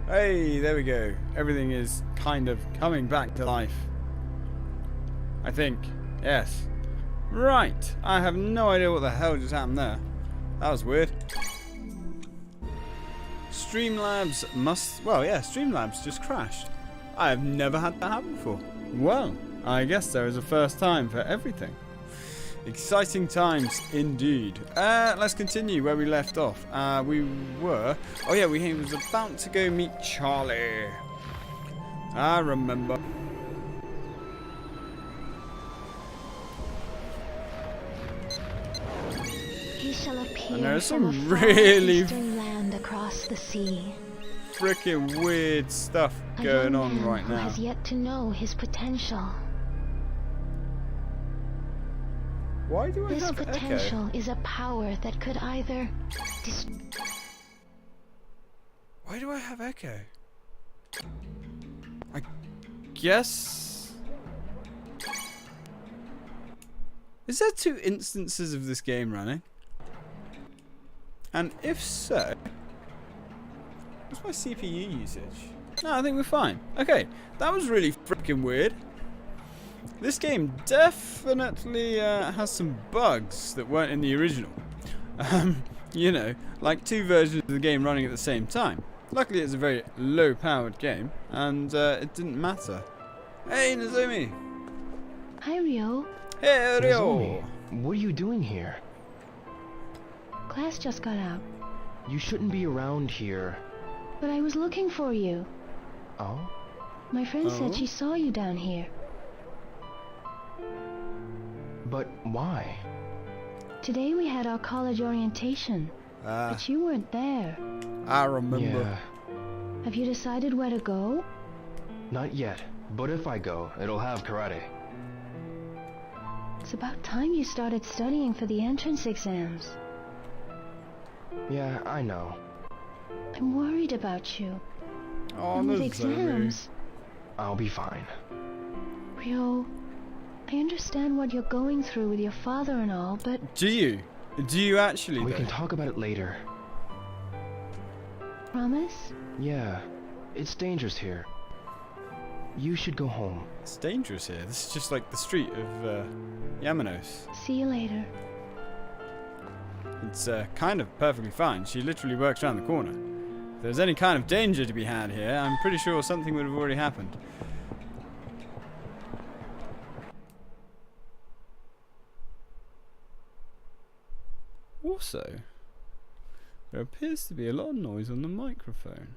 Hey, there we go. Everything is kind of coming back to life. I think. Yes. Right. I have no idea what the hell just happened there. That was weird. Streamlabs must... Well, yeah, Streamlabs just crashed. I have never had that happen before. Well, I guess there is a first time for everything. Exciting times indeed. Let's continue where we left off. We were... Oh yeah, we was about to go meet Charlie. I remember. He shall appear And there's from some a far really eastern land across the sea. Freaking weird stuff going on right who now. has yet to know his potential. Why do I This have potential Echo? is a power that could either Why do I have Echo? I guess... Is there 2 instances of this game running? And if so... What's my CPU usage? No, I think we're fine. Okay, that was really freaking weird. This game definitely has some bugs that weren't in the original. You know, like 2 versions of the game running at the same time. Luckily it's a very low-powered game, and it didn't matter. Hey, Nozomi! Hi, Ryo. Hey, Ryo! Nozomi, what are you doing here? Class just got out, You shouldn't be around here. but I was looking for you. Oh? My friend Oh? said she saw you down here. But why? Today we had our college orientation, but you weren't there. I remember. Yeah, Have you decided where to go? not yet. But if I go, it'll have karate. It's about time you started studying for the entrance exams. Yeah, I know. I'm worried about you. Oh, And with Nozomi. exams, I'll be fine. Ryo, I understand what you're going through with your father and all, but Do you? Do you actually, We though? can talk about it later. promise? Yeah, it's dangerous here. You should go home. It's dangerous here. This is just like the street of Yamanos. See you later. It's kind of perfectly fine. She literally works around the corner. If there's any kind of danger to be had here, I'm pretty sure something would have already happened. Also, there appears to be a lot of noise on the microphone.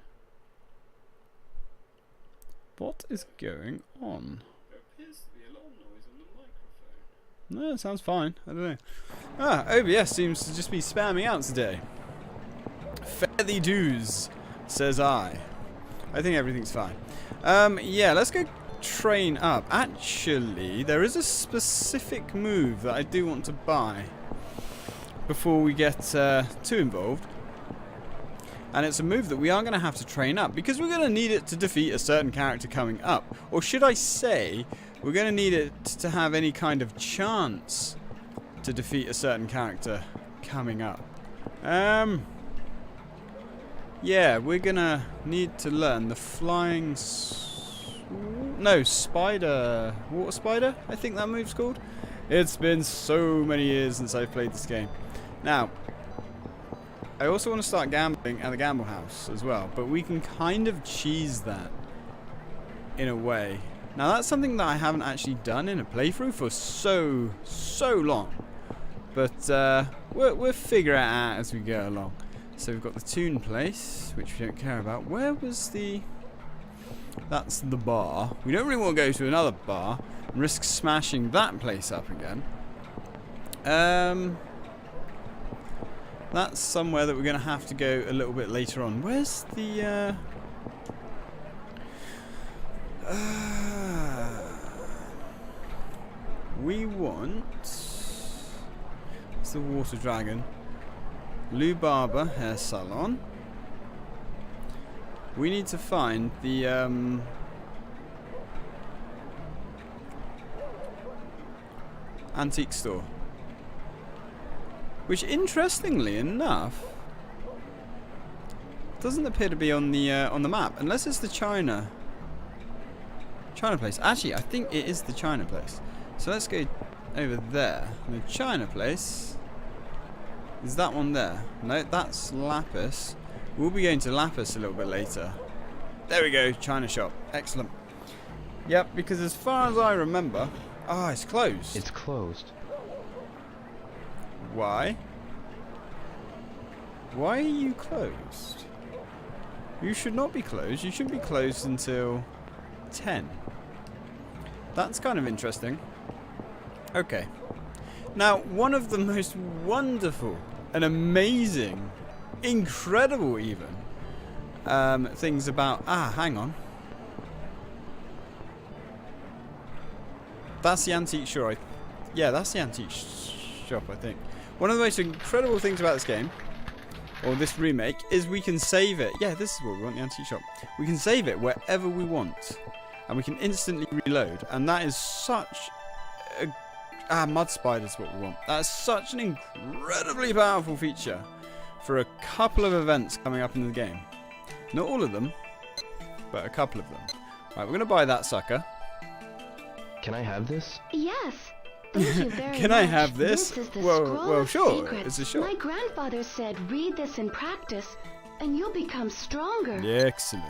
What is going on? There appears to be a lot of noise on the microphone. No, it sounds fine. I don't know. OBS seems to just be spamming out today. Fare thee dues, says I. I think everything's fine. Yeah, let's go train up. Actually, there is a specific move that I do want to buy before we get too involved. And it's a move that we are going to have to train up because we're going to need it to defeat a certain character coming up. Or should I say, we're going to need it to have any kind of chance to defeat a certain character coming up. Yeah, we're going to need to learn the flying... No, spider... Water spider, I think that move's called. It's been so many years since I've played this game. Now, I also want to start gambling at the gamble house as well, but we can kind of cheese that in a way. Now that's something that I haven't actually done in a playthrough for so long, but we'll figure it out as we go along. So we've got the tune place, which we don't care about. Where was the... That's the bar. We don't really want to go to another bar and risk smashing that place up again. That's somewhere that we're going to have to go a little bit later on. Where's the... we want... It's the water dragon. Lou Barber hair salon. We need to find the... antique store. Which, interestingly enough, Doesn't appear to be on the map, unless it's the China place. Actually, I think it is the China place. So let's go over there. The China place is that one there. No, that's Lapis. We'll be going to Lapis a little bit later. There we go, China shop. Excellent. Yep, because as far as I remember, it's closed. It's closed. Why? Why are you closed? You should not be closed. You should be closed until 10. That's kind of interesting. Okay. Now, one of the most wonderful and amazing, incredible even, things about... hang on. That's the antique shop. Yeah, that's the antique shop, I think. One of the most incredible things about this game, or this remake, is we can save it. Yeah, this is what we want, the antique shop. We can save it wherever we want. And we can instantly reload. And that is such a... mud spider's what we want. That's such an incredibly powerful feature for a couple of events coming up in the game. Not all of them, but a couple of them. Right, we're going to buy that sucker. Can I have this? Yes. Thank you very Can much. I have this? This is the Well, scroll well, of sure. secrets. It's a shop. My grandfather said, read this and practice, and you'll become stronger. Excellent.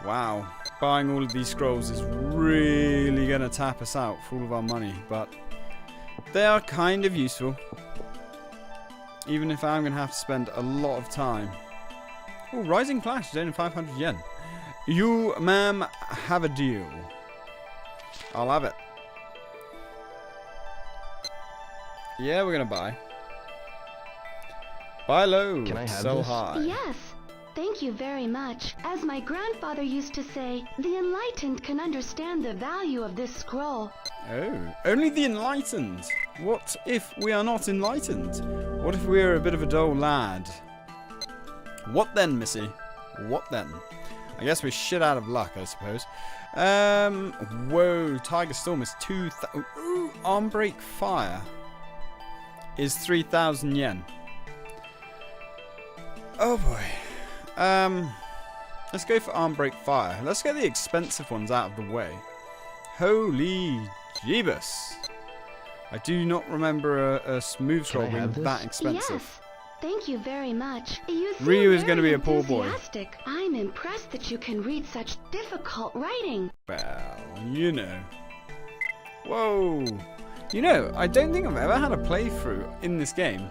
Wow. Buying all of these scrolls is really going to tap us out for all of our money, but they are kind of useful. Even if I'm going to have to spend a lot of time. Oh, Rising Flash is only 500 yen. You, ma'am, have a deal. I'll have it. Yeah, we're going to buy. Buy low, Can I have sell this? high. Yes. Thank you very much. As my grandfather used to say, the enlightened can understand the value of this scroll. Oh, only the enlightened. What if we are not enlightened? What if we are a bit of a dull lad? What then, missy? What then? I guess we're shit out of luck, I suppose. Whoa, Tiger Storm is 2,000. Ooh, Arm Break Fire is 3,000 yen. Oh boy. Let's go for Arm Break Fire. Let's get the expensive ones out of the way. Holy Jeebus. I do not remember a smooth scroll being that expensive. Yes. Thank you very much. You seem Ryu is very going to be a poor boy. enthusiastic. I'm impressed that you can read such difficult writing. Well, you know. Whoa. You know, I don't think I've ever had a playthrough in this game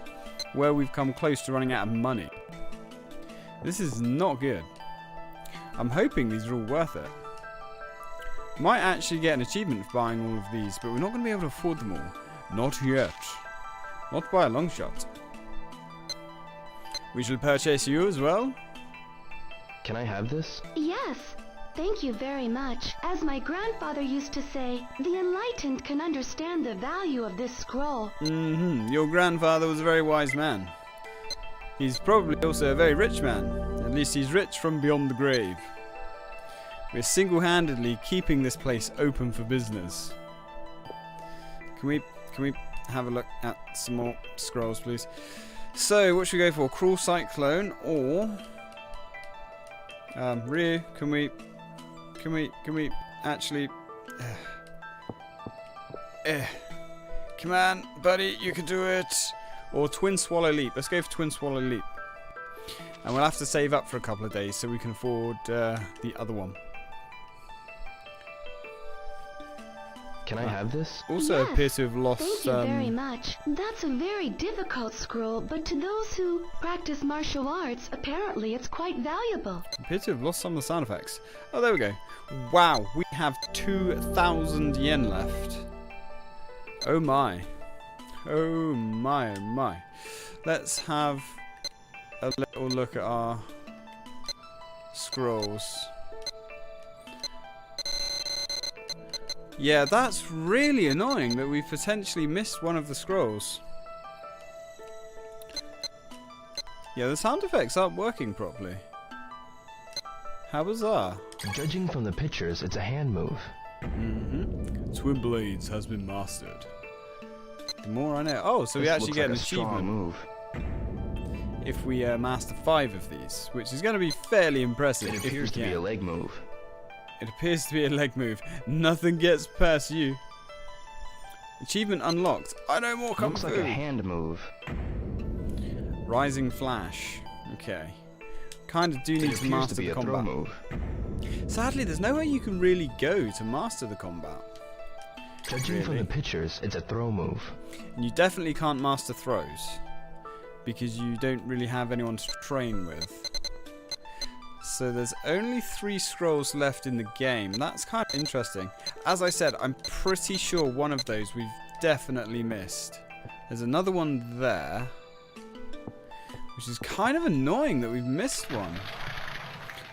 where we've come close to running out of money. This is not good. I'm hoping these are all worth it. Might actually get an achievement for buying all of these, but we're not going to be able to afford them all. Not yet. Not by a long shot. We shall purchase you as well. Can I have this? Yes. Thank you very much. As my grandfather used to say, the enlightened can understand the value of this scroll. Your grandfather was a very wise man. He's probably also a very rich man. At least he's rich from beyond the grave. We're single-handedly keeping this place open for business. Can we have a look at some more scrolls, please? So, what should we go for? Cruel Cyclone or Ryu? Can we actually? Come on, buddy, you can do it. Or Twin Swallow Leap. Let's go for Twin Swallow Leap. And we'll have to save up for a couple of days so we can afford the other one. Can I have this? Also Yes. appear to have lost. Thank you very much. That's a very difficult scroll, but to those who practice martial arts, apparently it's quite valuable. Appear to have lost some of the sound effects. Oh, there we go. Wow, we have 2,000 yen left. Oh my. Oh my, oh my. Let's have a little look at our scrolls. Yeah, that's really annoying that we've potentially missed one of the scrolls. Yeah, the sound effects aren't working properly. How bizarre. Judging from the pictures, it's a hand move. Twin Blades has been mastered. The more I know. Oh, so we actually get an achievement. Move. if we master 5 of these, which is going to be fairly impressive. It appears to be a leg move. It appears to be a leg move. Nothing gets past you. Achievement unlocked. I know more kung fu. Looks like a hand move. Rising flash. Okay. Kind of do need to master the combat. Throw move. Sadly, there's nowhere you can really go to master the combat. Judging from the pictures, it's a throw move. And you definitely can't master throws, because you don't really have anyone to train with. So there's only 3 scrolls left in the game. That's kind of interesting. As I said, I'm pretty sure one of those we've definitely missed. There's another one there, which is kind of annoying that we've missed one.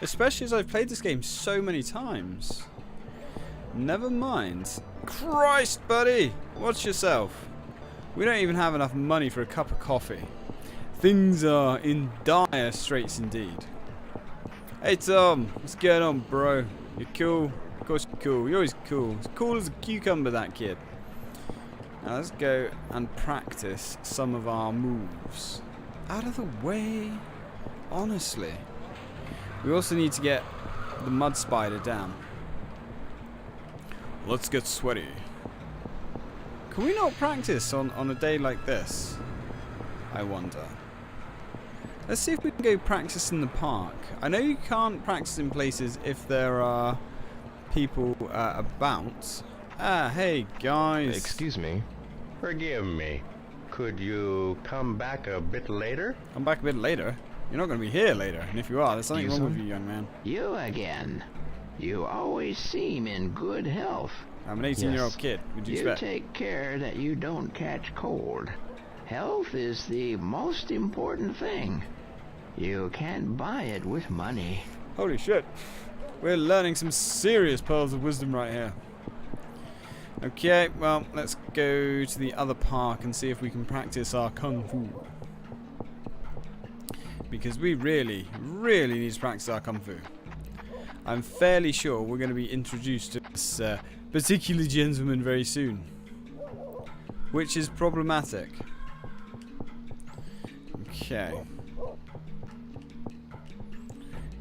Especially as I've played this game so many times. Never mind. Christ, buddy! Watch yourself. We don't even have enough money for a cup of coffee. Things are in dire straits indeed. Hey Tom, what's going on, bro? You're cool? Of course you're cool. You're always cool. As cool as a cucumber, that kid. Now let's go and practice some of our moves. Out of the way. Honestly. We also need to get the mud spider down. Let's get sweaty. Can we not practice on a day like this? I wonder. Let's see if we can go practice in the park. I know you can't practice in places if there are people about. Ah, hey guys. Excuse me. Forgive me. Could you come back a bit later? Come back a bit later? You're not going to be here later, and if you are, there's something wrong with you, young man. You again. You always seem in good health. I'm an 18-year-old kid. Would you expect? Take care that you don't catch cold. Health is the most important thing. You can't buy it with money. Holy shit. We're learning some serious pearls of wisdom right here. Okay, well, let's go to the other park and see if we can practice our kung fu. Because we really, really need to practice our kung fu. I'm fairly sure we're going to be introduced to this particular gentleman very soon. Which is problematic. Okay.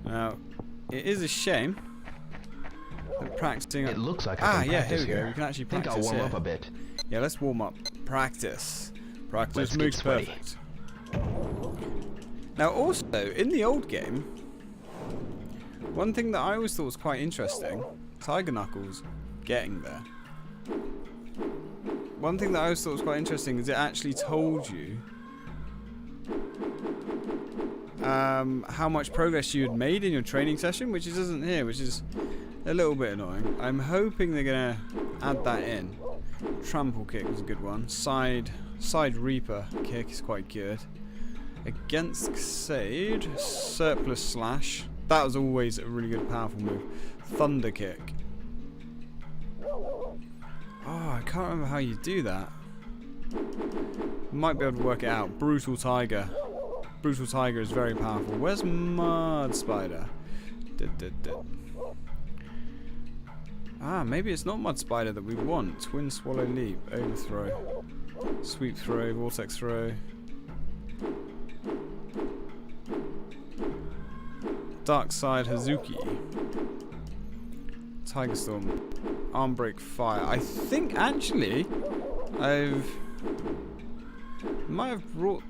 Now, it is a shame that practicing... It looks like I can practice here we go. here. We can actually I think practice I'll warm here. up a bit. Yeah, let's warm up. Practice. Practice Let's makes get sweaty. perfect. Now, also, in the old game, one thing that I always thought was quite interesting, Tiger Knuckles getting there. One thing that I always thought was quite interesting is it actually told you how much progress you had made in your training session, which it doesn't here, which is a little bit annoying. I'm hoping they're gonna add that in. Trample kick was a good one. Side Reaper kick is quite good. Against Xade, surplus slash. That was always a really good, powerful move. Thunder kick. Oh, I can't remember how you do that. Might be able to work it out. Brutal Tiger. Brutal Tiger is very powerful. Where's Mud Spider? Ah, maybe it's not Mud Spider that we want. Twin Swallow Leap. Overthrow. Sweep throw. Vortex throw. Dark Side Hazuki. Tiger Storm. Arm Break Fire. I think actually might have brought...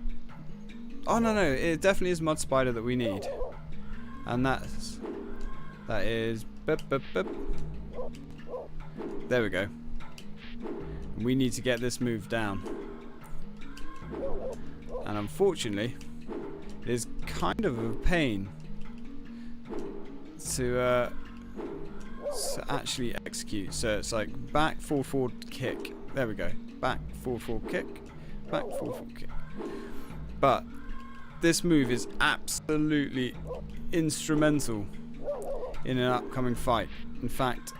Oh no, it definitely is Mud Spider that we need. And that is There we go. We need to get this move down. And unfortunately, it is kind of a pain to actually execute. So it's like back, forward, kick. There we go. Back, forward, kick. Back, forward, kick. But this move is absolutely instrumental in an upcoming fight. In fact,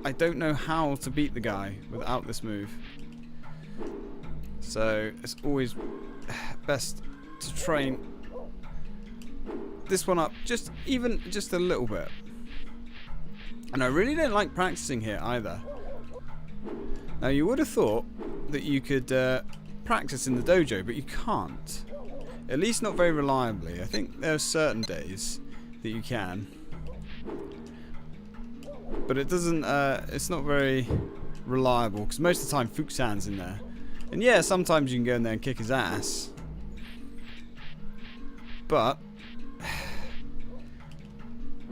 I don't know how to beat the guy without this move. So it's always best to train this one up just a little bit. And I really don't like practicing here either. Now you would have thought that you could practice in the dojo, but you can't. At least not very reliably. I think there are certain days that you can. But it doesn't, it's not very reliable, because most of the time Fuxan's in there. And yeah, sometimes you can go in there and kick his ass. But,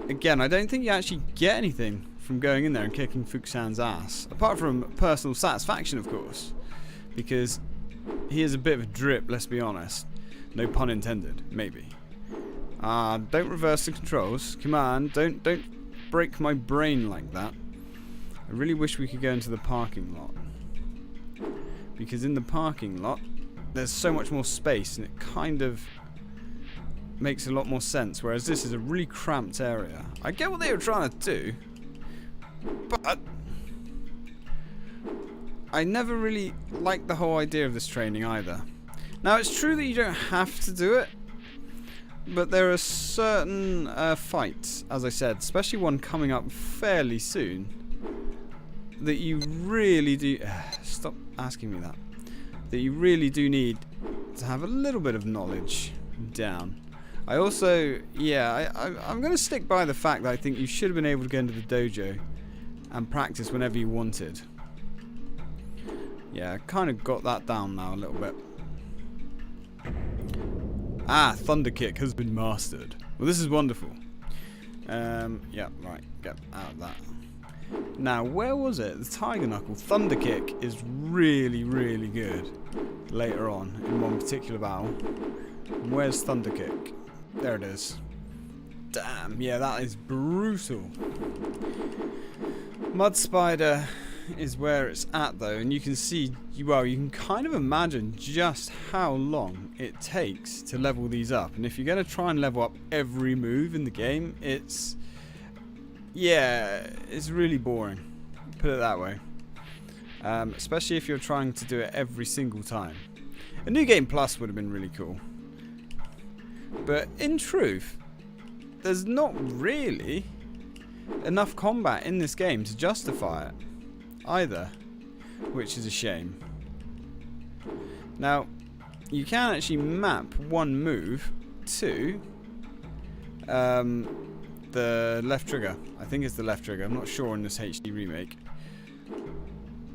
again, I don't think you actually get anything from going in there and kicking Fuxan's ass. Apart from personal satisfaction, of course. Because he is a bit of a drip, let's be honest. No pun intended, maybe. Don't reverse the controls. Come on, don't break my brain like that. I really wish we could go into the parking lot. Because in the parking lot, there's so much more space and it kind of makes a lot more sense. Whereas this is a really cramped area. I get what they were trying to do, but I never really liked the whole idea of this training either. Now, it's true that you don't have to do it, but there are certain fights, as I said, especially one coming up fairly soon, that you really do... stop asking me that. That you really do need to have a little bit of knowledge down. I also... yeah, I'm going to stick by the fact that I think you should have been able to go into the dojo and practice whenever you wanted. Yeah, I kind of got that down now a little bit. Thunder Kick has been mastered. Well, this is wonderful. Yeah, right. Get out of that. Now, where was it? The Tiger Knuckle. Thunder Kick is really, really good later on in one particular battle. Where's Thunder Kick? There it is. Damn, yeah, that is brutal. Mud Spider is where it's at though, and you can see, well, you can kind of imagine just how long it takes to level these up. And if you're going to try and level up every move in the game, it's, yeah, it's really boring, put it that way. Especially if you're trying to do it every single time. A New Game Plus would have been really cool, but in truth, there's not really enough combat in this game to justify it either, which is a shame. Now, you can actually map one move to the left trigger. I think it's the left trigger. I'm not sure in this HD remake.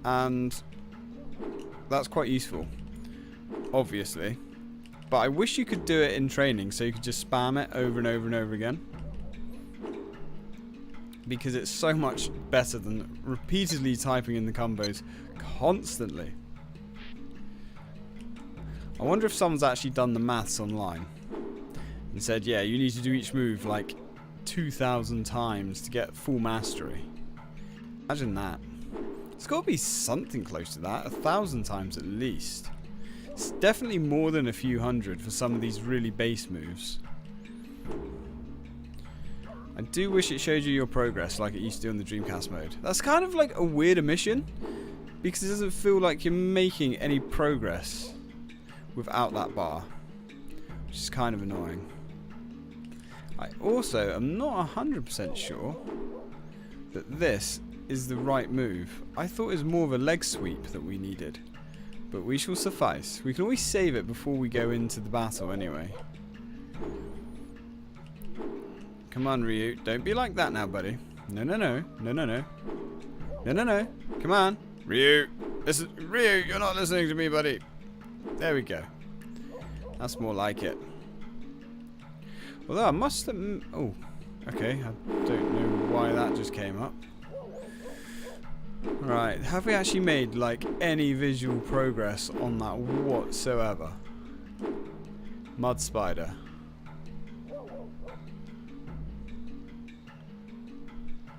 And that's quite useful, obviously. But I wish you could do it in training so you could just spam it over and over and over again. Because it's so much better than repeatedly typing in the combos constantly. I wonder if someone's actually done the maths online and said, yeah, you need to do each move like 2,000 times to get full mastery. Imagine that. It's got to be something close to that, 1,000 times at least. It's definitely more than a few hundred for some of these really base moves. I do wish it showed you your progress like it used to do in the Dreamcast mode. That's kind of like a weird omission, because it doesn't feel like you're making any progress without that bar, which is kind of annoying. I also am not 100% sure that this is the right move. I thought it was more of a leg sweep that we needed, but we shall suffice. We can always save it before we go into the battle anyway. Come on, Ryu. Don't be like that now, buddy. No, no, no. No, no, no. No, no, no. Come on. Ryu. Listen. Ryu, you're not listening to me, buddy. There we go. That's more like it. Although I must have... oh, okay. I don't know why that just came up. Right. Have we actually made, like, any visual progress on that whatsoever? Mud Spider.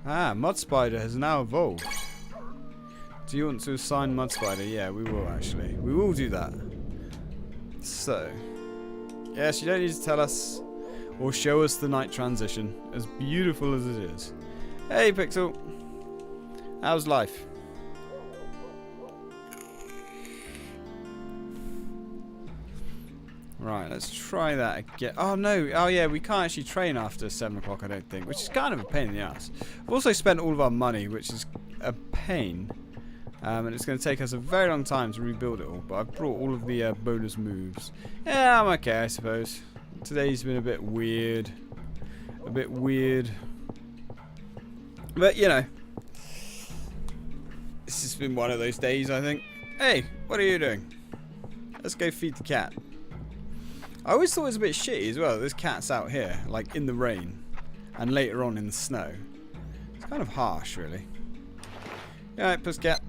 Mud Spider has now evolved. Do you want to assign Mud Spider? Yeah, we will actually. We will do that. So, yes, you don't need to tell us or show us the night transition, as beautiful as it is. Hey, Pixel. How's life? Right, let's try that again. Oh no, oh yeah, we can't actually train after 7 o'clock, I don't think, which is kind of a pain in the ass. We've also spent all of our money, which is a pain. And it's going to take us a very long time to rebuild it all. But I've brought all of the bonus moves. Yeah, I'm okay, I suppose. Today's been a bit weird. A bit weird. But, you know. This has been one of those days, I think. Hey, what are you doing? Let's go feed the cat. I always thought it was a bit shitty as well. This cat's out here, like in the rain. And later on in the snow. It's kind of harsh, really. Alright, pussycat.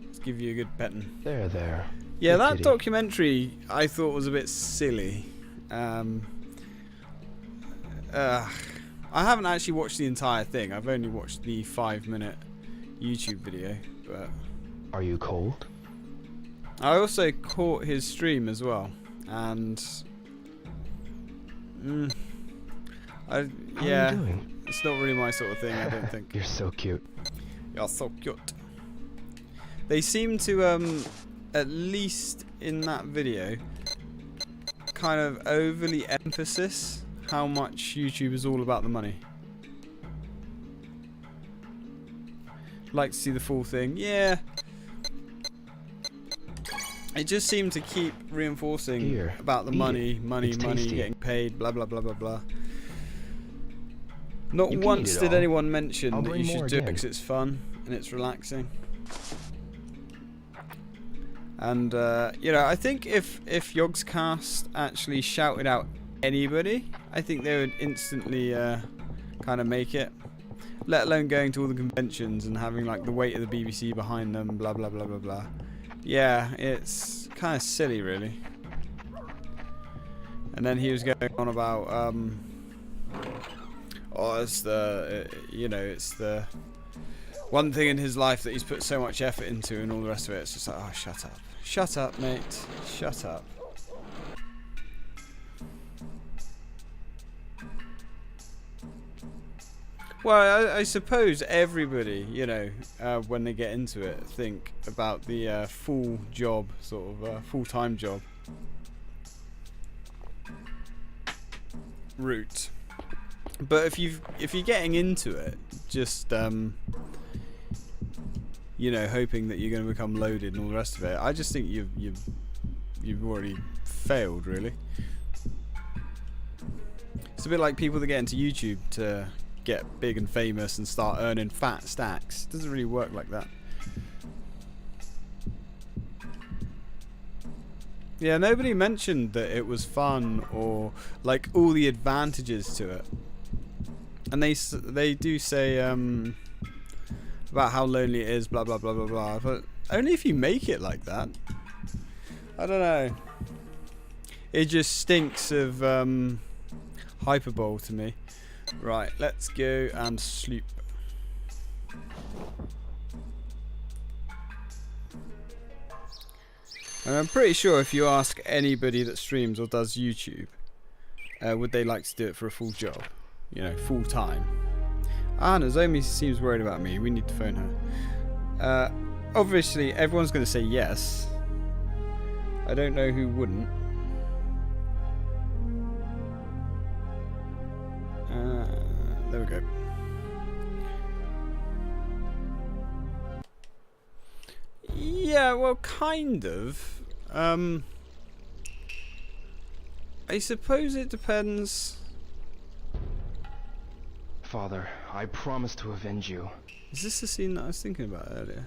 Let's give you a good petting. There. Yeah, Good that kitty. documentary I thought was a bit silly. I haven't actually watched the entire thing. I've only watched the 5-minute YouTube video. But Are you cold? I also caught his stream as well, and How are yeah, you doing? it's not really my sort of thing. I don't think. You're so cute. You're so cute. They seem to at least in that video, kind of overly emphasis how much YouTube is all about the money. Like to see the full thing, yeah. It just seemed to keep reinforcing Here, about the eat money, it. money, It's money, tasty. getting paid, blah blah blah blah blah. Not You can once eat it did all. anyone mention I'll that bring you should more do it again. because it's fun and it's relaxing. And you know, I think if Yogscast actually shouted out anybody, I think they would instantly kind of make it. Let alone going to all the conventions and having like the weight of the BBC behind them, blah blah blah blah blah. Yeah, it's kind of silly, really. And then he was going on about, oh, it's the, you know, it's the one thing in his life that he's put so much effort into, and all the rest of it. It's just like, oh, shut up, mate, shut up. Well, I suppose everybody, you know, when they get into it, think about the full job, sort of full-time job route. But if you're getting into it, just you know, hoping that you're going to become loaded and all the rest of it, I just think you've already failed, really. It's a bit like people that get into YouTube to get big and famous and start earning fat stacks. It doesn't really work like that. Yeah, nobody mentioned that it was fun or like all the advantages to it. And they do say about how lonely it is, blah blah blah blah blah. But only if you make it like that. I don't know. It just stinks of hyperbole to me. Right, let's go and sleep. And I'm pretty sure if you ask anybody that streams or does YouTube, would they like to do it for a full job? You know, full time. Ah, Nozomi seems worried about me. We need to phone her. Obviously, everyone's going to say yes. I don't know who wouldn't. There we go. Yeah, well, kind of. I suppose it depends. Father, I promise to avenge you. Is this the scene that I was thinking about earlier?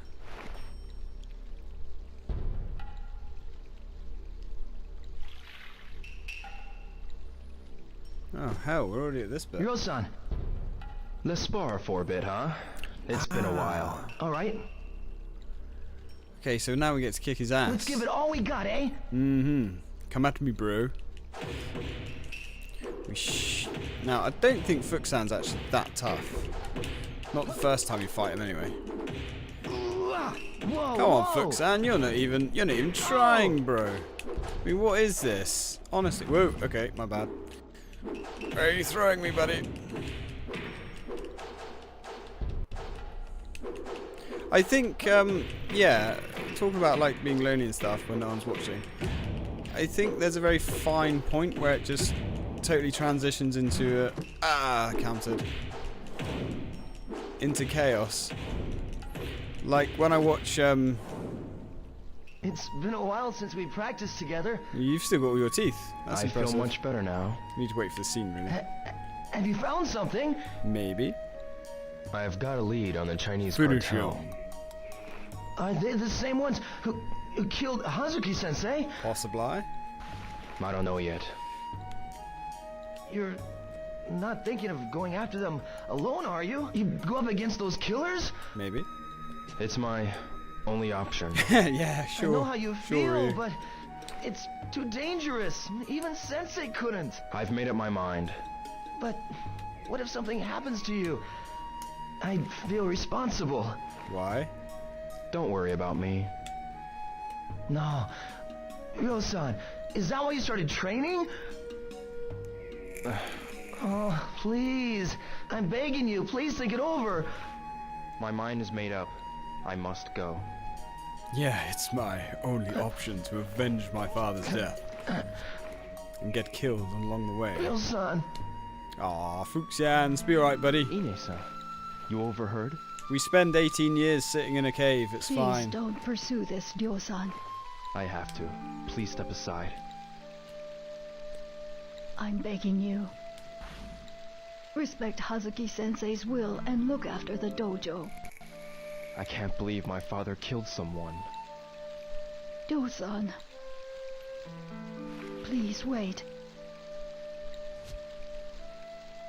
Oh, hell, we're already at this bit. Hiro-san, let's spar for a bit, huh? It's been a while. All right, Okay, so now we get to kick his ass. let's give it all we got, eh? Mm-hmm. Come at me, bro. Now, I don't think Fuxan's actually that tough. Not the first time you fight him, anyway. Whoa, Come on, whoa. Fuxan, you're not even trying, bro. I mean, what is this? Honestly, whoa. Okay, my bad. Where are you throwing me, buddy? I think, yeah, talk about like being lonely and stuff when no one's watching. I think there's a very fine point where it just totally transitions into countered into chaos. Like when I watch, It's been a while since we practiced together. you've still got all your teeth. That's I impressive. feel much better now. We need to wait for the scene, really. Have you found something? Maybe. I've got a lead on the Chinese Finish cartel. him. Are they the same ones who killed Hazuki-sensei? Possibly. I don't know yet. You're not thinking of going after them alone, are you? You go up against those killers? Maybe. It's my only option. Yeah, sure. I know how you Sure, feel, Ryu. but it's too dangerous. Even Sensei couldn't. I've made up my mind. But what if something happens to you? I'd feel responsible. Why? Don't worry about me. No. Ryo-san, is that why you started training? Oh, please. I'm begging you. Please think it over. My mind is made up. I must go. Yeah, it's my only option to avenge my father's death. And get killed along the way. Ryo-san. Aw, Fuxian, be alright, buddy. Ine-san, you overheard? We spend 18 years sitting in a cave, it's Please fine. don't pursue this, Ryo-san. I have to. Please step aside. I'm begging you. Respect Hazuki-sensei's will and look after the dojo. I can't believe my father killed someone. Ryo-san. Please wait.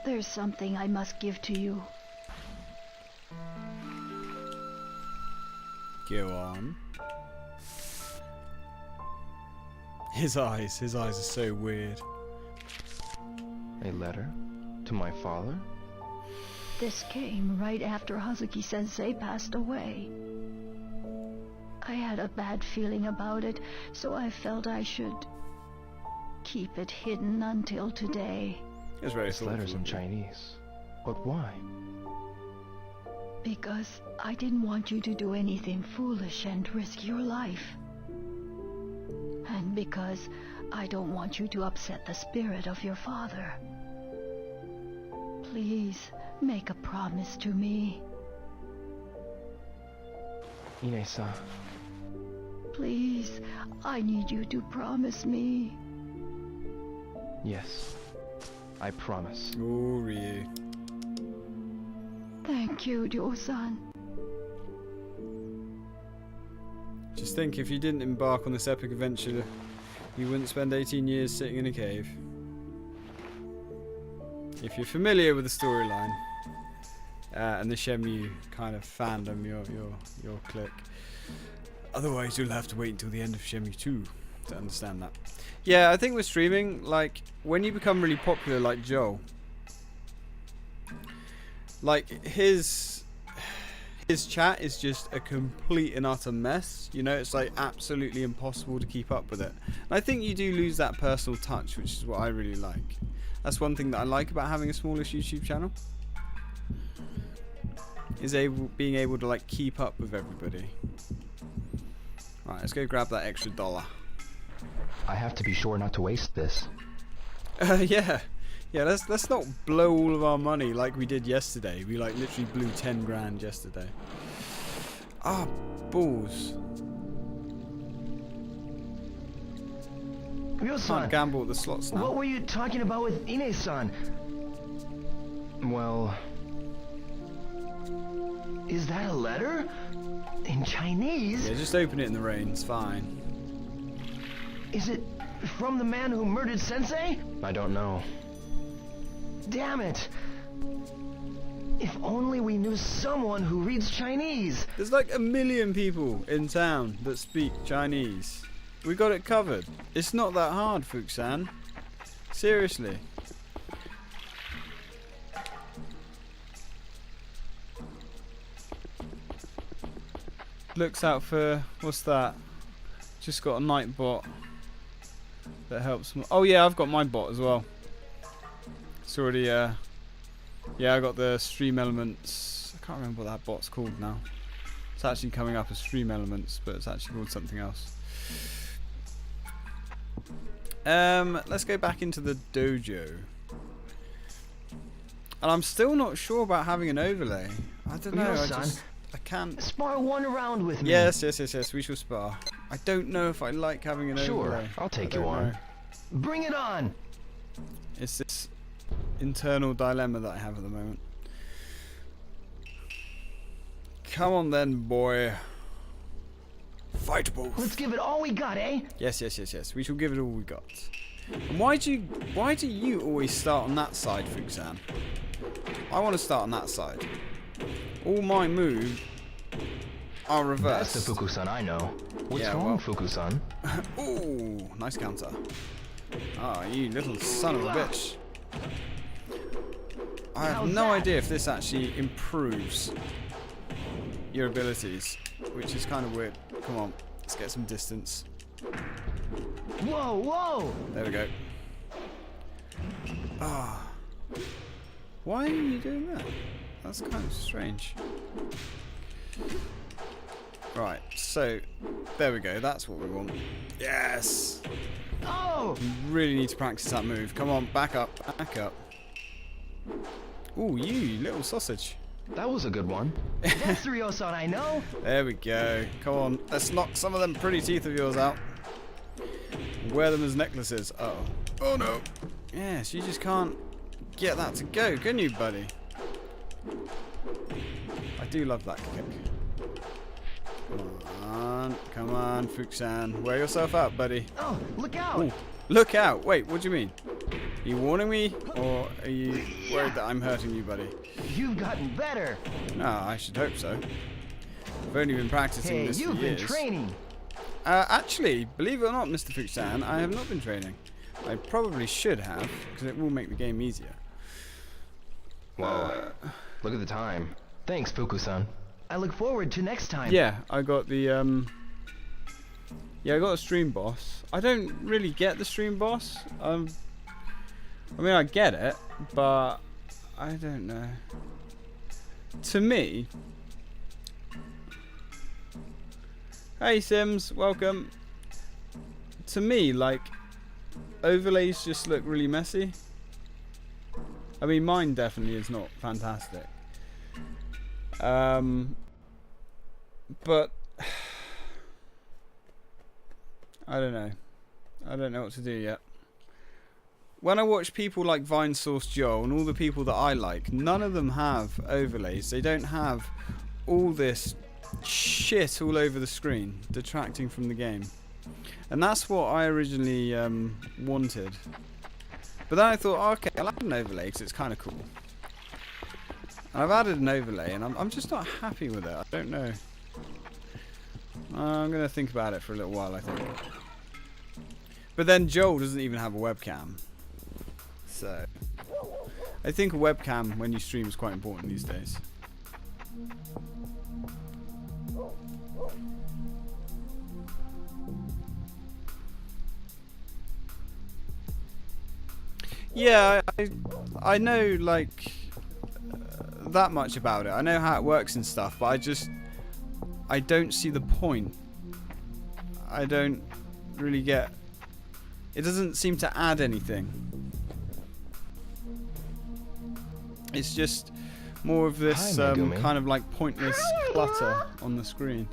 There's something I must give to you. Go on. His eyes are so weird. A letter? To my father? This came right after Hazuki-sensei passed away. I had a bad feeling about it, so I felt I should keep it hidden until today. It's very This letter's in thoughtful. Chinese. But why? Because I didn't want you to do anything foolish and risk your life. And because I don't want you to upset the spirit of your father. Please, make a promise to me. Ine-san, Please, I need you to promise me. yes. I promise. Oh, Ryu. Thank you, Ryo-san. Just think, if you didn't embark on this epic adventure, you wouldn't spend 18 years sitting in a cave. If you're familiar with the storyline and the Shenmue kind of fandom, your clique. Otherwise, you'll have to wait until the end of Shenmue 2 to understand that. Yeah, I think with streaming, like when you become really popular, like Joel, like his chat is just a complete and utter mess. You know, it's like absolutely impossible to keep up with it. And I think you do lose that personal touch, which is what I really like. That's one thing that I like about having a smallish YouTube channel. Is being able to like keep up with everybody. Right, let's go grab that extra $1. I have to be sure not to waste this. Yeah. Let's not blow all of our money like we did yesterday. We like literally blew 10 grand yesterday. Ah, balls. Ryo-san, Can't gamble at the slots now. what were you talking about with Ine-san? Well... Is that a letter? In Chinese? Yeah, just open it in the rain. It's fine. Is it from the man who murdered Sensei? I don't know. Damn it! If only we knew someone who reads Chinese! There's like 1 million people in town that speak Chinese. We got it covered. It's not that hard, Fuxan. Seriously. Looks out for, what's that? Just got a night bot that helps. Oh yeah, I've got my bot as well. It's already, yeah, I got the stream elements. I can't remember what that bot's called now. It's actually coming up as stream elements, but it's actually called something else. Let's go back into the dojo. And I'm still not sure about having an overlay. I don't know. Ryo-san, I can't. Spar one round with me. Yes, we shall spar. I don't know if I like having an Sure, overlay. I'll take I you don't on. know. Bring it on. It's this internal dilemma that I have at the moment. Come on then, boy. Fight both. Let's give it all we got, eh? Yes. We shall give it all we got. And why do you always start on that side, Fuxan? I want to start on that side. All my moves are reversed. That's the Fuku-san I know. What's Yeah, wrong, well. Fuku-san? Ooh, nice counter. Ah, you little son of a bitch. I have no idea if this actually improves your abilities, which is kind of weird. Come on, let's get some distance. Whoa, whoa! There we go. Ah. Why are you doing that? That's kind of strange. Right, so there we go. That's what we want. Yes! Oh! You really need to practice that move. Come on, back up, back up. Ooh, you little sausage. That was a good one. That's the Ryo-san I know. There we go. Come on, let's knock some of them pretty teeth of yours out. Wear them as necklaces. Uh-oh. Oh no. Yes, you just can't get that to go, can you, buddy? I do love that kick. Come on, Fuxan. Wear yourself out, buddy. Oh, look out! Ooh, look out. Wait, what do you mean? Are you warning me, or are you worried that I'm hurting you, buddy? You've gotten better. No, I should hope so. I've only been practicing Hey, this for you've been years. training. Actually, believe it or not, Mr. Fuxan, I have not been training. I probably should have, because it will make the game easier. Whoa. Look at the time. Thanks, Fuku-san. I look forward to next time. Yeah, I got the I got a stream boss. I don't really get the stream boss. I mean, I get it, but I don't know. To me, hey Sims, welcome. To me, like, overlays just look really messy. I mean, mine definitely is not fantastic. But I don't know. I don't know what to do yet. When I watch people like Vine Source Joe and all the people that I like, none of them have overlays. They don't have all this shit all over the screen detracting from the game. And that's what I originally wanted. But then I thought, oh, okay, I'll add an overlay because it's kind of cool. And I've added an overlay and I'm just not happy with it. I don't know. I'm going to think about it for a little while, I think. But then Joel doesn't even have a webcam. So I think a webcam when you stream is quite important these days. Yeah, I know like that much about it. I know how it works and stuff, but I don't see the point. I don't really get. It doesn't seem to add anything. It's just more of this Hi, Megumi. kind of like pointless clutter on the screen.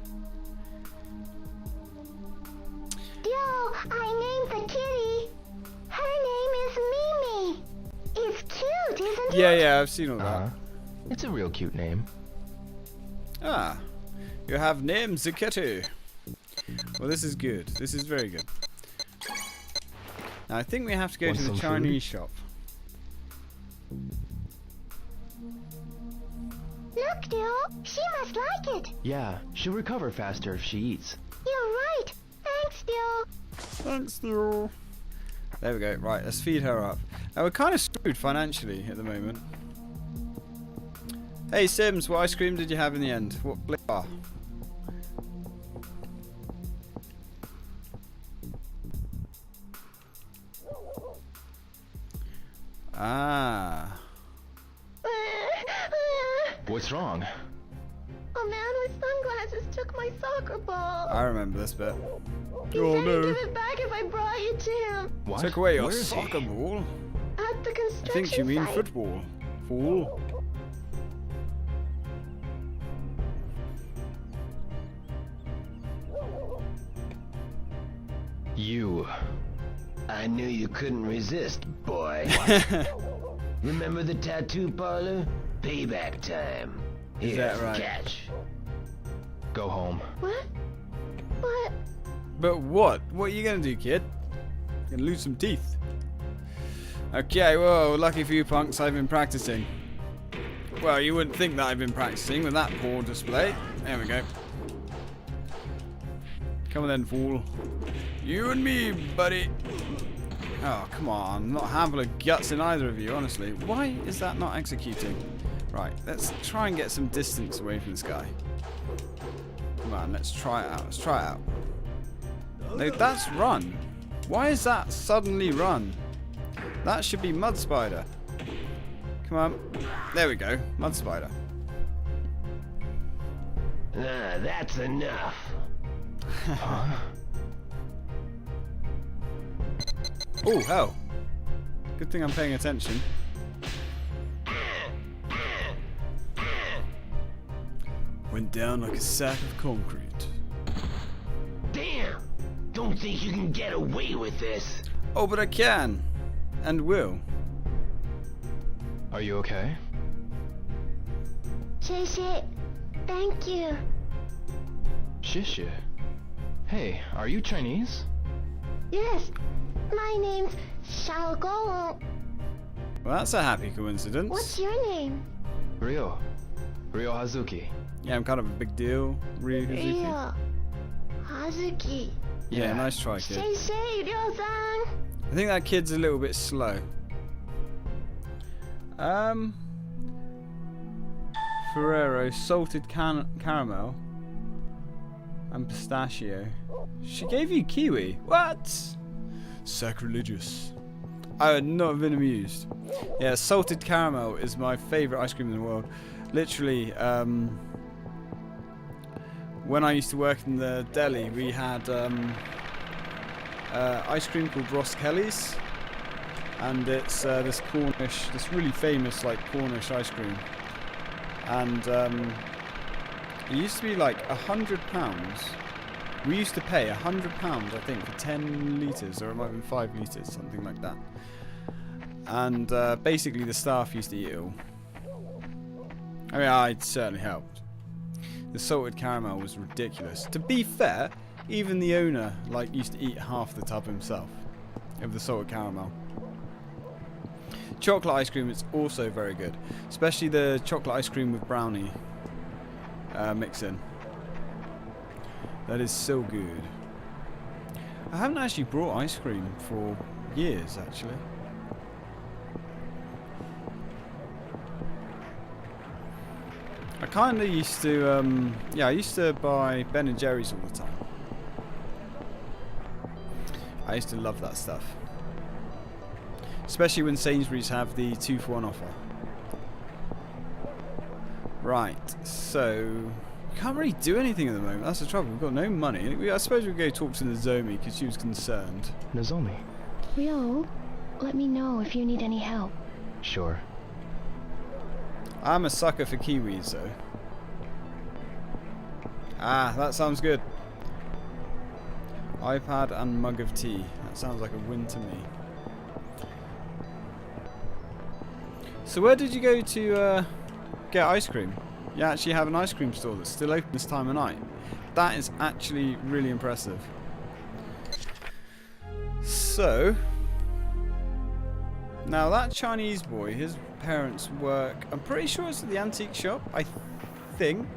Yo, I named the kitty. Her name is Mimi. It's cute, isn't it? Yeah, I've seen all that. It's a real cute name. Ah, you have named the kitty. Well, this is good. This is very good. Now, I think we have to go Want to the some food? Chinese shop. Look, Dill. She must like it. Yeah, she'll recover faster if she eats. You're right. Thanks, Dill. Thanks, Theo. There we go. Right, let's feed her up. Now, we're kind of screwed financially at the moment. Hey, Sims, what ice cream did you have in the end? What flavor? Ah. What's wrong? A man with sunglasses took my soccer ball. I remember this bit. He Oh, said no. he'd give it back if I brought you to him. What? Took away your Where is he? soccer ball? At the I construction think you mean site. football. Fool. You. I knew you couldn't resist, boy. Remember the tattoo parlor? Payback time. Is that right? Catch. Go home. What? What? But what? What are you gonna do, kid? You're gonna lose some teeth. Okay, well, lucky for you punks, I've been practicing. Well, you wouldn't think that I've been practicing with that poor display. There we go. Come on then, fool. You and me, buddy. Oh, come on. Not a handful of guts in either of you, honestly. Why is that not executing? Right, let's try and get some distance away from this guy. Come on, let's try it out. Let's try it out. No, that's run. Why is that suddenly run? That should be Mud Spider. Come on. There we go. Mud Spider. That's enough. Oh, hell. Good thing I'm paying attention. Went down like a sack of concrete. Damn! Don't think you can get away with this. Oh, but I can. And will. Are you okay? 谢谢. Thank you. Shishi. Hey, are you Chinese? Yes. My name's Xiaogong. Well, that's a happy coincidence. What's your name? Ryo. Ryo Hazuki. Yeah, I'm kind of a big deal. Ryu Hazuki. Ryo. Hazuki. Yeah, nice try, kid. 谢谢, Ryo-san. I think that kid's a little bit slow. Ferrero, salted caramel, and pistachio. She gave you kiwi. What? Sacrilegious. I would not have been amused. Yeah, salted caramel is my favourite ice cream in the world. Literally, when I used to work in the deli, we had ice cream called Ross Kelly's, and it's this really famous like Cornish ice cream, and it used to be like £100. We used to pay £100, I think, for 10 litres, or it might have been 5 litres, something like that. And basically, the staff used to eat it all. I mean, I certainly helped. The salted caramel was ridiculous. To be fair, even the owner used to eat half the tub himself of the salted caramel. Chocolate ice cream is also very good, especially the chocolate ice cream with brownie mix in. That is so good. I haven't actually brought ice cream for years, actually. I kind of used to, I used to buy Ben & Jerry's all the time. I used to love that stuff. Especially when Sainsbury's have the 2-for-1 offer. Right, so... we can't really do anything at the moment, that's the trouble. We've got no money. I suppose we'll go talk to Nozomi because she was concerned. Nozomi. Ryo, let me know if you need any help. Sure. I'm a sucker for kiwis, though. Ah, that sounds good. iPad and mug of tea. That sounds like a win to me. So where did you go to get ice cream? You actually have an ice cream store that's still open this time of night. That is actually really impressive. So... now that Chinese boy, his parents work, I'm pretty sure it's at the antique shop, I think.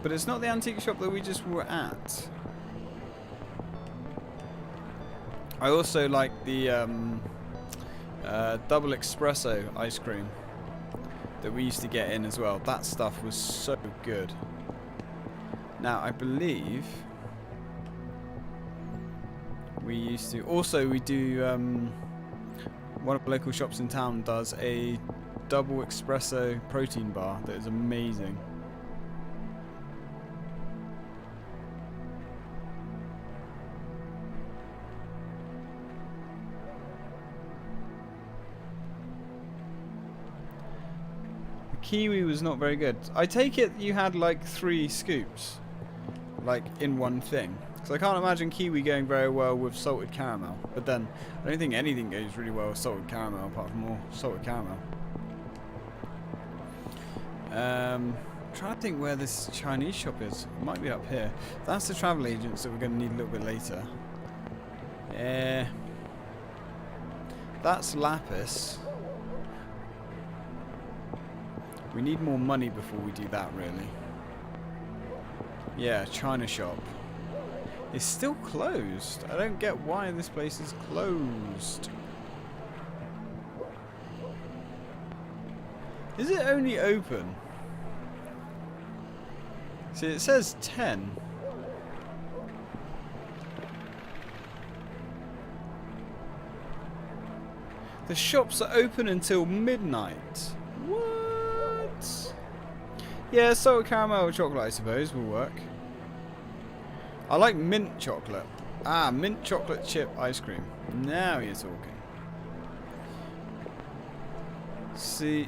But it's not the antique shop that we just were at. I also like the double espresso ice cream that we used to get in as well. That stuff was so good. Now I believe we used to also we do one of the local shops in town does a double espresso protein bar that is amazing. The kiwi was not very good. I take it you had like 3 scoops, like in one thing. Because I can't imagine kiwi going very well with salted caramel. But then, I don't think anything goes really well with salted caramel apart from more salted caramel. Trying to think where this Chinese shop is. It might be up here. That's the travel agents that we're going to need a little bit later. That's lapis. We need more money before we do that, really. Yeah, China shop. It's still closed. I don't get why this place is closed. Is it only open? See, it says 10. The shops are open until midnight. What? Yeah, salted caramel chocolate, I suppose, will work. I like mint chocolate. Ah, mint chocolate chip ice cream. Now you're talking. See.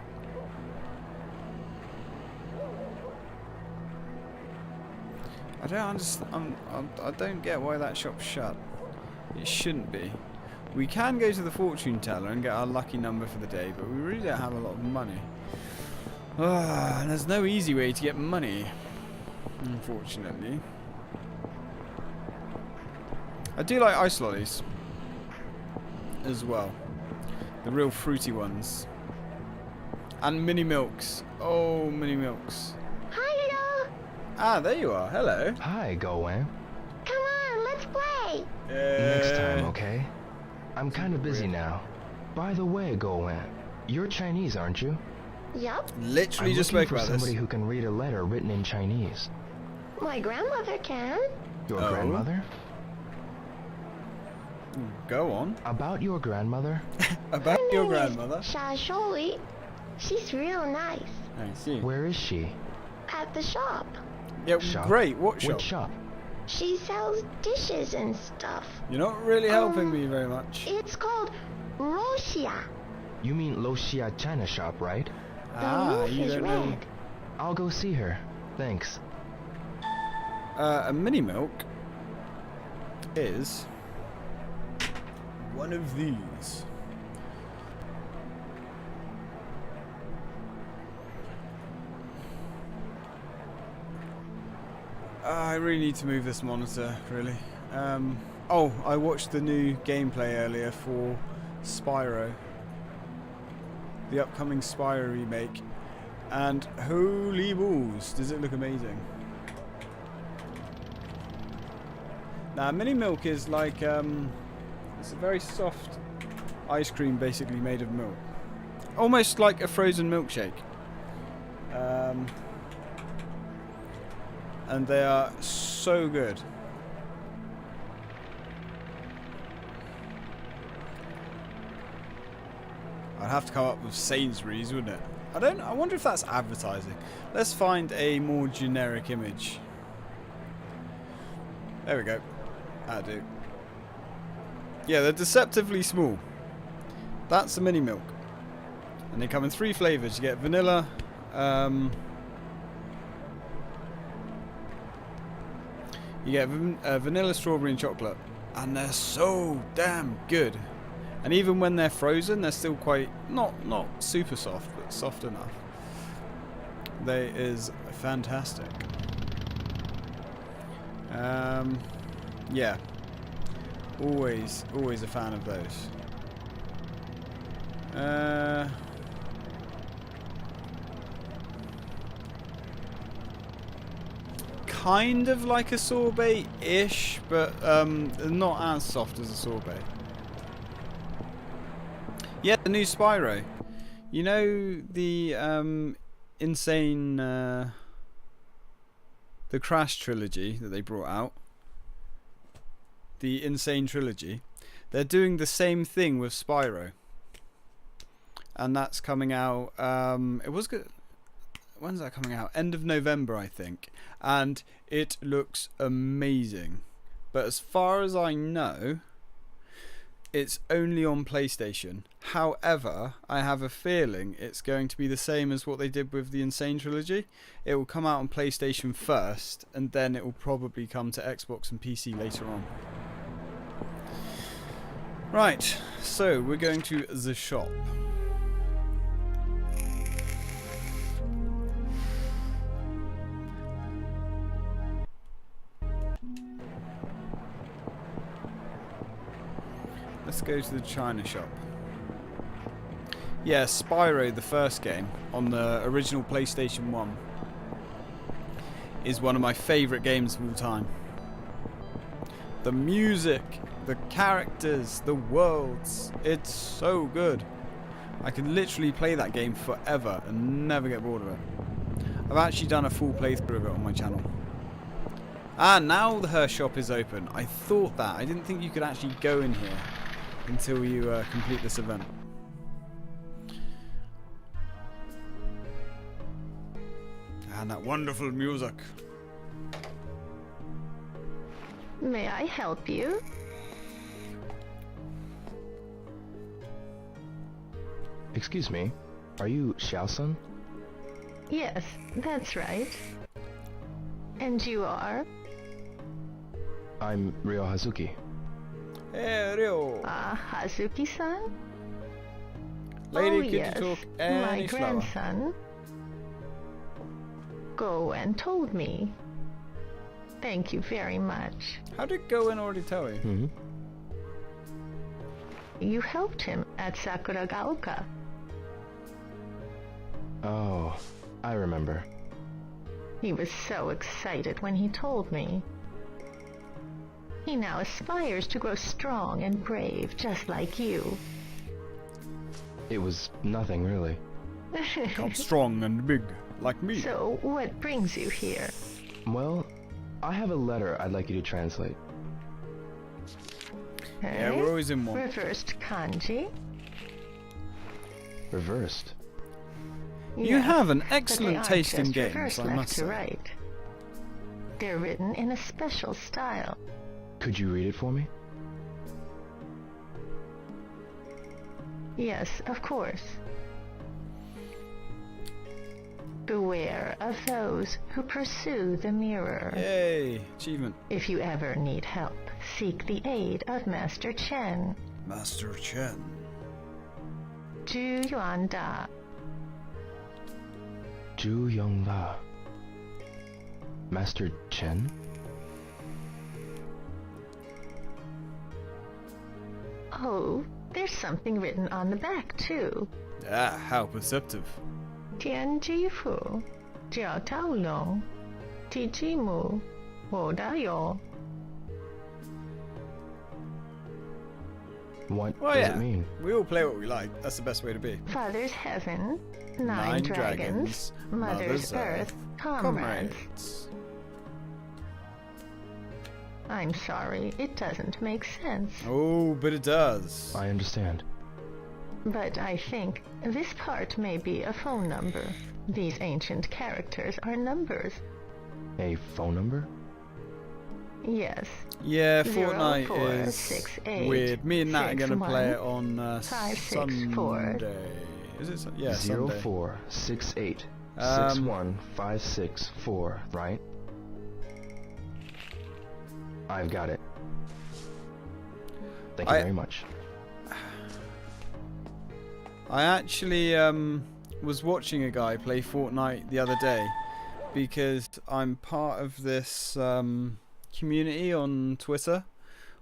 I don't understand. I don't get why that shop's shut. It shouldn't be. We can go to the fortune teller and get our lucky number for the day, but we really don't have a lot of money. And there's no easy way to get money, unfortunately. I do like ice lollies as well. The real fruity ones. And mini milks. Oh, mini milks. Hiya! Ah, there you are. Hello. Hi, Go-Wan. Come on, let's play! Next time, okay? I'm kind of busy now. By the way, Go-Wan, you're Chinese, aren't you? Yup, Literally I'm just looking spoke for about somebody this. who can read a letter written in Chinese. my grandmother can. Your Oh. grandmother? Go on. About your grandmother? About Her your name is grandmother. Sha Sholi. She's real nice. I see. Where is she? At the shop. Yeah, Shop? great. What shop? Which shop? She sells dishes and stuff. You're not really helping me very much. It's called Rosia. You mean Loxia China shop, right? The roof you is don't know. red. I'll go see her. Thanks. A mini milk is one of these. I really need to move this monitor, really. Oh, I watched the new gameplay earlier for Spyro. The upcoming Spyro remake. And holy balls, does it look amazing. Now, mini milk is like, it's a very soft ice cream basically made of milk. Almost like a frozen milkshake. And they are so good. I'd have to come up with Sainsbury's, wouldn't it? I wonder if that's advertising. Let's find a more generic image. There we go. That'll do. Yeah, they're deceptively small. That's the mini milk. And they come in 3 flavours. You get vanilla, you get vanilla, strawberry and chocolate. And they're so damn good. And even when they're frozen, they're still quite, not super soft, but soft enough. They is fantastic. Yeah. Always a fan of those. Kind of like a sorbet-ish, but not as soft as a sorbet. Yeah, the new Spyro. You know the insane the Crash trilogy that they brought out? The Insane Trilogy. They're doing the same thing with Spyro. And that's coming out it was good. When's that coming out? End of November, I think. And it looks amazing. But as far as I know, it's only on PlayStation. However, I have a feeling it's going to be the same as what they did with the Insane trilogy. It will come out on PlayStation first, and then it will probably come to Xbox and PC later on. Right, so we're going to the shop. Let's go to the China shop. Yeah, Spyro, the first game, on the original PlayStation 1, is one of my favourite games of all time. The music, the characters, the worlds, it's so good. I could literally play that game forever and never get bored of it. I've actually done a full playthrough of it on my channel. Ah, now her shop is open. I thought that. I didn't think you could actually go in here until you complete this event. And that wonderful music. May I help you? Excuse me, are you Xiao-sun? Yes, that's right. And you are? I'm Ryo Hazuki. Hey, Ryo. Hazuki-san? Lady, oh, could yes, you talk my any slower? grandson. Go and told me. Thank you very much. How did Go in already tell you? Mm-hmm. You helped him at Sakuragaoka. Oh, I remember. He was so excited when he told me. He now aspires to grow strong and brave, just like you. It was nothing, really. I'm strong and big, like me. So, what brings you here? Well, I have a letter I'd like you to translate. Yeah, we're always in one. Reversed kanji? Reversed. You Yes, have an but they excellent aren't taste in just games, reversed I left must to say. right. They're written in a special style. Could you read it for me? Yes, of course. Beware of those who pursue the mirror. Yay, achievement. If you ever need help, seek the aid of Master Chen. Master Chen. Zhu Yuan Da. Zhu Yongla. Master Chen? Oh, there's something written on the back, too. Ah, how perceptive. Tian Jifu, Jiao Tao Long, Ti Jimu, Wo Da Yo. What Well, does yeah. it mean? We all play what we like. That's the best way to be. Father's Heaven, Nine Dragons, Mother's Earth, Comrades. Comrades. I'm sorry, it doesn't make sense. Oh, but it does. I understand. But I think this part may be a phone number. These ancient characters are numbers. A phone number? Yes. Yeah, 0, Fortnite 4, is 6, 8, weird. Me and Nat are 6, going to 1, play it on 5, 6, Sunday. 4. Is it? Yeah, Zero Sunday. 4 6 8 Um, 6 1 5 6 4, right? I've got it. Thank you very much. I actually was watching a guy play Fortnite the other day because I'm part of this community on Twitter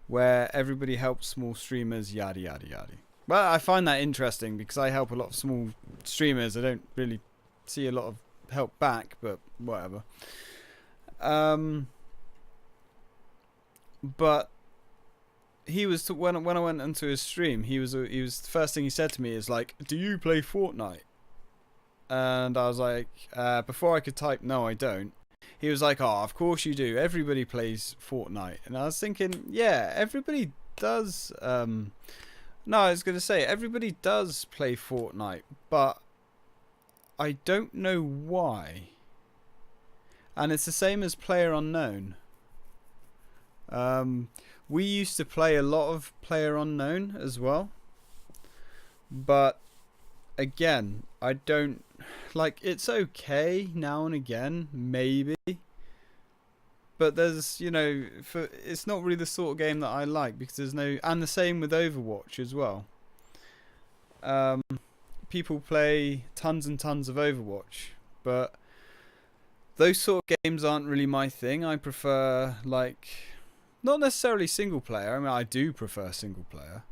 where everybody helps small streamers, yada yada yada. Well, I find that interesting because I help a lot of small streamers. I don't really see a lot of help back, but whatever. But he was when I went into his stream, he was the first thing he said to me is like, "Do you play Fortnite?" And I was like, before I could type, "No, I don't." He was like, "Oh, of course you do. Everybody plays Fortnite." And I was thinking, yeah, everybody does. No, I was going to say everybody does play Fortnite, but I don't know why. And it's the same as PlayerUnknown. We used to play a lot of PlayerUnknown as well, but again, I don't like. It's okay now and again, maybe, but there's, you know, it's not really the sort of game that I like, because there's no, and the same with Overwatch as well. People play tons and tons of Overwatch, but those sort of games aren't really my thing. I prefer, like, not necessarily single player. I mean, I do prefer single player,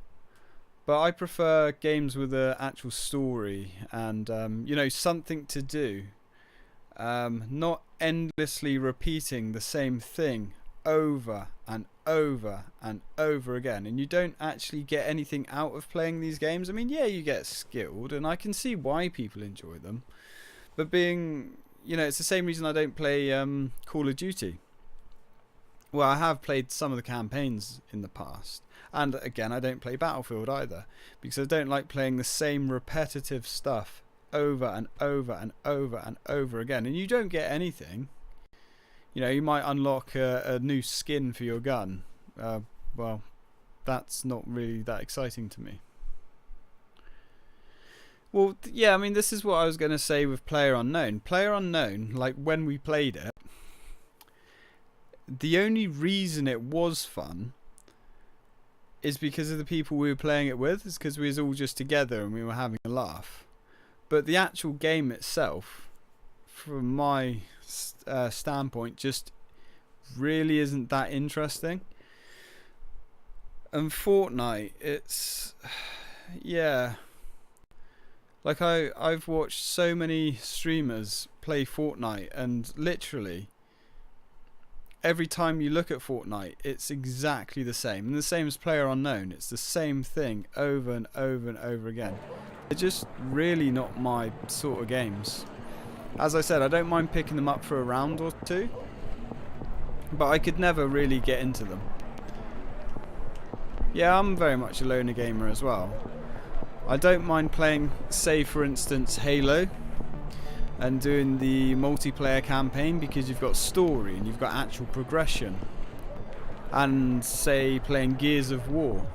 but I prefer games with an actual story and, you know, something to do. Not endlessly repeating the same thing over and over and over again, and you don't actually get anything out of playing these games. I mean, yeah, you get skilled, and I can see why people enjoy them, but being, you know, it's the same reason I don't play Call of Duty. Well, I have played some of the campaigns in the past, and again, I don't play Battlefield either, because I don't like playing the same repetitive stuff over and over and over and over again, and you don't get anything. You know, you might unlock a new skin for your gun. Well, that's not really that exciting to me. Well, yeah, I mean, this is what I was going to say with PlayerUnknown. PlayerUnknown, like, when we played it, the only reason it was fun is because of the people we were playing it with. It's because we was all just together and we were having a laugh. But the actual game itself, from my standpoint, just really isn't that interesting. And Fortnite, it's, yeah, like, I've watched so many streamers play Fortnite, and literally every time you look at Fortnite, it's exactly the same, and the same as PlayerUnknown. It's the same thing over and over and over again. They're just really not my sort of games. As I said, I don't mind picking them up for a round or two, but I could never really get into them. Yeah, I'm very much a loner gamer as well. I don't mind playing, say for instance, Halo, and doing the multiplayer campaign, because you've got story and you've got actual progression. And say playing Gears of War,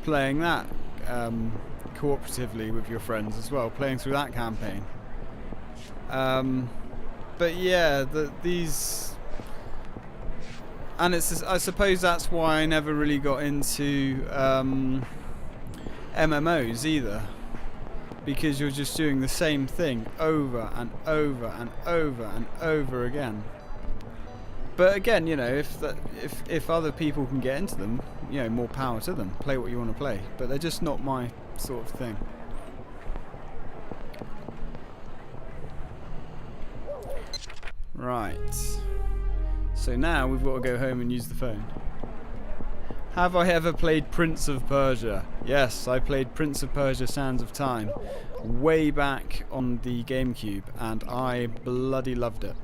playing that cooperatively with your friends as well, playing through that campaign. But yeah, these, and it's, I suppose that's why I never really got into MMOs either, because you're just doing the same thing over and over and over and over again. But again, you know, if other people can get into them, you know, more power to them. Play what you want to play, but they're just not my sort of thing. Right. So now we've got to go home and use the phone. Have I ever played Prince of Persia? Yes, I played Prince of Persia Sands of Time way back on the GameCube, and I bloody loved it.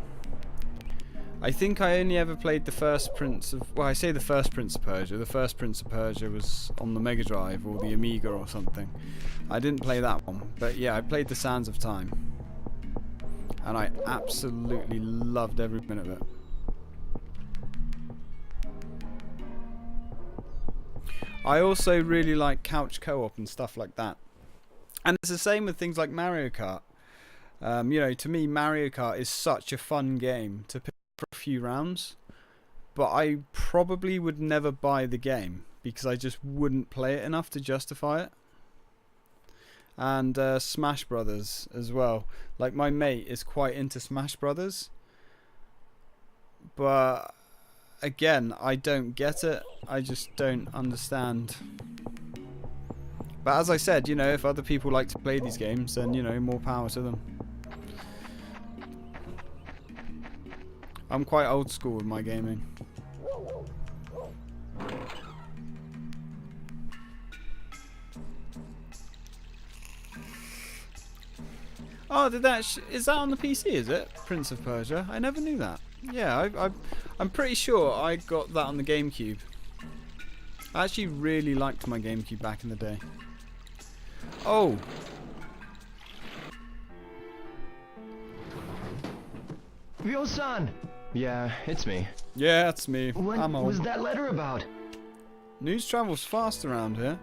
I think I only ever played the first Prince of... Well, I say the first Prince of Persia. The first Prince of Persia was on the Mega Drive or the Amiga or something. I didn't play that one, but yeah, I played the Sands of Time. And I absolutely loved every minute of it. I also really like couch co-op and stuff like that. And it's the same with things like Mario Kart. You know, to me, Mario Kart is such a fun game to pick for a few rounds. But I probably would never buy the game, because I just wouldn't play it enough to justify it. And Smash Brothers as well. Like, my mate is quite into Smash Brothers, but again, I don't get it. I just don't understand. But as I said, you know, if other people like to play these games, then, you know, more power to them. I'm quite old school with my gaming. Oh, is that on the PC, is it? Prince of Persia? I never knew that. Yeah, I'm pretty sure I got that on the GameCube. I actually really liked my GameCube back in the day. Oh! Ryo-san! Yeah, it's me. Yeah, it's me. What I'm old. was that letter about? News travels fast around here.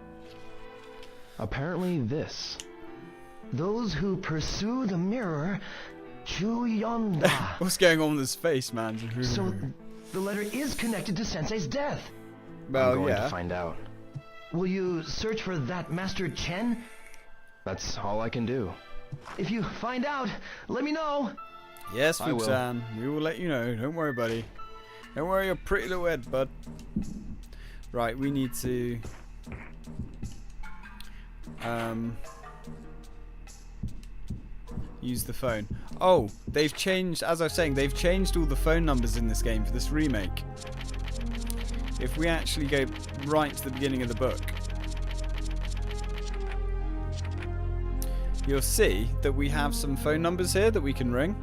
Apparently this. Those who pursue the mirror, Chuyonda. What's going on with his face, man? So, the letter is connected to Sensei's death. Well, I'm going yeah. to find out. Will you search for that Master Chen? That's all I can do. If you find out, let me know. Yes, I will. Fuxan. We will let you know. Don't worry, buddy. Don't worry your pretty little head, bud. Right, we need to... use the phone. Oh, they've changed, as I was saying, they've changed all the phone numbers in this game for this remake. If we actually go right to the beginning of the book, you'll see that we have some phone numbers here that we can ring.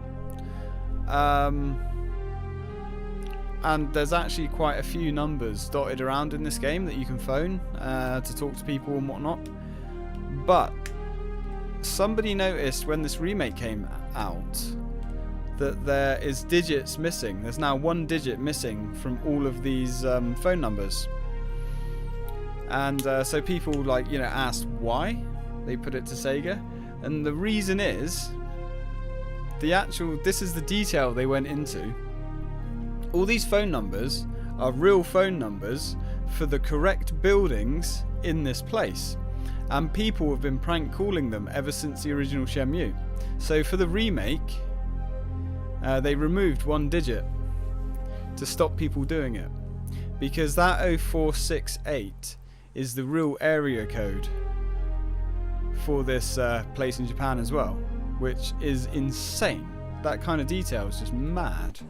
And there's actually quite a few numbers dotted around in this game that you can phone to talk to people and whatnot. But somebody noticed when this remake came out that there is digits missing. There's now 1 digit missing from all of these phone numbers. And so people asked why they put it to Sega. And the reason is, this is the detail they went into. All these phone numbers are real phone numbers for the correct buildings in this place. And people have been prank calling them ever since the original Shenmue. So for the remake, they removed 1 digit to stop people doing it. Because that 0468 is the real area code for this place in Japan as well. Which is insane. That kind of detail is just mad.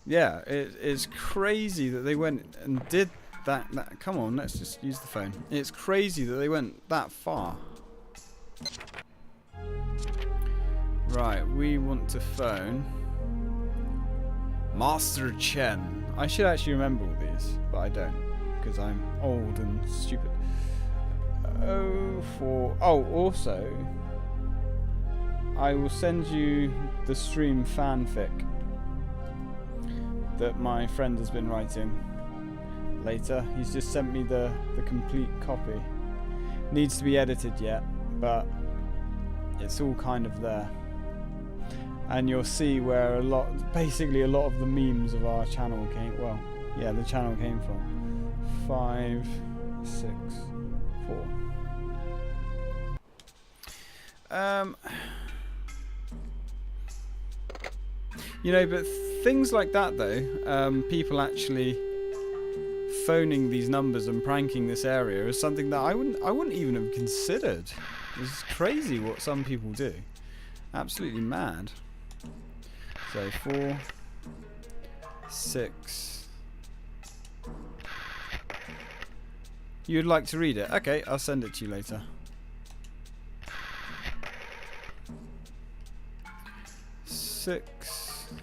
Yeah, it's crazy that they went and did that. Come on, let's just use the phone. It's crazy that they went that far. Right, we want to phone Master Chen. I should actually remember all these, but I don't, because I'm old and stupid. Also, I will send you the stream fanfic that my friend has been writing later. He's just sent me the complete copy. Needs to be edited yet, but it's all kind of there. And you'll see where basically a lot of the memes of our channel came, the channel came from. 5, 6, 4. But things like that though, people actually phoning these numbers and pranking this area is something that I wouldn't even have considered. It's crazy what some people do. Absolutely mad. So 4, 6. You'd like to read it? Okay, I'll send it to you later. 6,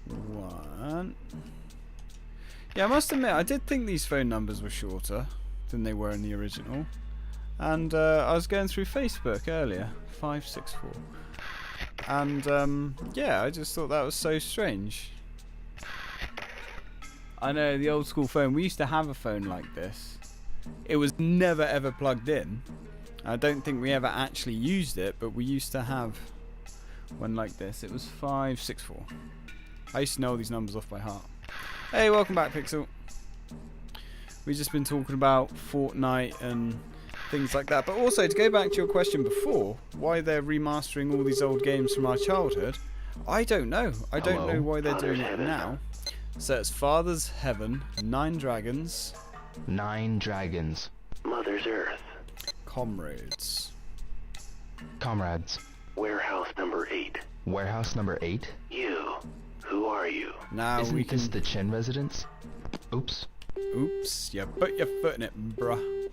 1. Yeah, I must admit, I did think these phone numbers were shorter than they were in the original. And I was going through Facebook earlier, 564. And yeah, I just thought that was so strange. I know, the old school phone, we used to have a phone like this. It was never ever plugged in. I don't think we ever actually used it, but we used to have one like this. It was 564. I used to know all these numbers off by heart. Hey, welcome back, Pixel. We've just been talking about Fortnite and things like that. But also, to go back to your question before, why they're remastering all these old games from our childhood, I don't know. I don't know why they're doing it now. So it's Father's Heaven, 9 Dragons. 9 dragons. Mother's Earth. Comrades. Comrades. Warehouse number 8. Warehouse number 8? You. Who are you? Now Isn't we can... this the Chen residence? Oops. Oops, you put your foot in it, bruh.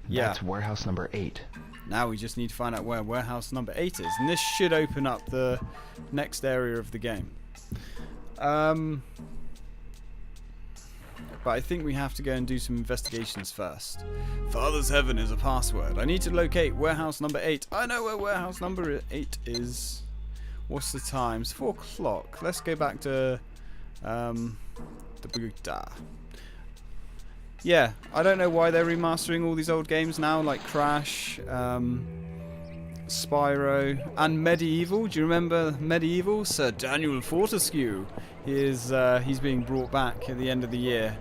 Yeah. That's warehouse number 8. Now we just need to find out where warehouse number 8 is. And this should open up the next area of the game. But I think we have to go and do some investigations first. Father's Heaven is a password. I need to locate warehouse number 8. I know where warehouse number 8 is. What's the time? It's 4 o'clock. Let's go back to the Buddha. Yeah, I don't know why they're remastering all these old games now, like Crash, Spyro, and Medieval. Do you remember Medieval? Sir Daniel Fortescue. He's being brought back at the end of the year.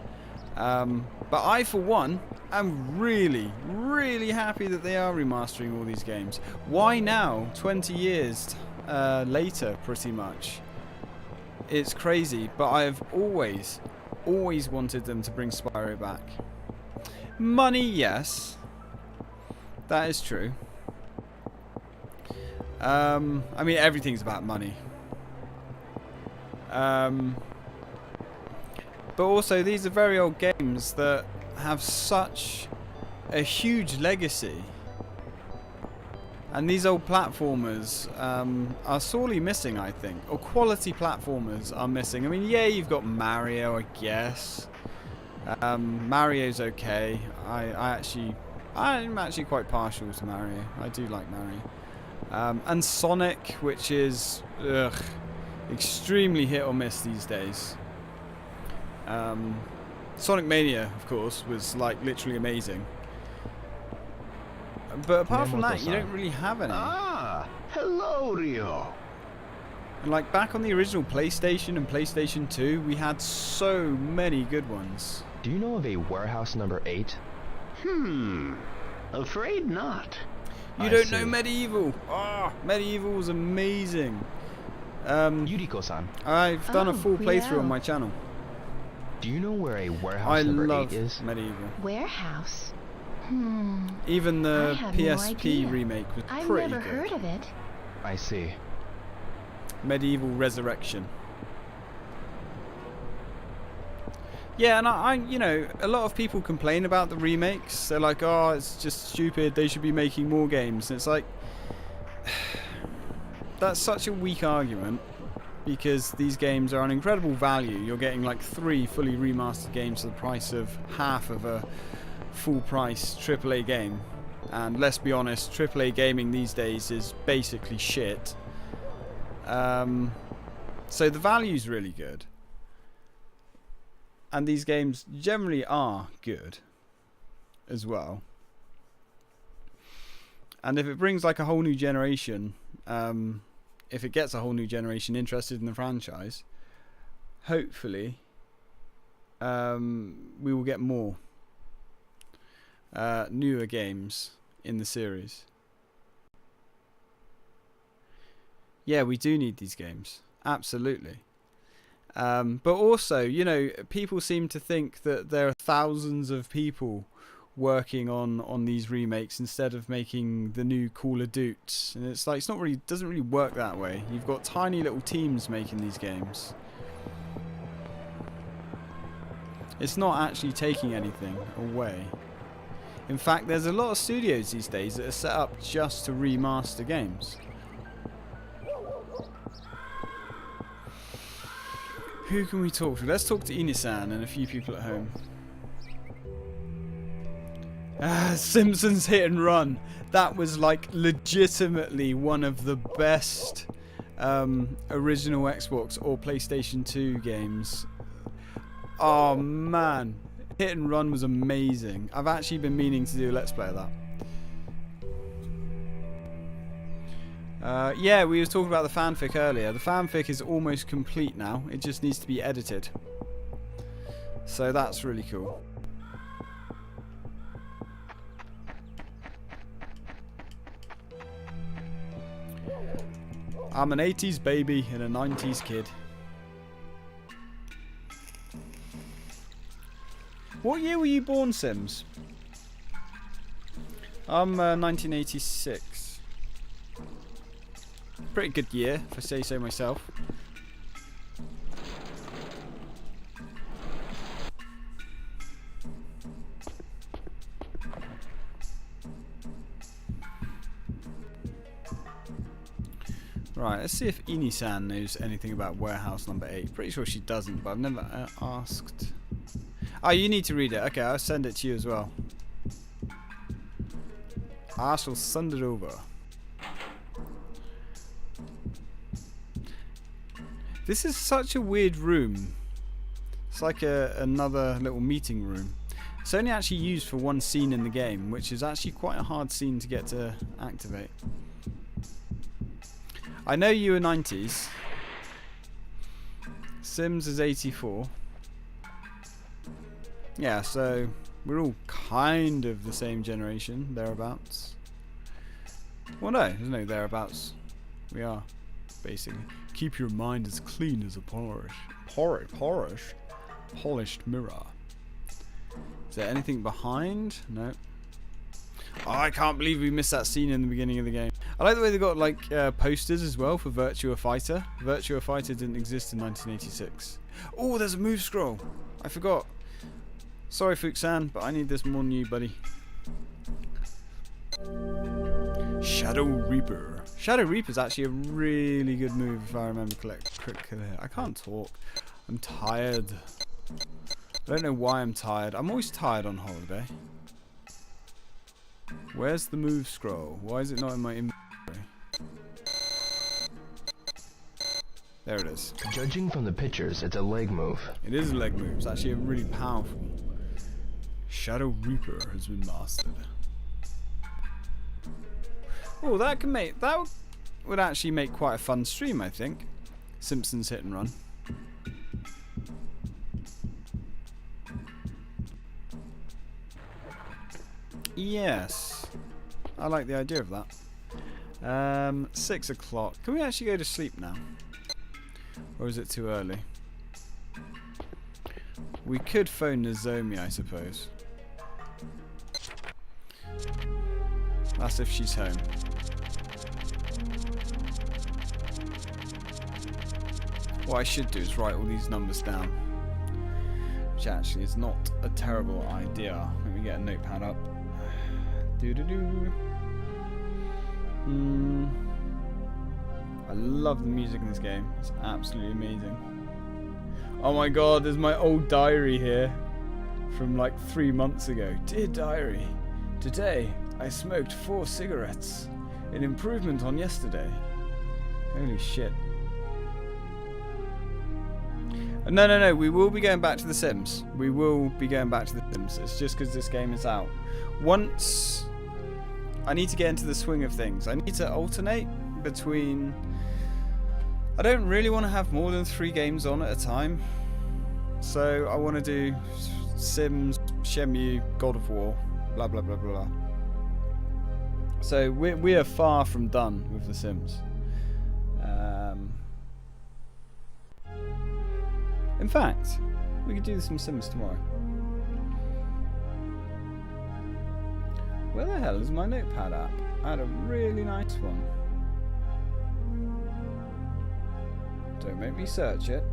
But I, for one, am really, really happy that they are remastering all these games. Why now? 20 years later, pretty much. It's crazy, but I have always wanted them to bring Spyro back. Money, yes. That is true. I mean, everything's about money. But also, these are very old games that have such a huge legacy. And these old platformers are sorely missing, I think. Or quality platformers are missing. I mean, yeah, you've got Mario, I guess. Mario's okay. I'm actually quite partial to Mario. I do like Mario. And Sonic, which is extremely hit or miss these days. Sonic Mania, of course, was like literally amazing. But apart from that, you don't really have any. Ah, hello, Rio. And like back on the original PlayStation and PlayStation 2, we had so many good ones. Do you know of a warehouse number 8? Afraid not. You don't know Medieval? Ah, Medieval was amazing. Yuriko-san, I've done a full playthrough on my channel. do you know where a warehouse number 8 is? I love Medieval. Warehouse? Even the I have no PSP idea. remake was I've pretty never good. heard of it. I see. Medieval Resurrection. Yeah, and I, you know, a lot of people complain about the remakes. They're like, oh, it's just stupid. They should be making more games. And it's like, that's such a weak argument because these games are an incredible value. You're getting like 3 fully remastered games for the price of half of a full price AAA game. And let's be honest, AAA gaming these days is basically shit. So the value's really good. And these games generally are good as well. And if it brings like a whole new generation, if it gets a whole new generation interested in the franchise, hopefully we will get more newer games in the series. Yeah, we do need these games. Absolutely. But also, you know, people seem to think that there are thousands of people working on these remakes instead of making the new Call of Duty. And it's like, it's not really, doesn't really work that way. You've got tiny little teams making these games. It's not actually taking anything away. In fact, there's a lot of studios these days that are set up just to remaster games. Who can we talk to? Let's talk to Inisan and a few people at home. Simpsons Hit and Run. That was like legitimately one of the best original Xbox or PlayStation 2 games. Oh man, Hit and Run was amazing. I've actually been meaning to do a Let's Play of that. Yeah, we were talking about the fanfic earlier. The fanfic is almost complete now. It just needs to be edited. So that's really cool. I'm an 80s baby and a 90s kid. What year were you born, Sims? I'm 1986. Pretty good year, if I say so myself. Right, let's see if Inisan knows anything about warehouse number 8. Pretty sure she doesn't, but I've never asked. Oh, you need to read it. Okay, I'll send it to you as well. I shall send it over. This is such a weird room. It's like another little meeting room. It's only actually used for one scene in the game, which is actually quite a hard scene to get to activate. I know you are 90s. Sims is 84. Yeah, so we're all kind of the same generation, thereabouts. Well, no, there's no thereabouts. We are, basically. Keep your mind as clean as a polished mirror. Is there anything behind? No. Oh, I can't believe we missed that scene in the beginning of the game. I like the way they got like posters as well for Virtua Fighter. Virtua Fighter didn't exist in 1986. Oh, there's a move scroll. I forgot. Sorry, Fuxan, but I need this more than you, buddy. Shadow Reaper. Shadow Reaper is actually a really good move if I remember correctly. I can't talk. I'm tired. I don't know why I'm tired. I'm always tired on holiday. Where's the move scroll? Why is it not in my inventory? There it is. Judging from the pictures, it's a leg move. It is a leg move. It's actually a really powerful. Shadow Reaper has been mastered. Oh, that would actually make quite a fun stream, I think. Simpsons Hit and Run. Yes, I like the idea of that. 6 o'clock. Can we actually go to sleep now? Or is it too early? We could phone Nozomi, I suppose. That's if she's home. What I should do is write all these numbers down. Which actually is not a terrible idea. Let me get a notepad up. I love the music in this game. It's absolutely amazing. Oh my god, there's my old diary here from like 3 months ago. Dear diary, today I smoked 4 cigarettes. An improvement on yesterday. Holy shit. No, we will be going back to The Sims. We will be going back to The Sims. It's just because this game is out. Once I need to get into the swing of things. I need to alternate between... I don't really want to have more than 3 games on at a time. So I want to do Sims, Shenmue, God of War, blah blah blah blah. So we are far from done with The Sims. In fact, we could do some Sims tomorrow. Where the hell is my notepad app? I had a really nice one. Don't make me search it.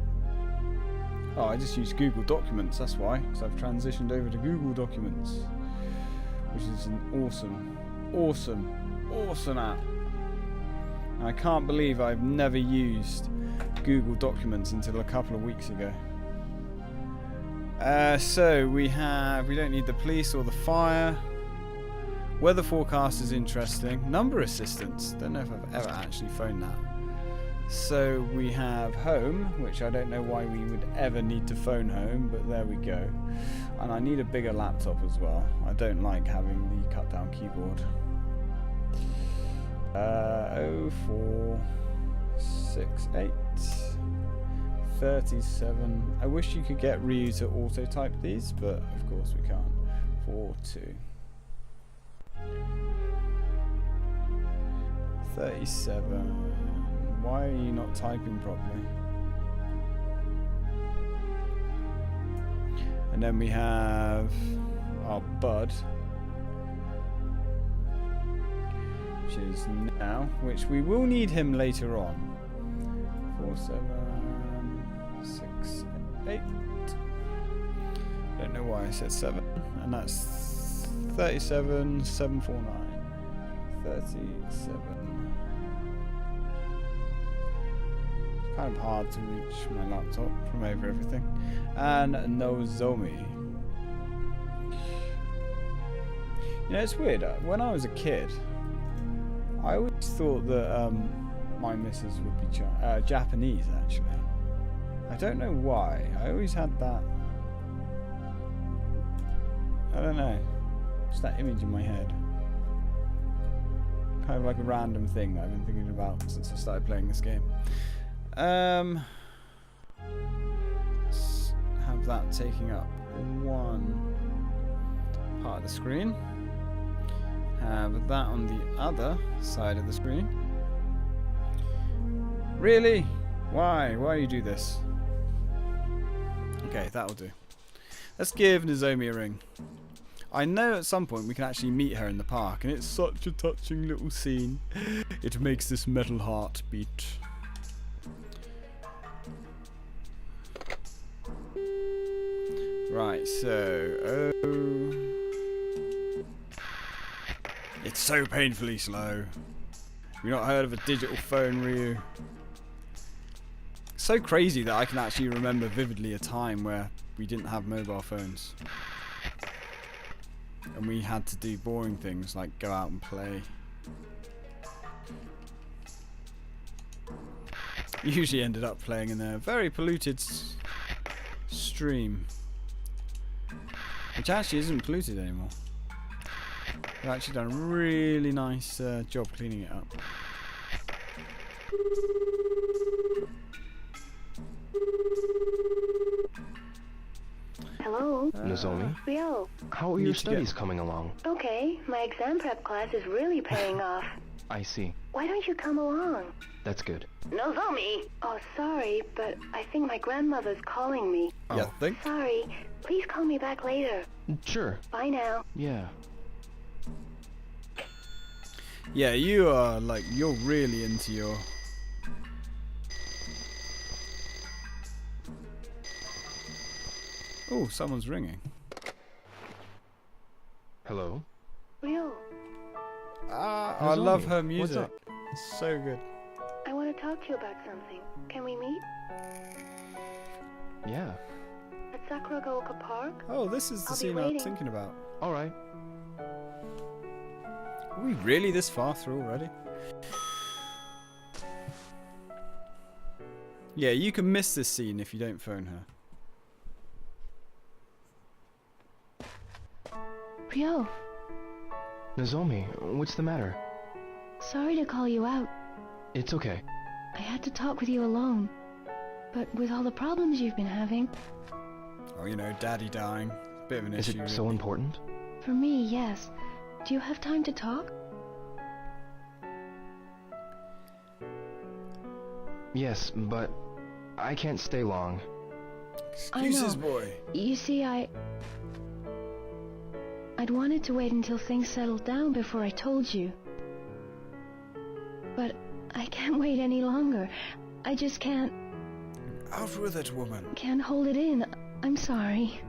Oh, I just use Google Documents, that's why. Because I've transitioned over to Google Documents. Which is an awesome app. And I can't believe I've never used Google Documents until a couple of weeks ago. So we don't need the police or the fire. Weather forecast is interesting. Number assistance. Don't know if I've ever actually phoned that. So we have home, which I don't know why we would ever need to phone home, but there we go. And I need a bigger laptop as well. I don't like having the cut down keyboard. 0468 37. I wish you could get Ryu to auto type these, but of course we can't. 42 37. Why are you not typing properly? And then we have our bud, which is now, which we will need him later on. 4768. Don't know why I said 7, and that's 37749. 37. It's kind of hard to reach my laptop from over everything. And Nozomi. You know, it's weird. When I was a kid, I always thought that my missus would be Japanese, actually. I don't know why. I always had that. I don't know. Just that image in my head. Kind of like a random thing that I've been thinking about since I started playing this game. Let's have that taking up one part of the screen. Have that on the other side of the screen. Really? Why? Why do you do this? Okay, that'll do. Let's give Nozomi a ring. I know at some point we can actually meet her in the park, and it's such a touching little scene. It makes this metal heart beat. Right, so... It's so painfully slow. Have you not heard of a digital phone, Ryu? It's so crazy that I can actually remember vividly a time where we didn't have mobile phones. And we had to do boring things like go out and play. Usually ended up playing in a very polluted stream. Which actually isn't polluted anymore. They've actually done a really nice job cleaning it up. Hello? Nozomi, Rio. how are your studies coming along? Okay, my exam prep class is really paying off. I see. Why don't you come along? That's good. Nozomi! Oh, sorry, but I think my grandmother's calling me. Yeah, think? Sorry. Please call me back later. Sure. Bye now. Yeah. Yeah, you are like, you're really into your... Oh, someone's ringing. Hello? Rio, Ah, I love her What's music. up? It's so good. I want to talk to you about something. Can we meet? Yeah. At Sakuragaoka Park? Oh, this is the I'll be scene I was waiting. thinking about. All right. Are we really this far through already? Yeah, you can miss this scene if you don't phone her. Rio, Nozomi, what's the matter? sorry to call you out. It's okay. I had to talk with you alone. But with all the problems you've been having, Oh, you know, Daddy dying. Bit of an Is issue. it so really. important? for me, yes. Do you have time to talk? Yes, but I can't stay long. Excuses, know. boy. You see, I'd wanted to wait until things settled down before I told you. But I can't wait any longer. I just can't Out with it, woman. hold it in. I'm sorry.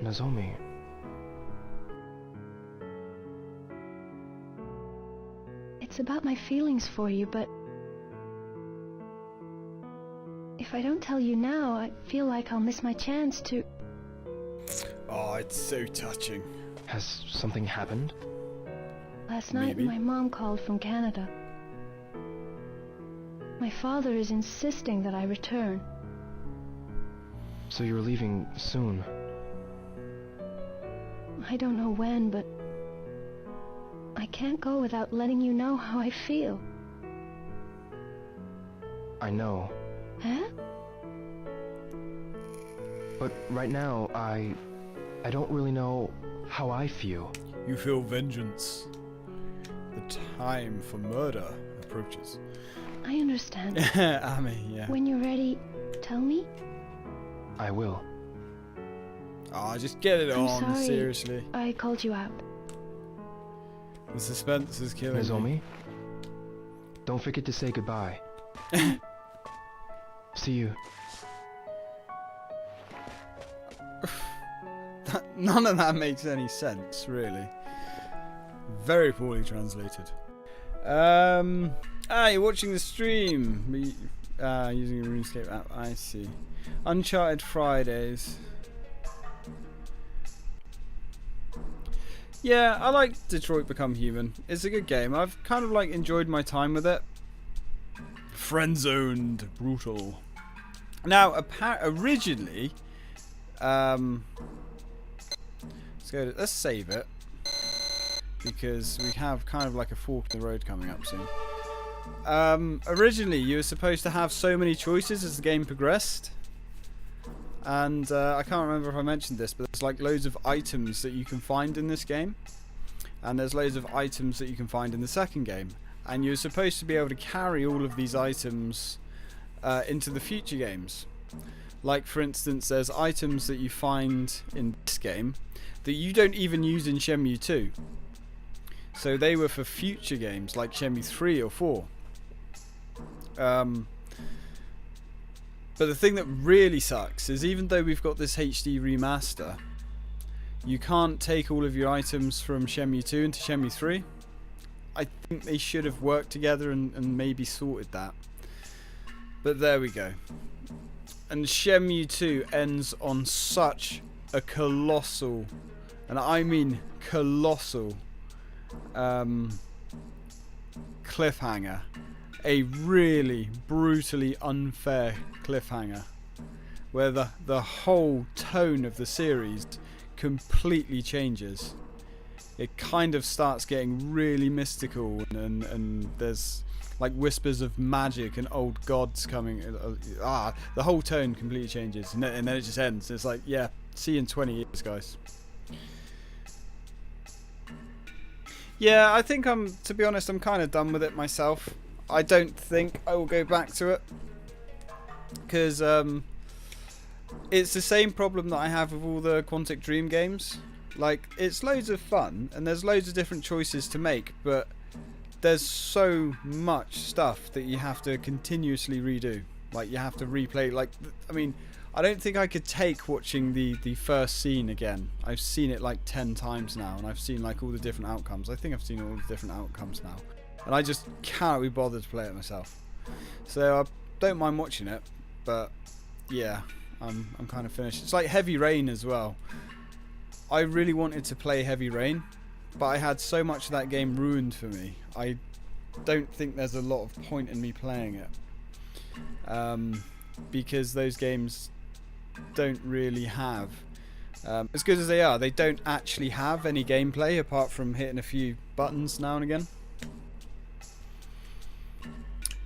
Nozomi, It's about my feelings for you, but if I don't tell you now, I feel like I'll miss my chance to... Oh, it's so touching. has something happened? Last night, Maybe. my mom called from Canada. My father is insisting that I return. So you're leaving soon. I don't know when, but I can't go without letting you know how I feel. I know. Huh? But right now, I don't really know how I feel. You feel vengeance. The time for murder approaches. I understand. Ami, yeah. When you're ready, tell me. I will. Oh, just get it I'm on, sorry. seriously. I called you out. The suspense is killing me. Nozomi, don't forget to say goodbye. See you. None of that makes any sense, really. Very poorly translated. You're watching the stream. Using a RuneScape app, I see. Uncharted Fridays. Yeah, I like Detroit Become Human. It's a good game. I've kind of like enjoyed my time with it. Friend-zoned, brutal. Now, originally, let's save it, because we have kind of like a fork in the road coming up soon. Originally, you were supposed to have so many choices as the game progressed, and I can't remember if I mentioned this, but there's like loads of items that you can find in this game, and there's loads of items that you can find in the second game, and you're supposed to be able to carry all of these items into the future games. Like, for instance, there's items that you find in this game that you don't even use in Shenmue 2. So they were for future games like Shenmue 3 or 4. But the thing that really sucks is, even though we've got this HD remaster, you can't take all of your items from Shenmue 2 into Shenmue 3. I think they should have worked together and maybe sorted that. But there we go. And Shenmue 2 ends on such a colossal, and I mean colossal, cliffhanger. A really brutally unfair cliffhanger, where the whole tone of the series completely changes. It kind of starts getting really mystical, and there's like whispers of magic and old gods coming. The whole tone completely changes, and then it just ends. It's like, yeah, see you in 20 years, guys. Yeah, I think to be honest, I'm kind of done with it myself. I don't think I will go back to it, because it's the same problem that I have with all the Quantic Dream games. Like, it's loads of fun, and there's loads of different choices to make, but there's so much stuff that you have to continuously redo. Like, you have to replay. Like, I mean, I don't think I could take watching the first scene again. I've seen it like 10 times now, and I've seen like all the different outcomes. I think I've seen all the different outcomes now, and I just cannot be bothered to play it myself. So I don't mind watching it, but yeah, I'm kind of finished. It's like Heavy Rain as well. I really wanted to play Heavy Rain, but I had so much of that game ruined for me. I don't think there's a lot of point in me playing it, because those games don't really have, as good as they are, they don't actually have any gameplay apart from hitting a few buttons now and again.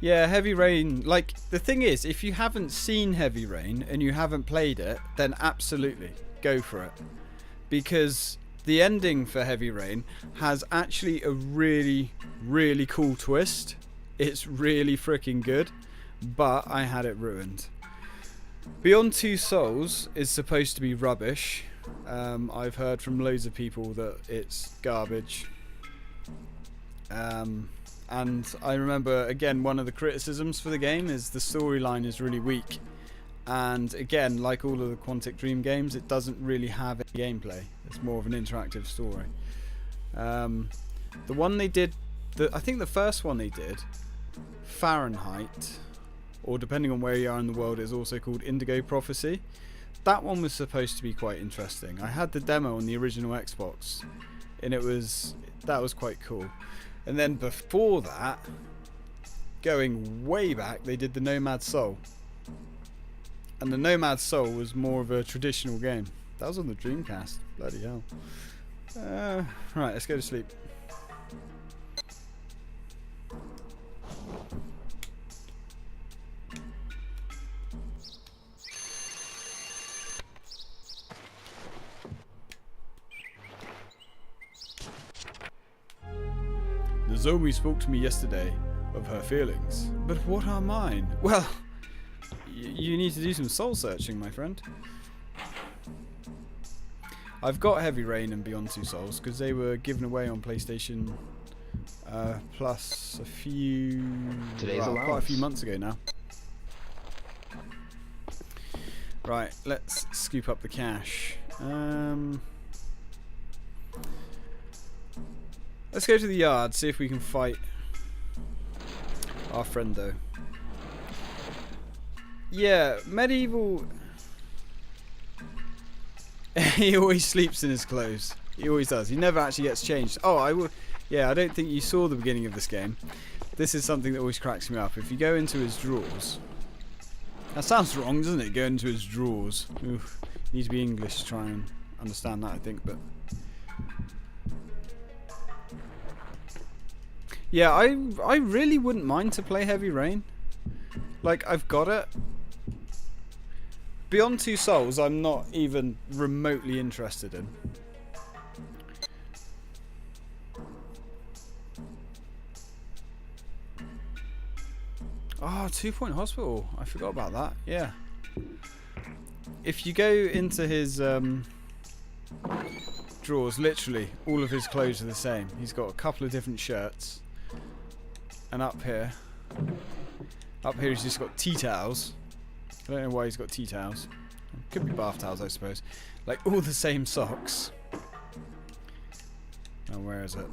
Yeah, Heavy Rain, like, the thing is, if you haven't seen Heavy Rain and you haven't played it, then absolutely go for it, because the ending for Heavy Rain has actually a really, really cool twist. It's really freaking good, but I had it ruined. Beyond Two Souls is supposed to be rubbish. I've heard from loads of people that it's garbage. And I remember, again, one of the criticisms for the game is the storyline is really weak. And again, like all of the Quantic Dream games, it doesn't really have any gameplay. It's more of an interactive story. The one they did, I think the first one they did, Fahrenheit, or depending on where you are in the world, it's also called Indigo Prophecy. That one was supposed to be quite interesting. I had the demo on the original Xbox, and that was quite cool. And then before that, going way back, they did the Nomad Soul. And the Nomad Soul was more of a traditional game. That was on the Dreamcast. Bloody hell. Right, let's go to sleep. Nozomi spoke to me yesterday of her feelings. But what are mine? Well, you need to do some soul searching, my friend. I've got Heavy Rain and Beyond Two Souls because they were given away on PlayStation Plus quite a few months ago now. Right, let's scoop up the cash. Let's go to the yard, see if we can fight our friendo. Yeah, Medieval. He always sleeps in his clothes. He always does. He never actually gets changed. Oh, yeah, I don't think you saw the beginning of this game. This is something that always cracks me up. If you go into his drawers, That sounds wrong, doesn't it? Go into his drawers. Oof. You need to be English to try and understand that, I think, but... Yeah, I really wouldn't mind to play Heavy Rain. Like, I've got it. Beyond Two Souls, I'm not even remotely interested in. Oh, 2 Point Hospital. I forgot about that. Yeah. If you go into his drawers, literally, all of his clothes are the same. He's got a couple of different shirts. And up here he's just got tea towels. I don't know why he's got tea towels. Could be bath towels, I suppose. Like, all the same socks. Oh, where is it?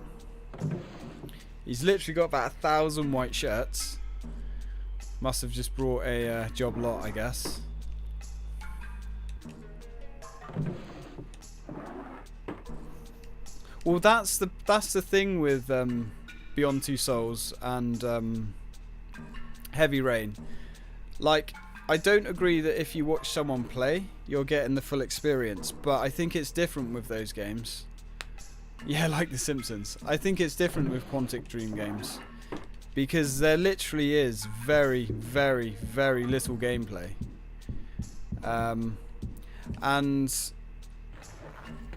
He's literally got about 1,000 white shirts. Must have just brought a job lot, I guess. Well, that's the thing with Beyond Two Souls and Heavy Rain. Like, I don't agree that if you watch someone play, you're getting the full experience, but I think it's different with those games. Yeah, like The Simpsons. I think it's different with Quantic Dream games. Because there literally is very, very, very little gameplay. And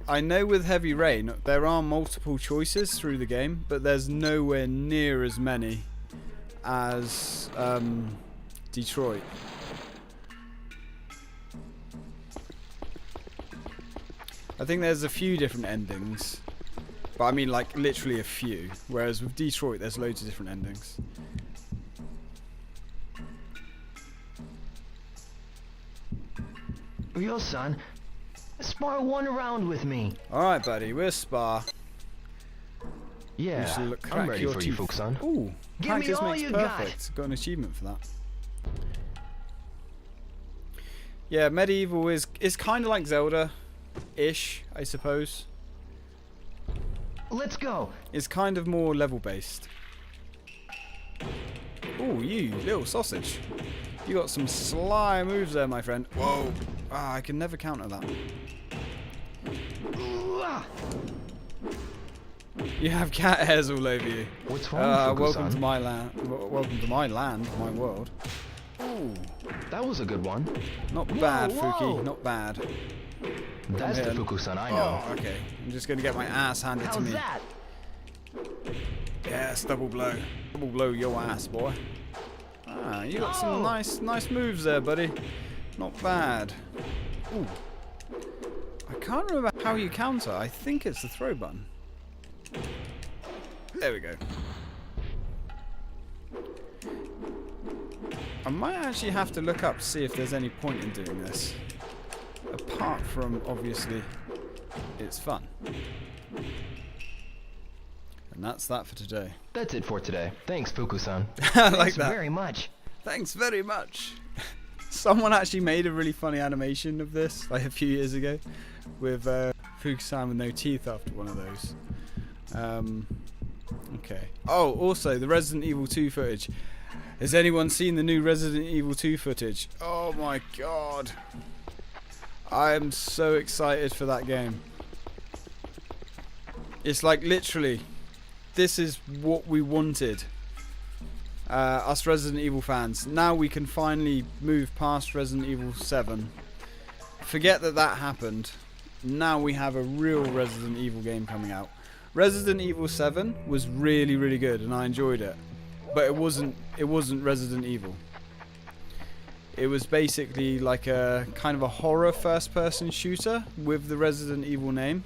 I know with Heavy Rain, there are multiple choices through the game, but there's nowhere near as many as Detroit. I think there's a few different endings. But I mean, like, literally a few. Whereas with Detroit, there's loads of different endings. Yo, son. Spar one round with me. Alright, buddy. We'll spar. Yeah, I'm ready for you, Fukusan. Ooh, Give me practice all makes you perfect. Got an achievement for that. Yeah, Medieval is kind of like Zelda-ish, I suppose. Let's go. It's kind of more level-based. Ooh, you little sausage. You got some sly moves there, my friend. Whoa. Ah, I can never counter that. You have cat hairs all over you. What's wrong, welcome to Fukusan? my land. Welcome to my land, my world. Ooh, That was a good one. not bad, whoa. Fuki. Not bad. That's the here. Fukusan I know. Oh, okay. I'm just gonna get my ass handed to How's me. that? Yes, double blow. Double blow your ass, boy. Ah, you got some nice moves there, buddy. Not bad. Ooh. I can't remember how you counter. I think it's the throw button. There we go. I might actually have to look up to see if there's any point in doing this. Apart from, obviously, it's fun. And that's that for today. That's it for today. Thanks, Fukusan. I like Thanks that. very much. Thanks very much. Someone actually made a really funny animation of this, like a few years ago, with Fukusan with no teeth after one of those. Okay. Oh, also, the Resident Evil 2 footage. Has anyone seen the new Resident Evil 2 footage? Oh my god. I am so excited for that game. It's like, literally, this is what we wanted. Us Resident Evil fans. Now we can finally move past Resident Evil 7. Forget that happened. Now we have a real Resident Evil game coming out. Resident Evil 7 was really, really good and I enjoyed it. But it wasn't Resident Evil. It was basically like a kind of a horror first-person shooter with the Resident Evil name.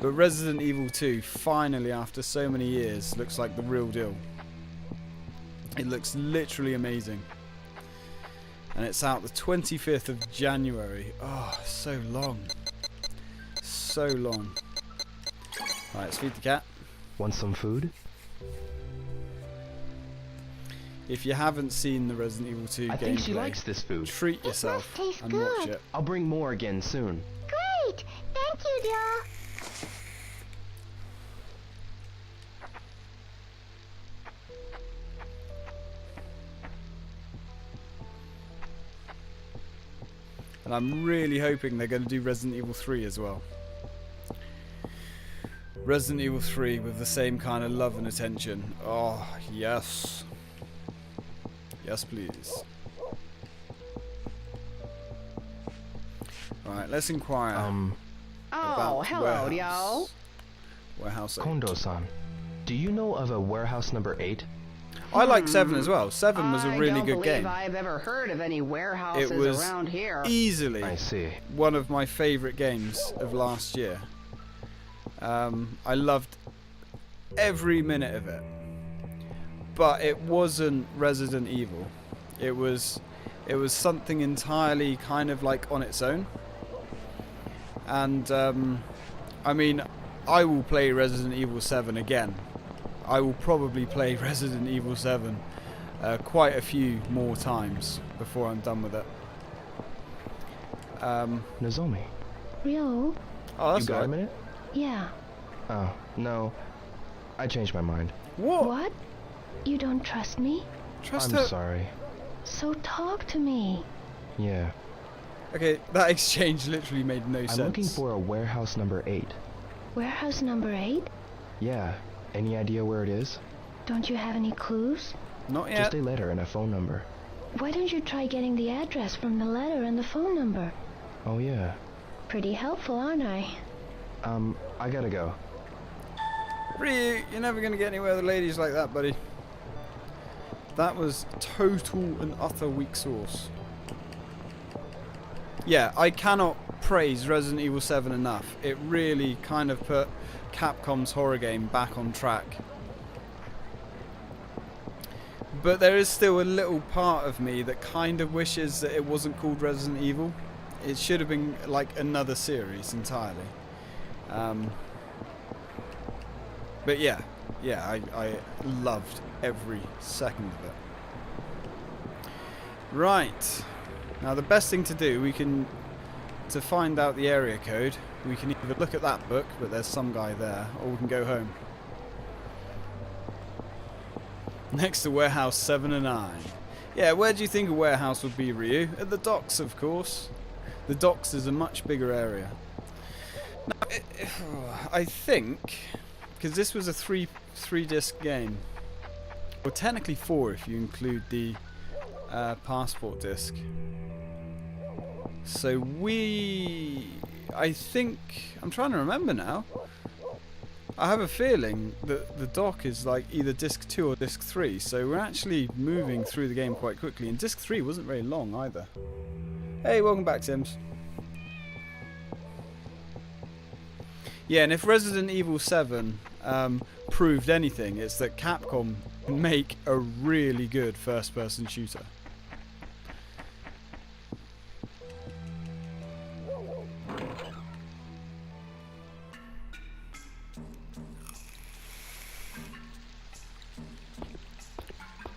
But Resident Evil 2, finally, after so many years, looks like the real deal. It looks literally amazing. And it's out the 25th of January. Oh, so long. So long. Right, let's feed the cat. Want some food? If you haven't seen the Resident Evil 2 I gameplay, think she likes this food. treat yourself must taste and watch good. it. I'll bring more again soon. Great! Thank you, dear. And I'm really hoping they're going to do Resident Evil 3 as well. Resident Evil 3 with the same kind of love and attention. Oh, yes. Yes, please. Right, let's inquire. Oh, hello, yo. warehouse. Warehouse 8. Kondo-san, do you know of a warehouse number 8? I like 7 as well. 7 was a really good game. I don't believe I've ever heard of any warehouses It was around here. easily I see. one of my favourite games of last year. I loved every minute of it. But it wasn't Resident Evil. It was something entirely kind of like on its own. And I mean, I will play Resident Evil 7 again. I will probably play Resident Evil 7 quite a few more times before I'm done with it. Nozomi, Ryo? Oh, that's you got right. a minute? Yeah. Oh, no. I changed my mind. What? What? You don't trust me? Trust I'm her. sorry. So talk to me. Yeah. Okay, that exchange literally made no sense. I'm looking for a warehouse number 8. Warehouse number 8? Yeah. Any idea where it is? Don't you have any clues? Not yet. Just a letter and a phone number. Why don't you try getting the address from the letter and the phone number? Oh, yeah. Pretty helpful, aren't I? I gotta go. Ryu, you're never going to get anywhere with ladies like that, buddy. That was total and utter weak sauce. Yeah, I cannot praise Resident Evil 7 enough. It really kind of put Capcom's horror game back on track. But there is still a little part of me that kind of wishes that it wasn't called Resident Evil. It should have been like another series entirely. But yeah, I loved every second of it. Right. Now the best thing to do, to find out the area code, we can either look at that book, but there's some guy there, or we can go home. Next to warehouse 7 and 9. Yeah, where do you think a warehouse would be, Ryu? At the docks, of course. The docks is a much bigger area. Now, I think, because this was a three-disc game, well, technically 4 if you include the passport disc. So I think, I'm trying to remember now. I have a feeling that the dock is like either disc 2 or disc 3, so we're actually moving through the game quite quickly, and disc 3 wasn't very long either. Hey, welcome back, Sims. Yeah, and if Resident Evil 7 proved anything, it's that Capcom can make a really good first-person shooter.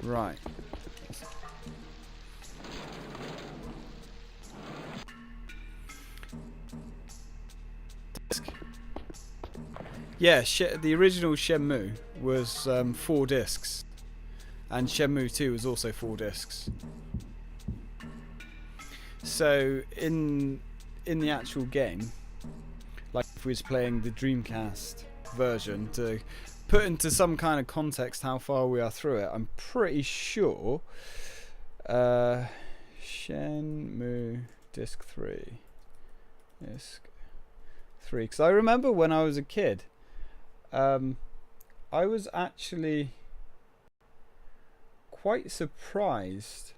Right. Disc. Yeah, the original Shenmue was 4 discs, and Shenmue 2 was also 4 discs. So in the actual game, like if we was playing the Dreamcast version, to put into some kind of context how far we are through it, I'm pretty sure Shenmue disc 3, because I remember when I was a kid, I was actually quite surprised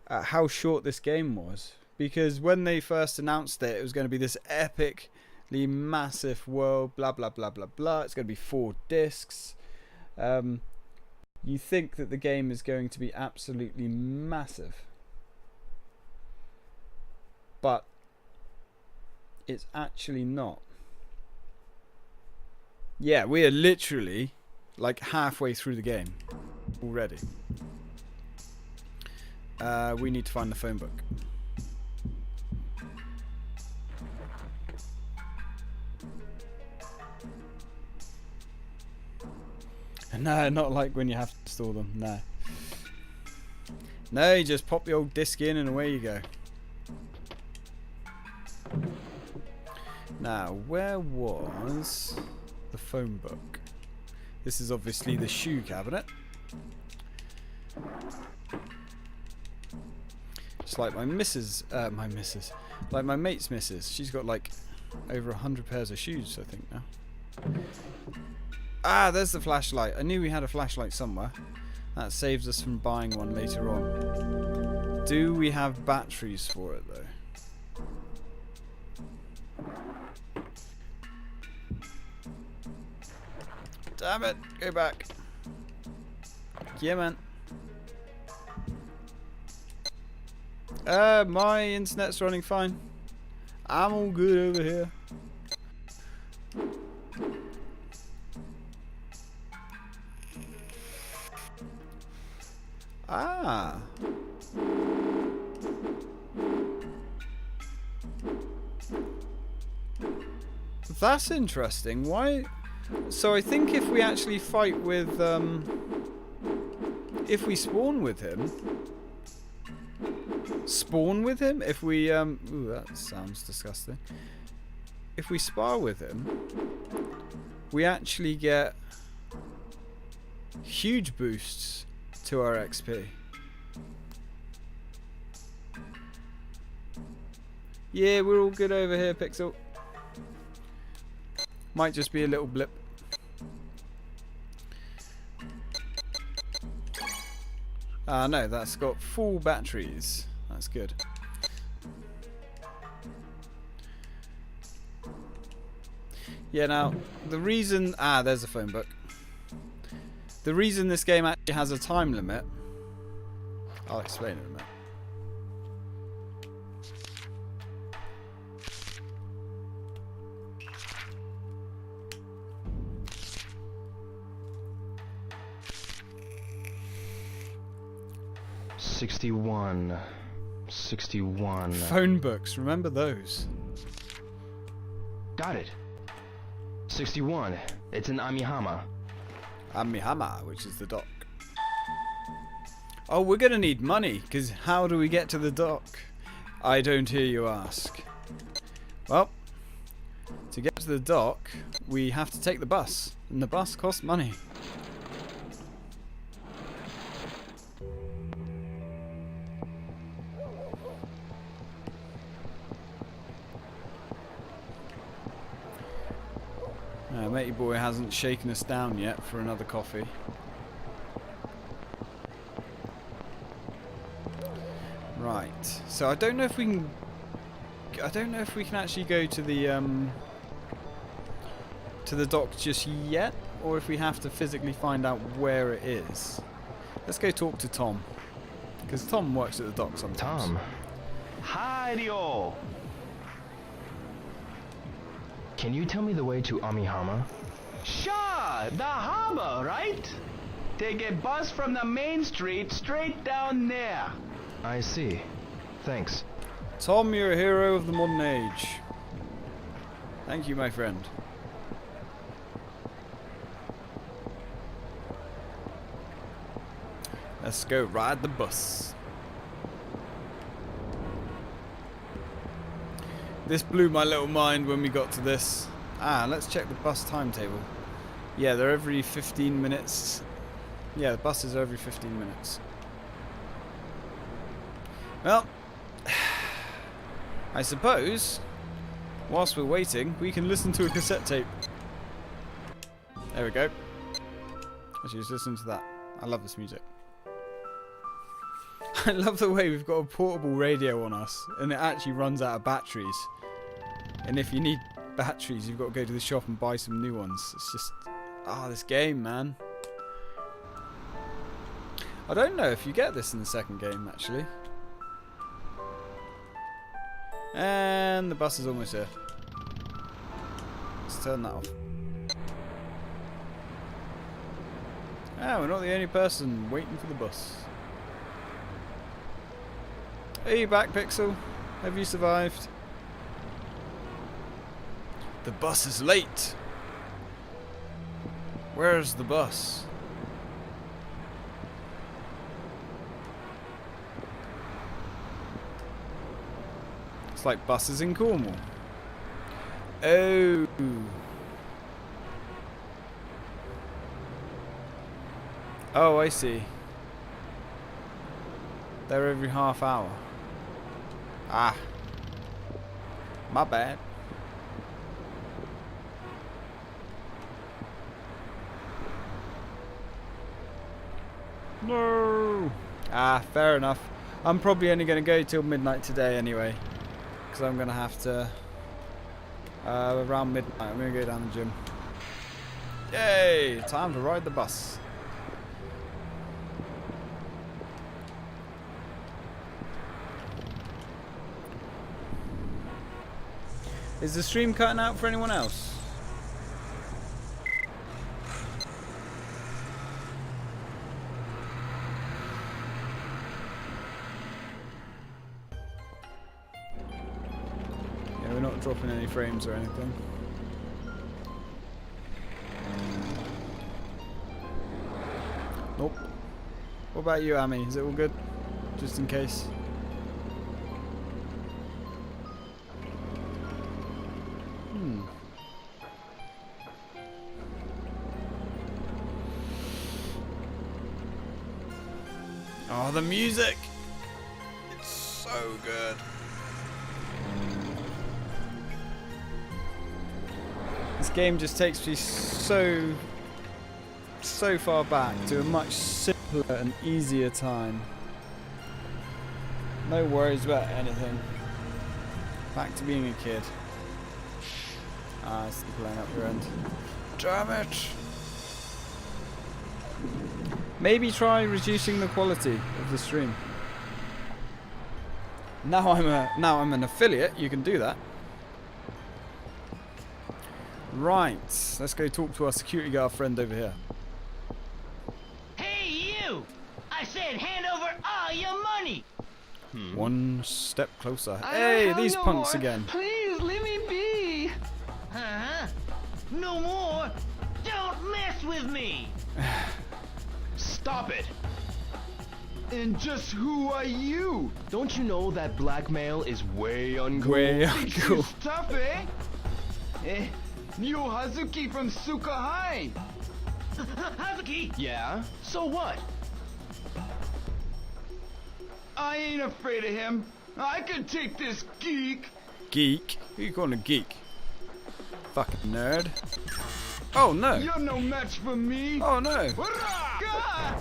at how short this game was, because when they first announced it, it was going to be this epically massive world, blah blah blah blah blah, it's going to be 4 discs. You think that the game is going to be absolutely massive, but it's actually not. Yeah, we are literally like halfway through the game already. We need to find the phone book. No, not like when you have to store them. No. No, you just pop the old disc in and away you go. Now, where was the phone book? This is obviously the shoe cabinet. It's like my missus, like my mate's missus. She's got like over 100 pairs of shoes, I think, now. Ah, there's the flashlight. I knew we had a flashlight somewhere. That saves us from buying one later on. Do we have batteries for it, though? Damn it, go back. Yeah, man. My internet's running fine. I'm all good over here. Ah. That's interesting. Why? So I think if we actually fight with, if we spawn with him, if we, ooh, that sounds disgusting. If we spar with him, we actually get huge boosts to our XP. Yeah, we're all good over here, Pixel. Might just be a little blip. No, that's got full batteries. That's good. Yeah, now, the reason... Ah, there's a phone book. The reason this game actually has a time limit... I'll explain it in a minute. $61. Phone books, remember those? Got it. 61. It's in Amihama. Amihama, which is the dock. Oh, we're gonna need money, because how do we get to the dock? I don't hear you ask. Well, to get to the dock, we have to take the bus, and the bus costs money. Matey boy hasn't shaken us down yet for another coffee. Right. So I don't know if we can. I don't know if we can actually go to the dock just yet, or if we have to physically find out where it is. Let's go talk to Tom, because Tom works at the dock sometimes. Tom. Hi-dio! Can you tell me the way to Amihama? Sure, the harbor, right? Take a bus from the main street straight down there. I see. Thanks. Tom, you're a hero of the modern age. Thank you, my friend. Let's go ride the bus. This blew my little mind when we got to this. Let's check the bus timetable. Yeah, they're every 15 minutes. Yeah, the buses are every 15 minutes. Well, I suppose, whilst we're waiting, we can listen to a cassette tape. There we go. Let's just listen to that. I love this music. I love the way we've got a portable radio on us, and it actually runs out of batteries. And if you need batteries, you've got to go to the shop and buy some new ones. It's just... this game, man. I don't know if you get this in the second game, actually. And the bus is almost here. Let's turn that off. We're not the only person waiting for the bus. Are you back, Pixel? Have you survived? The bus is late. Where's the bus? It's like buses in Cornwall. Oh. Oh, I see. They're every half hour. Ah. My bad. No. Ah, fair enough. I'm probably only going to go till midnight today anyway. Because I'm going to have to... around midnight, I'm going to go down the gym. Yay! Time to ride the bus. Is the stream cutting out for anyone else? Yeah, we're not dropping any frames or anything. Nope. What about you, Amy? Is it all good? Just in case. Oh, the music! It's so good. This game just takes me so far back to a much simpler and easier time. No worries about anything. Back to being a kid. Ah, it's still playing up your end. Damn it! Maybe try reducing the quality of the stream. Now I'm an affiliate, you can do that. Right, let's go talk to our security guard friend over here. Hey you! I said hand over all your money! One step closer. Hey, these punks again. Please, leave me be. Huh? No more! Don't mess with me! Stop it! And just who are you? Don't you know that blackmail is way uncool? Way uncool. Tough, eh? New Hazuki from Suka High. Hazuki! Yeah? So what? I ain't afraid of him. I can take this geek. Geek? Who you calling a geek? Fucking nerd. Oh no! You're no match for me. Oh no! Hurrah!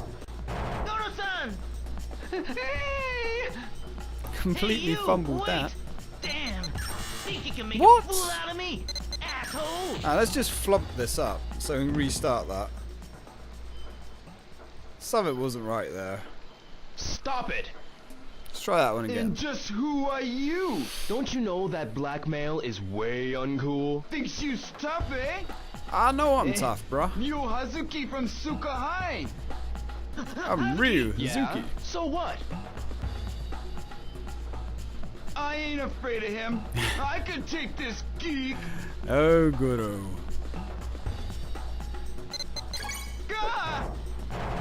Goro-san! Hey! Completely Hey, you, fumbled wait. that. Damn! Think you can make What? a fool out of me? Asshole! Ah, let's just flump this up so we can restart that. Something wasn't right there. Stop it! Let's try that one And again. just who are you? Don't you know that blackmail is way uncool? Thinks you tough, eh? I know I'm tough, bruh. New Hazuki from Suka High. I'm Ryu Yeah? Hazuki. So what? I ain't afraid of him. I can take this geek. Oh, Goro. Gah!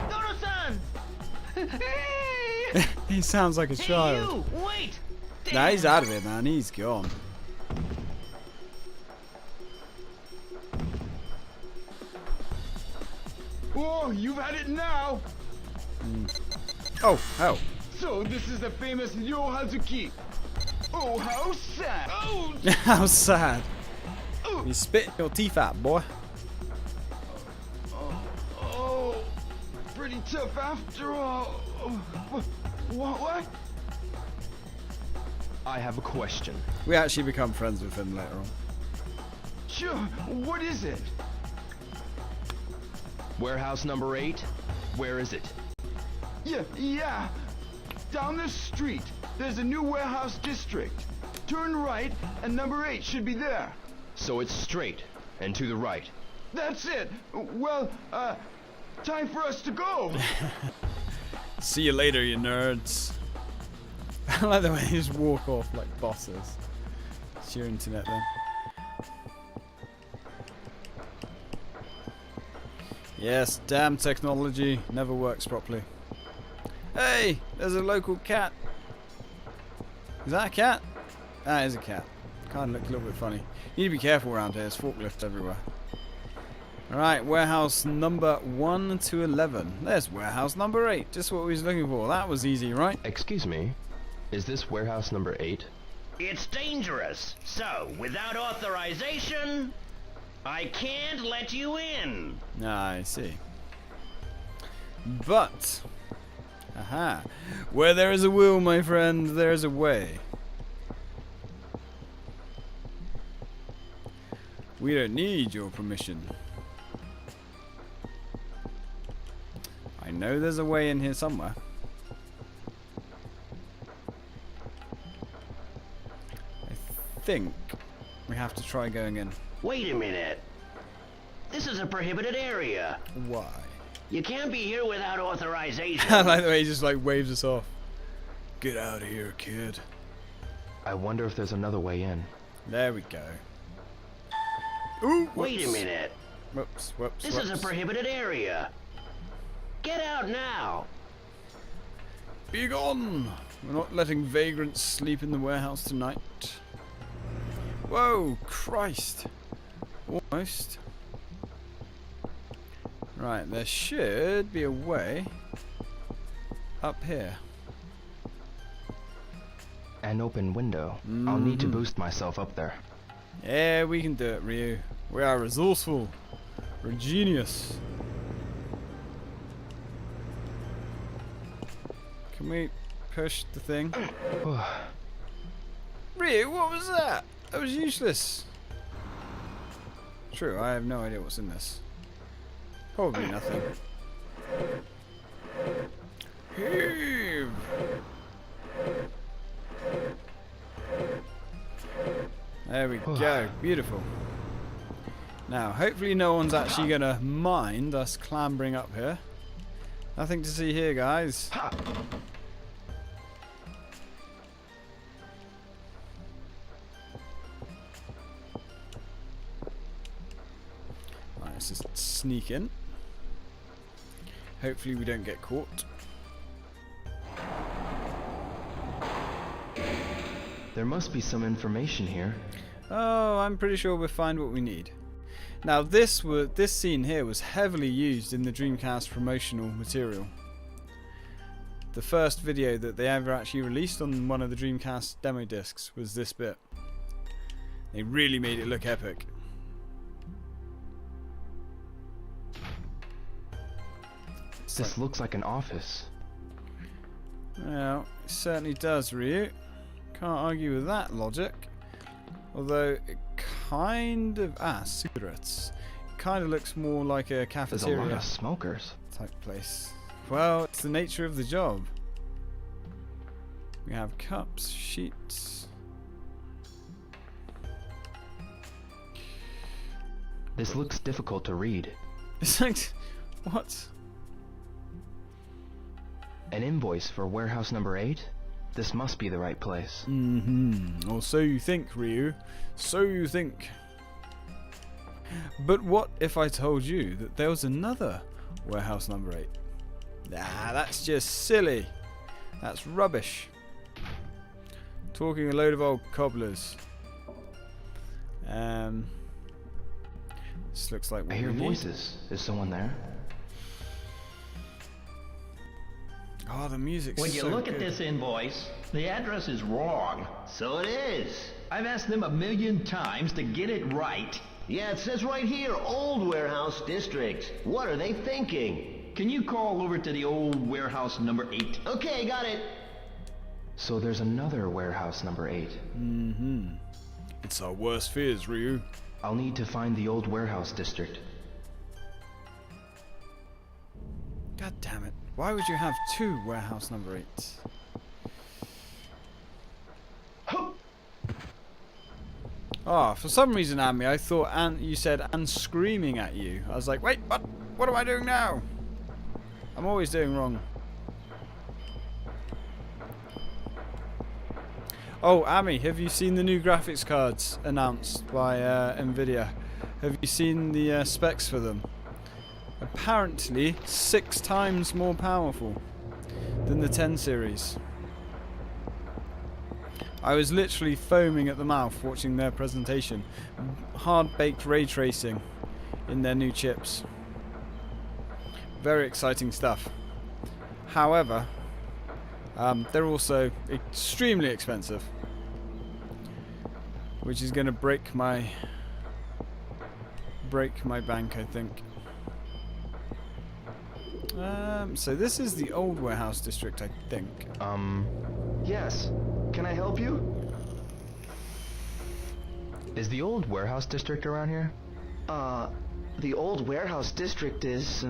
Goro-san! Hey! He sounds like a Hey child. you! Wait! Nah, he's Damn. out of it, man. He's gone. Oh, you've had it now. Oh, hell. So this is the famous Yo Hazuki. Oh, how sad. Oh, How sad. oh, You spit your teeth out, boy. oh, pretty tough after all. Oh, what? I have a question. We actually become friends with him later on. Sure. What is it? Warehouse number 8? Where is it? Yeah. Down the street, there's a new warehouse district. Turn right, and number 8 should be there. So it's straight and to the right. That's it. Well, time for us to go. See you later, you nerds. I like the way they just walk off like bosses. It's your internet then. Yes, damn technology never works properly. Hey, there's a local cat. Is that a cat? Ah, it is a cat. Kind of looked a little bit funny. You need to be careful around here. There's forklifts everywhere. Alright, warehouse number 1 to 11. There's warehouse number 8. Just what we was looking for. That was easy, right? Excuse me, is this warehouse number 8? It's dangerous. So, without authorization, I can't let you in. Ah, I see. But, aha, where there is a will, my friend, there is a way. We don't need your permission. I know there's a way in here somewhere. I think we have to try going in. Wait a minute. This is a prohibited area. Why? You can't be here without authorization. I like the way he just like waves us off. Get out of here, kid. I wonder if there's another way in. There we go. Ooh, Wait a whoops. minute. Whoops, whoops, This is a prohibited area. Get out now. Be gone! We're not letting vagrants sleep in the warehouse tonight. Whoa, Christ. Almost. Right, there should be a way up here. An open window. I'll need to boost myself up there. Yeah, we can do it, Ryu. We are resourceful. We're genius. Can we push the thing? Ryu, what was that? That was useless. True, I have no idea what's in this. Probably nothing. Heave! There we go. Beautiful. Now, hopefully no one's actually going to mind us clambering up here. Nothing to see here, guys. Alright, let's just sneak in. Hopefully we don't get caught. There must be some information here. Oh, I'm pretty sure we'll find what we need. Now this scene here was heavily used in the Dreamcast promotional material. The first video that they ever actually released on one of the Dreamcast demo discs was this bit. They really made it look epic. This looks like an office. Well, it certainly does, Ryu. Can't argue with that logic. Although it kind of cigarettes. It kind of looks more like a cafeteria. There's a lot of smokers. Type place. Well, it's the nature of the job. We have cups, sheets. This looks difficult to read. It's like, what? An invoice for warehouse number 8? This must be the right place. Or so you think, Ryu. So you think. But what if I told you that there was another warehouse number 8? Nah, that's just silly. That's rubbish. Talking a load of old cobblers. This looks like what I hear we need. voices. Is someone there? Oh, the music's When you so look good. at this invoice, the address is wrong. So it is. I've asked them 1,000,000 times to get it right. Yeah, it says right here, Old Warehouse District. What are they thinking? Can you call over to the old warehouse number 8? Okay, got it. So there's another warehouse number 8. It's our worst fears, Ryu. I'll need to find the old warehouse district. God damn it. Why would you have 2 warehouse number 8s? Oh, for some reason, Amy, I thought you said "and screaming at you." I was like, wait, what? What am I doing now? I'm always doing wrong. Oh, Amy, have you seen the new graphics cards announced by Nvidia? Have you seen the specs for them? Apparently 6 times more powerful than the 10 series. I was literally foaming at the mouth watching their presentation. Hard-baked ray tracing in their new chips. Very exciting stuff. However, they're also extremely expensive, which is going to break my bank, I think. So this is the old warehouse district, I think. Yes. Can I help you? Is the old warehouse district around here? The old warehouse district is,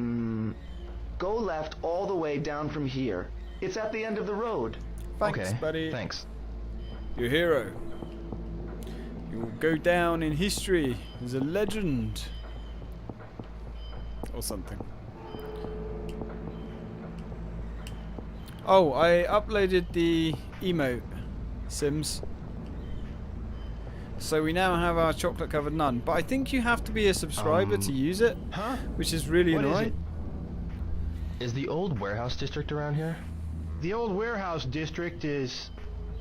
go left all the way down from here. It's at the end of the road. Thanks, okay, buddy. Thanks. Your hero. You will go down in history as a legend. Or something. Oh, I uploaded the emote, Sims. So we now have our chocolate covered nun. But I think you have to be a subscriber to use it. Huh? Which is really What annoying. Is the old warehouse district around here? The old warehouse district is...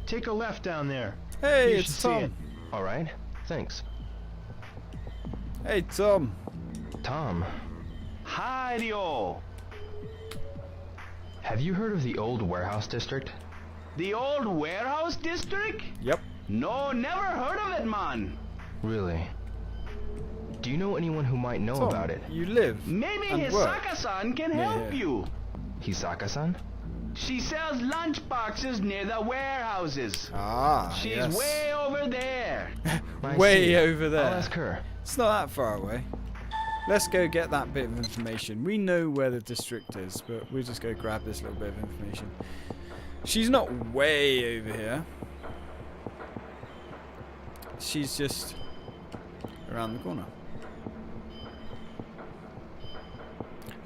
Take a left down there. Hey, You it's should see Tom. it. Alright, thanks. Hey, Tom. Tom, Hi-de-o. have you heard of the old warehouse district? The old warehouse district? Yep. No, never heard of it, man. Really? Do you know anyone who might know Tom, about it? you live Maybe and work. Hisaka-san can near help here. you. Hisaka-san? She sells lunch boxes near the warehouses. Ah, She's yes. way over there. I Way see. over there. I'll ask her. It's not that far away. Let's go get that bit of information. We know where the district is, but we'll just go grab this little bit of information. She's not way over here. She's just around the corner.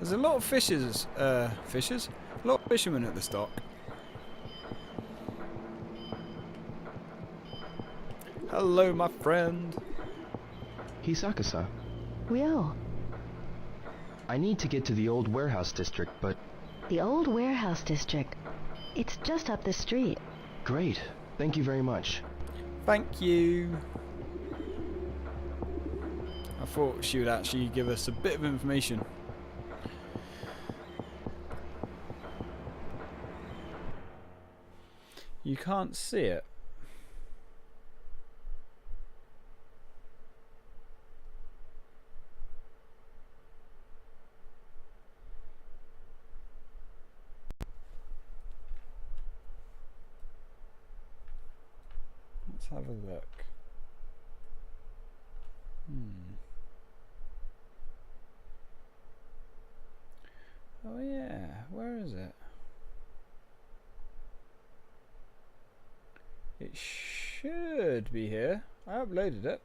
There's a lot of fishes. A lot of fishermen at the dock. Hello, my friend. Hisaka-san, Will, I need to get to the old warehouse district, but... the old warehouse district. It's just up the street. Great. Thank you very much. Thank you. I thought she would actually give us a bit of information. You can't see it. Let's have a look. Oh yeah, where is it? It should be here. I uploaded it.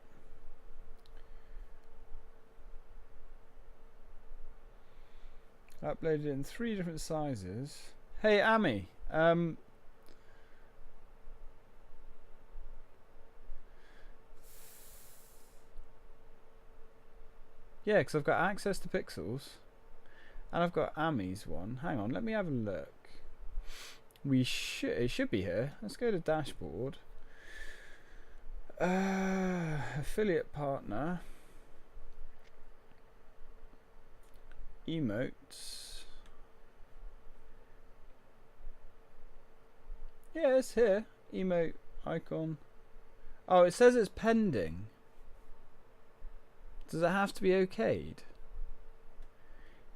I uploaded it in 3 different sizes. Hey Amy, yeah, because I've got access to pixels, and I've got Amy's one. Hang on, let me have a look. It should be here. Let's go to dashboard. Affiliate partner. Emotes. Yeah, it's here. Emote icon. Oh, it says it's pending. Does it have to be okayed?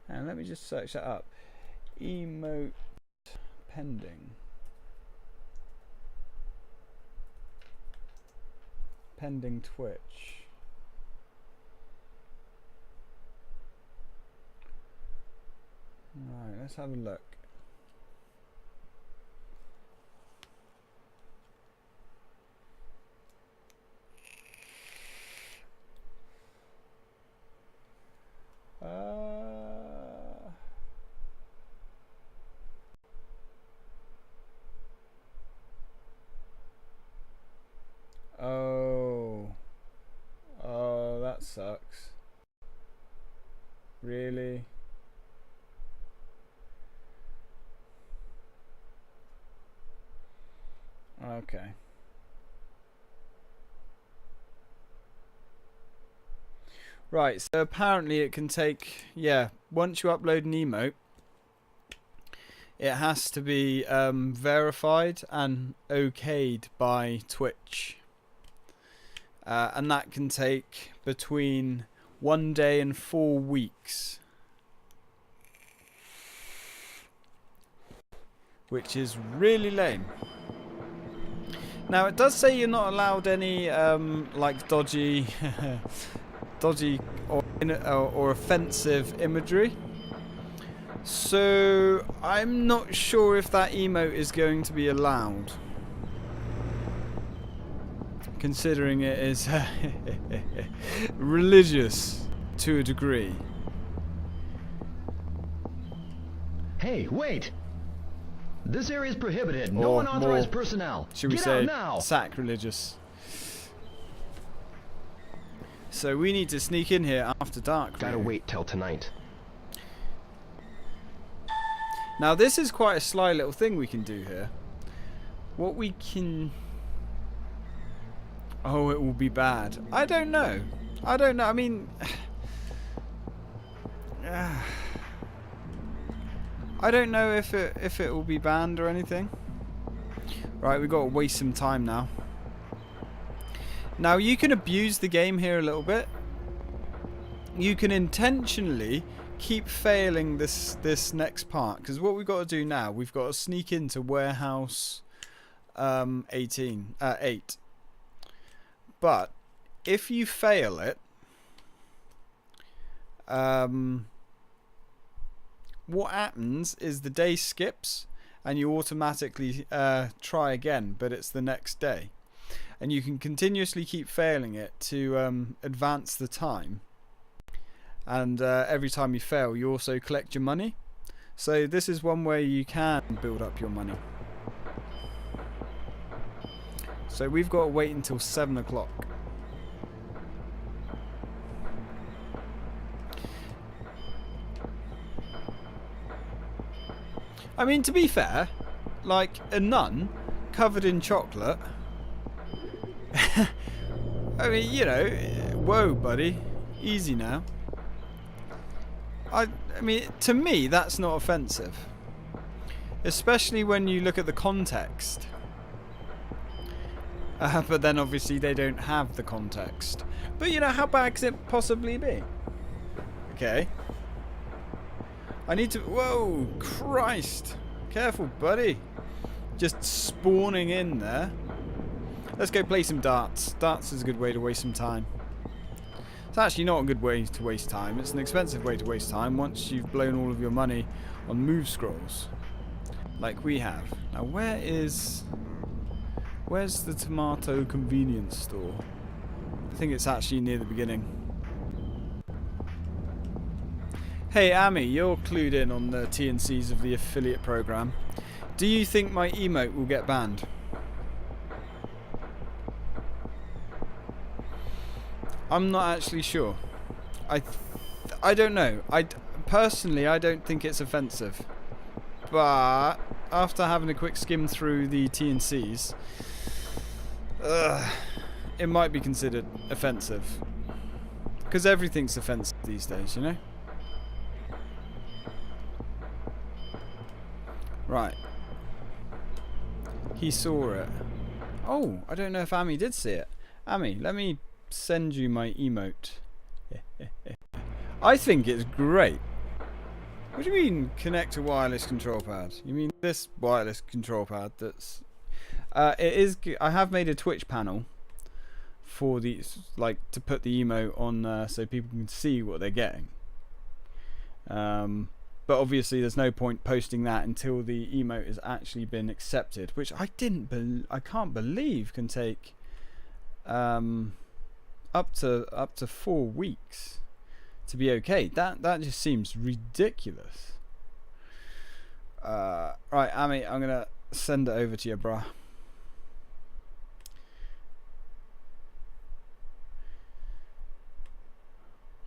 And let me just search that up. Emote pending. Pending Twitch. Right, let's have a look. Oh, that sucks. Really? Okay. Right, so apparently it can take, yeah, once you upload an emote, it has to be verified and okayed by Twitch. And that can take between 1 day and 4 weeks. Which is really lame. Now it does say you're not allowed any like dodgy or offensive imagery. So I'm not sure if that emote is going to be allowed, considering it is religious to a degree. Hey, wait! This area is prohibited. No unauthorized personnel. Should we Get say out now! sacrilegious? So we need to sneak in here after dark. Gotta wait till tonight. Now this is quite a sly little thing we can do here. What we can... Oh, it will be bad. I don't know. I don't know. I mean... I don't know if it will be banned or anything. Right, we've got to waste some time now. Now you can abuse the game here a little bit. You can intentionally keep failing this next part, because what we've got to do now, we've got to sneak into warehouse 8. But if you fail it, what happens is the day skips and you automatically try again, but it's the next day. And you can continuously keep failing it to advance the time. And every time you fail, you also collect your money. So this is one way you can build up your money. So we've got to wait until 7 o'clock. I mean, to be fair, like a nun covered in chocolate. I mean, you know, whoa, buddy, easy now. I mean, to me, that's not offensive, especially when you look at the context. But then, obviously, they don't have the context. But you know, how bad could it possibly be? Okay. I need to... Whoa, Christ. Careful, buddy. Just spawning in there. Let's go play some darts. Darts is a good way to waste some time. It's actually not a good way to waste time. It's an expensive way to waste time once you've blown all of your money on move scrolls. Like we have. Now, where's the tomato convenience store? I think it's actually near the beginning. Hey Amy, you're clued in on the T&Cs of the affiliate program. Do you think my emote will get banned? I'm not actually sure. I don't know. Personally, I don't think it's offensive. But after having a quick skim through the T&Cs, it might be considered offensive. Because everything's offensive these days, you know? Right. He saw it. Oh, I don't know if Amy did see it. Amy, let me send you my emote. I think it's great. What do you mean connect a wireless control pad? You mean this wireless control pad that's... it is... I have made a Twitch panel for these, like, to put the emote on so people can see what they're getting. But obviously there's no point posting that until the emote has actually been accepted, which I can't believe can take up to 4 weeks to be okay. That just seems ridiculous. Right, Amy, I'm gonna send it over to you, bruh.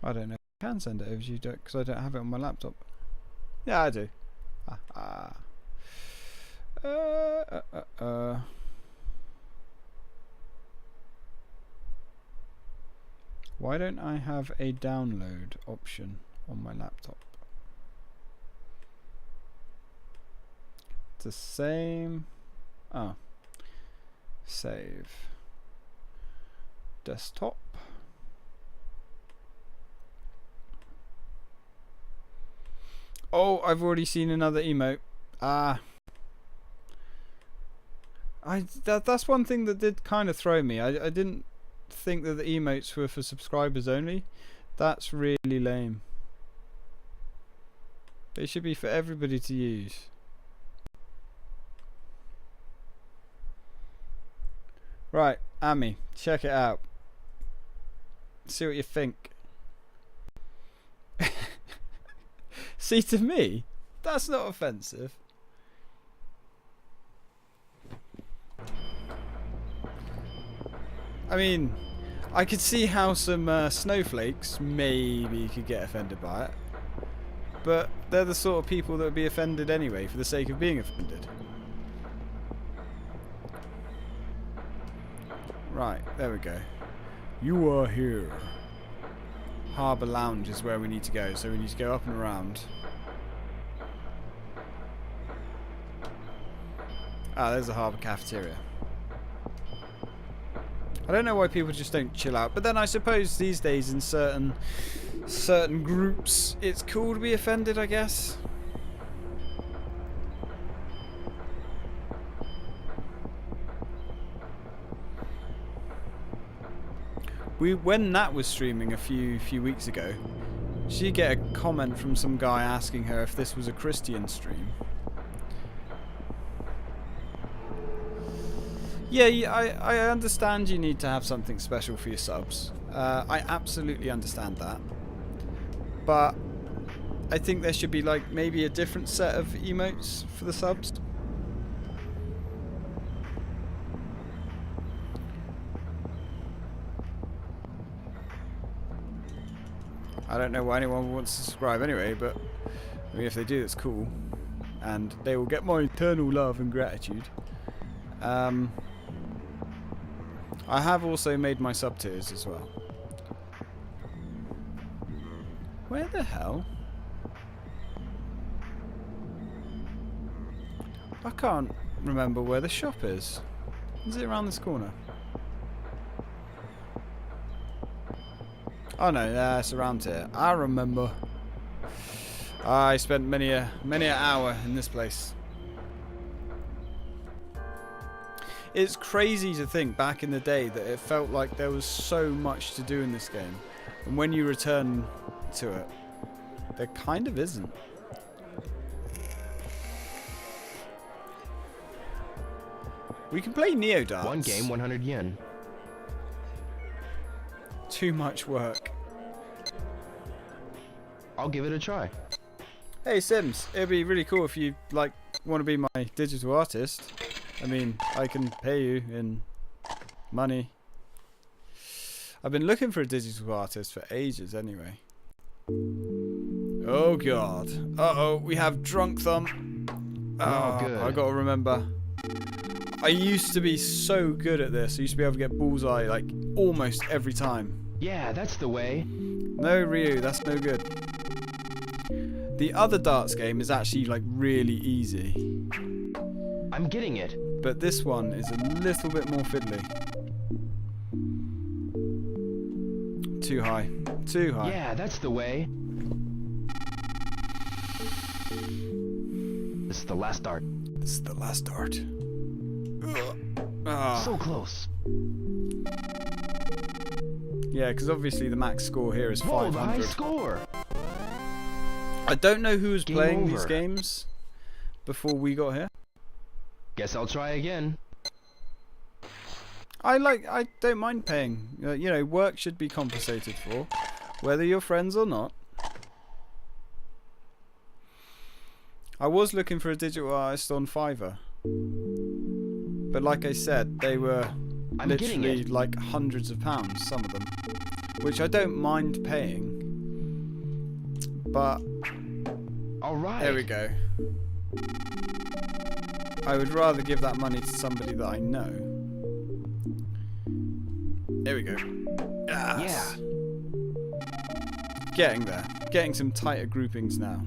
I don't know if I can send it over to you because I don't have it on my laptop. Yeah, I do. Why don't I have a download option on my laptop? It's the same. Oh. Save. Desktop. Oh, I've already seen another emote. That's one thing that did kind of throw me. I didn't think that the emotes were for subscribers only. That's really lame. They should be for everybody to use. Right, Amy, check it out. See what you think. See, to me, that's not offensive. I mean, I could see how some snowflakes maybe could get offended by it. But they're the sort of people that would be offended anyway for the sake of being offended. Right, there we go. You are here. Harbour Lounge is where we need to go, so we need to go up and around. Ah, there's the harbour cafeteria. I don't know why people just don't chill out, but then I suppose these days in certain groups it's cool to be offended, I guess. When Nat was streaming a few weeks ago, she'd get a comment from some guy asking her if this was a Christian stream. Yeah, I understand you need to have something special for your subs. I absolutely understand that. But I think there should be like maybe a different set of emotes for the subs. I don't know why anyone wants to subscribe anyway, but I mean, if they do, it's cool. And they will get my eternal love and gratitude. I have also made my sub tiers as well. Where the hell? I can't remember where the shop is. Is it around this corner? Oh no, it's around here. I remember. I spent many a hour in this place. It's crazy to think back in the day that it felt like there was so much to do in this game, and when you return to it, there kind of isn't. We can play Neo Darts. One game, 100 yen. Too much work. I'll give it a try. Hey Sims, it'd be really cool if you like want to be my digital artist. I mean, I can pay you in money. I've been looking for a digital artist for ages anyway. Oh god. Uh-oh, we have Drunk Thumb. Oh, good. I gotta remember. I used to be so good at this. I used to be able to get bullseye like almost every time. Yeah, that's the way. No, Ryu, that's no good. The other darts game is actually like really easy. I'm getting it. But this one is a little bit more fiddly. Too high. Too high. Yeah, that's the way. This is the last dart. This is the last dart. So close. Yeah, because obviously the max score here is 500. Whoa, high score. I don't know who was Game playing over. these games before we got here. Guess I'll try again. I don't mind paying. You know, work should be compensated for, whether you're friends or not. I was looking for a digital artist on Fiverr, but like I said, they were literally like hundreds of pounds, some of them, which I don't mind paying. But all right, there we go. I would rather give that money to somebody that I know. There we go. Yes. Yeah. getting there. Getting some tighter groupings now.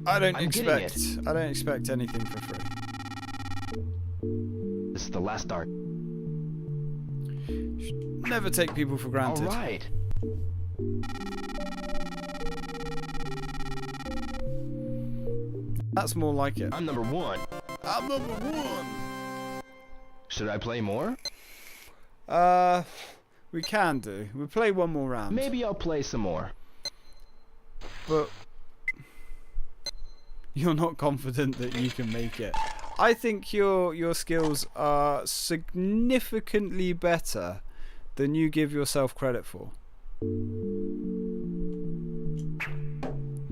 I don't expect anything for free. This is the last dart. Never take people for granted. All right. That's more like it. I'm number 1. I'm number 1. Should I play more? We can do. We'll play one more round. Maybe I'll play some more. But you're not confident that you can make it. I think your skills are significantly better than you give yourself credit for.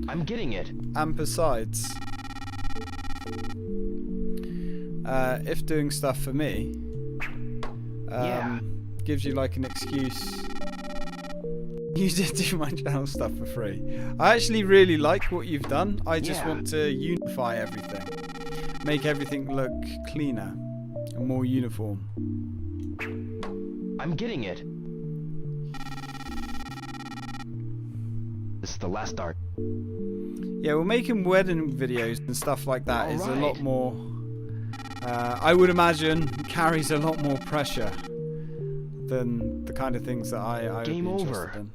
I'm getting it. And besides, if doing stuff for me gives you like an excuse, you did do my channel stuff for free. I actually really like what you've done. I just want to unify everything, make everything look cleaner and more uniform. I'm getting it. This is the last dart. Yeah, well, making wedding videos and stuff like that is a lot more, I would imagine, carries a lot more pressure than the kind of things that I would be interested in.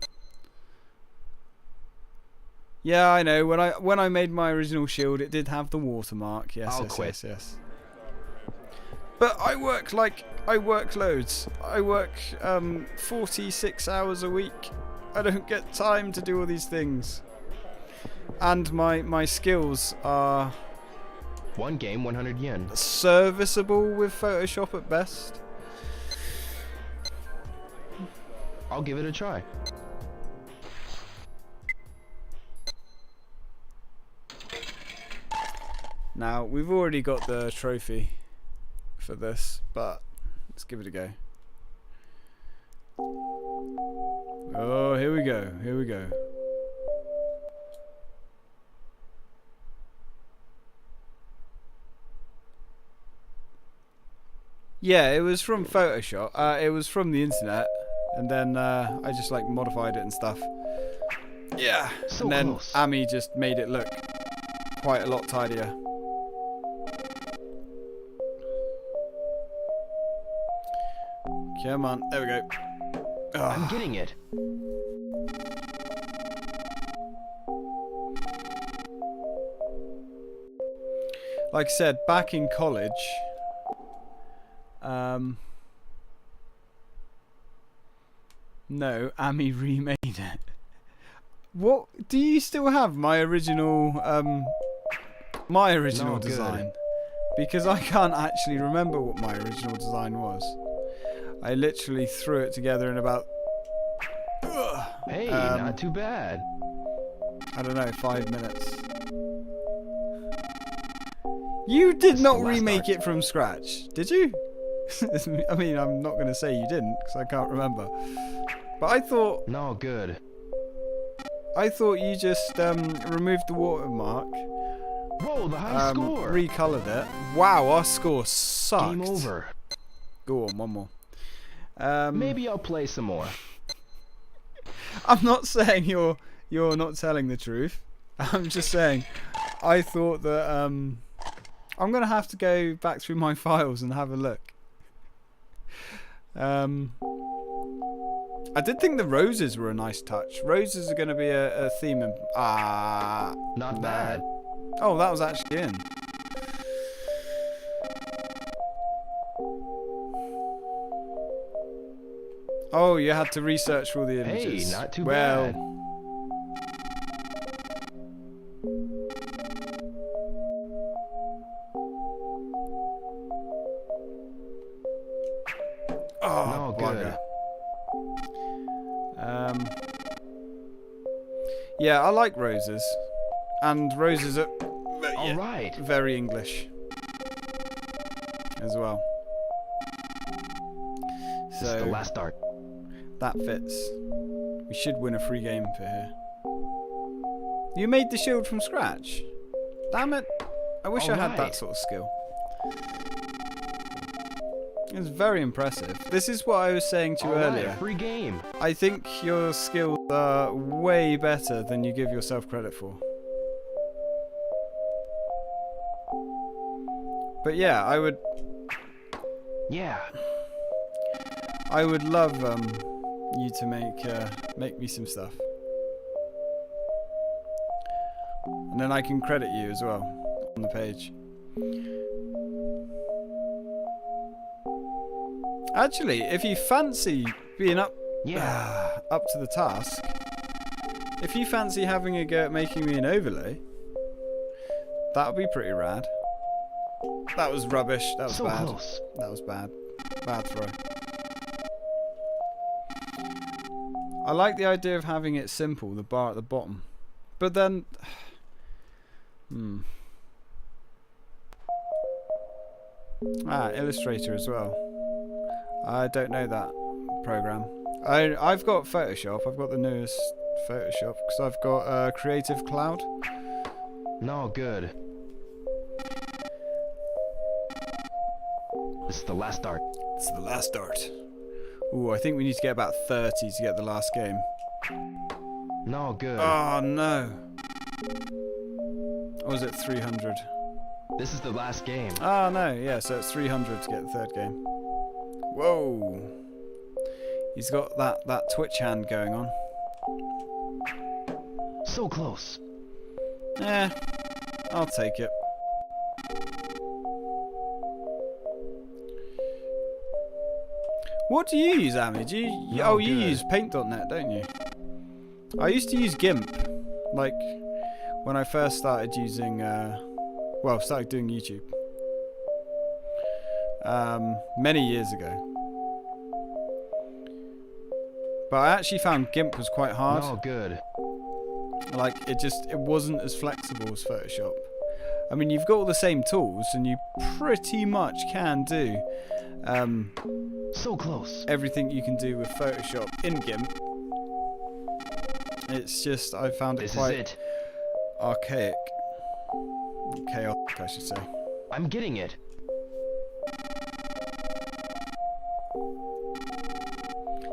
Yeah, I know. When I made my original shield, it did have the watermark. Yes, yes. But I work loads. I work 46 hours a week. I don't get time to do all these things. And my skills are... One game, 100 yen. Serviceable with Photoshop at best. I'll give it a try. Now, we've already got the trophy for this, but let's give it a go. Oh, here we go. Here we go. Yeah, it was from Photoshop. It was from the internet, and then I just like modified it and stuff. Yeah, and then Ami just made it look quite a lot tidier. Come on, there we go. I'm getting it. Like I said, back in college, no, Ami remade it. What? Do you still have my original design? Because I can't actually remember what my original design was. I literally threw it together in about... Hey, not too bad. I don't know, 5 minutes. You did not remake it from scratch, did you? I mean, I'm not going to say you didn't, because I can't remember. But I thought... No, good. I thought you just removed the watermark. Whoa, the high score! Recolored it. Wow, our score sucked. Game over. Go on, one more. Maybe I'll play some more. I'm not saying you're not telling the truth. I'm just saying I thought that I'm gonna have to go back through my files and have a look. I did think the roses were a nice touch. Roses are gonna be a theme in not bad. Oh, that was actually in. Oh, you had to research for all the images. Hey, not too bad. Oh, no, good. Yeah, I like roses. And roses are very English as well. This is the last dart. That fits. We should win a free game for here. You made the shield from scratch? Damn it. I wish I had that sort of skill. It's very impressive. This is what I was saying to you earlier. Free game. I think your skills are way better than you give yourself credit for. But yeah, I would love you to make me some stuff. And then I can credit you as well on the page. Actually, if you fancy being up to the task, if you fancy having a go at making me an overlay, that would be pretty rad. That was rubbish. That was bad. Close. That was bad. Bad throw. I like the idea of having it simple, the bar at the bottom. But then... Illustrator as well. I don't know that program. I've got Photoshop. I've got the newest Photoshop because I've got Creative Cloud. No good. This is the last dart. It's the last dart. Ooh, I think we need to get about 30 to get the last game. No good. Oh no. Or was it 300? This is the last game. Oh no, yeah, so it's 300 to get the third game. Whoa. He's got that twitch hand going on. So close. Eh, I'll take it. What do you use, Amy? Do you, No you good. use paint.net, don't you? I used to use GIMP, like when I first started using, started doing YouTube. Many years ago. But I actually found GIMP was quite hard. No good. Like, it wasn't as flexible as Photoshop. I mean, you've got all the same tools, and you pretty much can do so close. everything you can do with Photoshop in GIMP. It's just, I found it quite archaic. Chaotic, I should say. I'm getting it.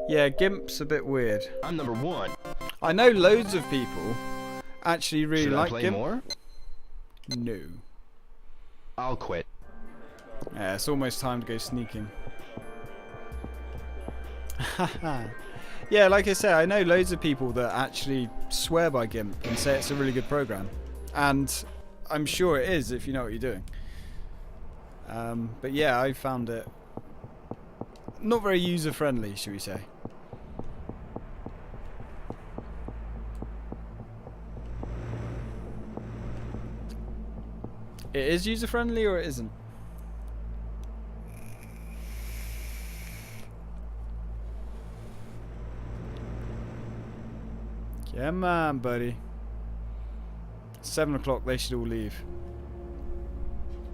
Yeah, GIMP's a bit weird. I'm number 1. I know loads of people actually really Should like I play GIMP. more? No. I'll quit. Yeah, it's almost time to go sneaking. Yeah, like I say, I know loads of people that actually swear by GIMP and say it's a really good program. And I'm sure it is if you know what you're doing. But yeah, I found it not very user-friendly, should we say. It is user-friendly or it isn't? Come on, buddy. 7 o'clock, they should all leave.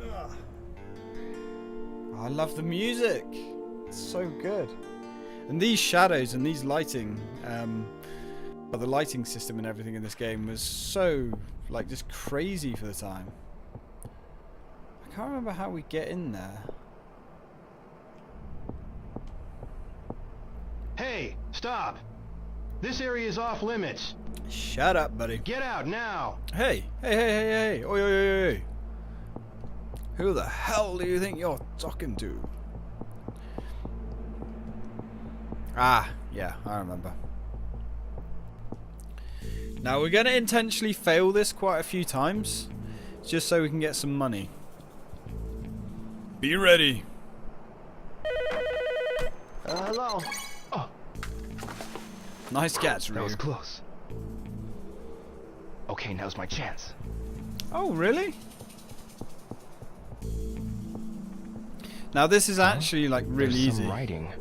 Ugh. Oh, I love the music. It's so good. And these shadows and these lighting, the lighting system and everything in this game was so, like, just crazy for the time. I can't remember how we get in there. Hey, stop! This area is off limits. Shut up, buddy. Get out now! Hey, hey. Oi, oi, oi, oi. Who the hell do you think you're talking to? Ah, yeah, I remember. Now we're going to intentionally fail this quite a few times, just so we can get some money. Be ready. Hello. Oh, Nice catch, that Ryu. was close. Okay, now's my chance. Oh, really? Now this is actually like really There's easy. some writing.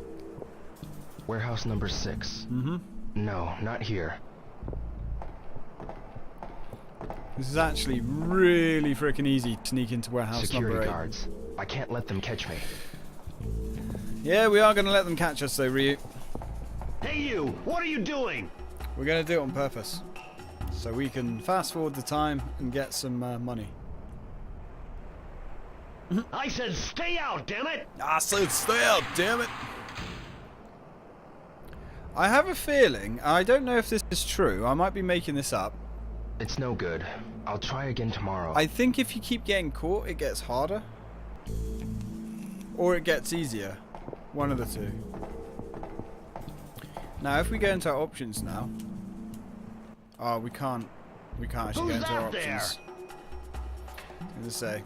Warehouse number 6. Mm-hmm. No, not here. This is actually really freaking easy to sneak into warehouse Security number 8. guards. I can't let them catch me. Yeah, we are going to let them catch us though, Ryu. Hey you! What are you doing? We're going to do it on purpose. So we can fast forward the time and get some money. I said stay out, damn it! I said stay out, damn it! I have a feeling, I don't know if this is true, I might be making this up. It's no good. I'll try again tomorrow. I think if you keep getting caught, it gets harder. Or it gets easier. One of the two. Now, if we go into our options now... Oh, we can't actually go into our options. As I say.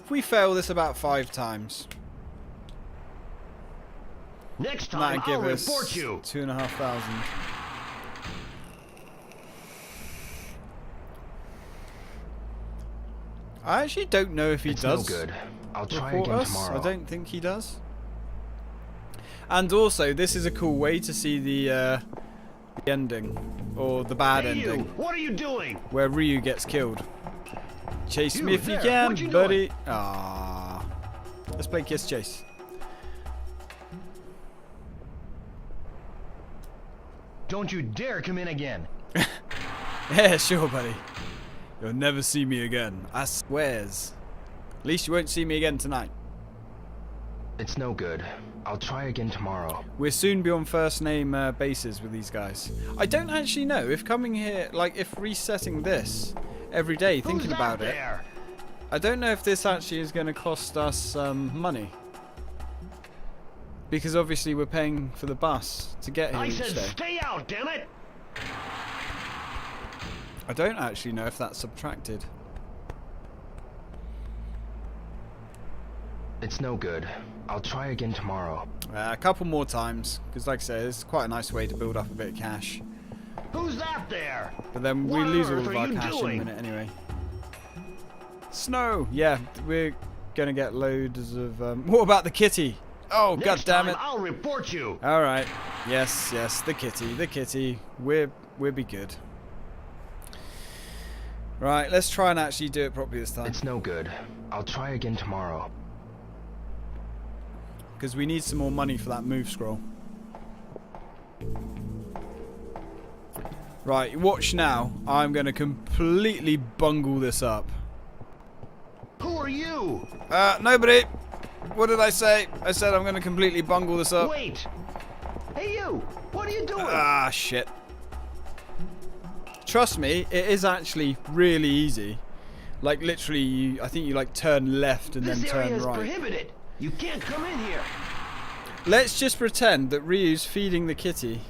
If we fail this about 5 times... Next time, I'll report you. 2,500. I actually don't know if he does. No good. I'll try report again us. tomorrow. I don't think he does. And also, this is a cool way to see the ending, or the bad ending. You. What are you doing? Where Ryu gets killed. Chase me if you can, buddy. Ah, let's play Kiss Chase. Don't you dare come in again. Yeah, sure, buddy. You'll never see me again. I swears. At least you won't see me again tonight. It's no good. I'll try again tomorrow. We'll soon be on first name basis with these guys. I don't actually know if coming here, like if resetting this every day, thinking about it. I don't know if this actually is going to cost us money. Because obviously we're paying for the bus to get here each day. I said stay out, damn it! I don't actually know if that's subtracted. It's no good. I'll try again tomorrow. A couple more times, because like I say, it's quite a nice way to build up a bit of cash. Who's that there? But then we lose all of our cash in a minute anyway. Snow! Yeah, we're going to get loads of... what about the kitty? Oh, god damn it! I'll report you. All right. Yes, the kitty. We'll be good. Right, let's try and actually do it properly this time. It's no good. I'll try again tomorrow. Because we need some more money for that move scroll. Right, watch now. I'm going to completely bungle this up. Who are you? Nobody. What did I say? I said I'm going to completely bungle this up. Wait! Hey you! What are you doing? Ah, shit. Trust me, it is actually really easy. Like literally, I think you like turn left and then turn right. This area is prohibited. You can't come in here. Let's just pretend that Ryu's feeding the kitty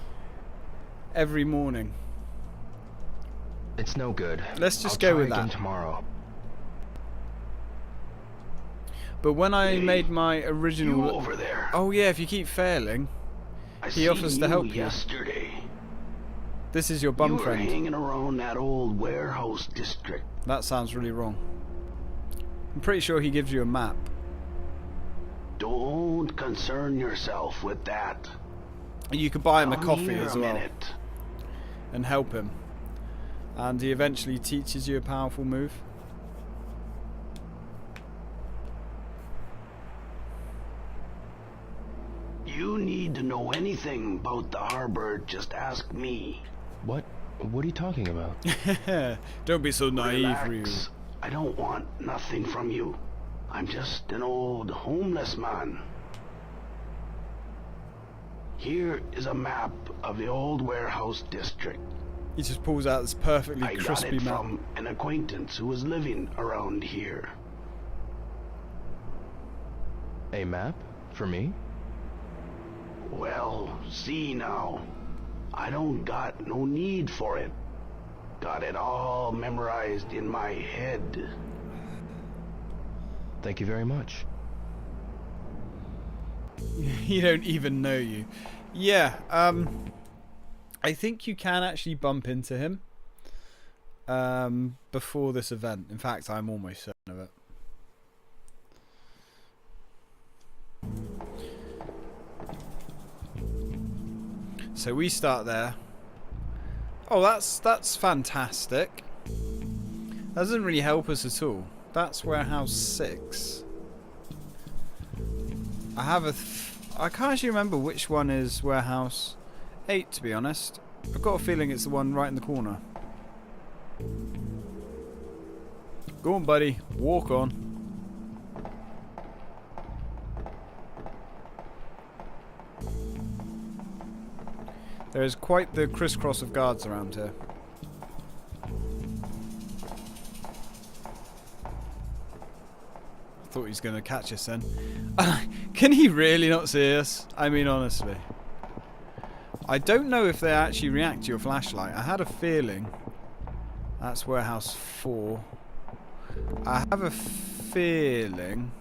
every morning. It's no good. Let's just go with that. Tomorrow. But when I made my original... You over there. Oh yeah, if you keep failing, he offers to help you. Yesterday. This is your bum friend. You were hanging around that old warehouse district. That sounds really wrong. I'm pretty sure he gives you a map. Don't concern yourself with that. You could buy him a coffee as well. Minute. And help him. And he eventually teaches you a powerful move. You need to know anything about the harbor, just ask me. What are you talking about? Don't be so naive, Ryu. I don't want nothing from you. I'm just an old homeless man. Here is a map of the old warehouse district. He just pulls out this perfectly crispy map. I got it from an acquaintance who was living around here. A map? For me? Well, see now. I don't got no need for it. Got it all memorized in my head. Thank you very much. He don't even know you. Yeah, I think you can actually bump into him before this event. In fact, I'm almost certain of it. So we start there. Oh, that's fantastic. That doesn't really help us at all. That's warehouse 6. I can't actually remember which one is warehouse 8, to be honest. I've got a feeling it's the one right in the corner. Go on, buddy. Walk on. There is quite the crisscross of guards around here. I thought he was going to catch us then. Can he really not see us? I mean, honestly. I don't know if they actually react to your flashlight. I had a feeling. That's warehouse 4. I have a feeling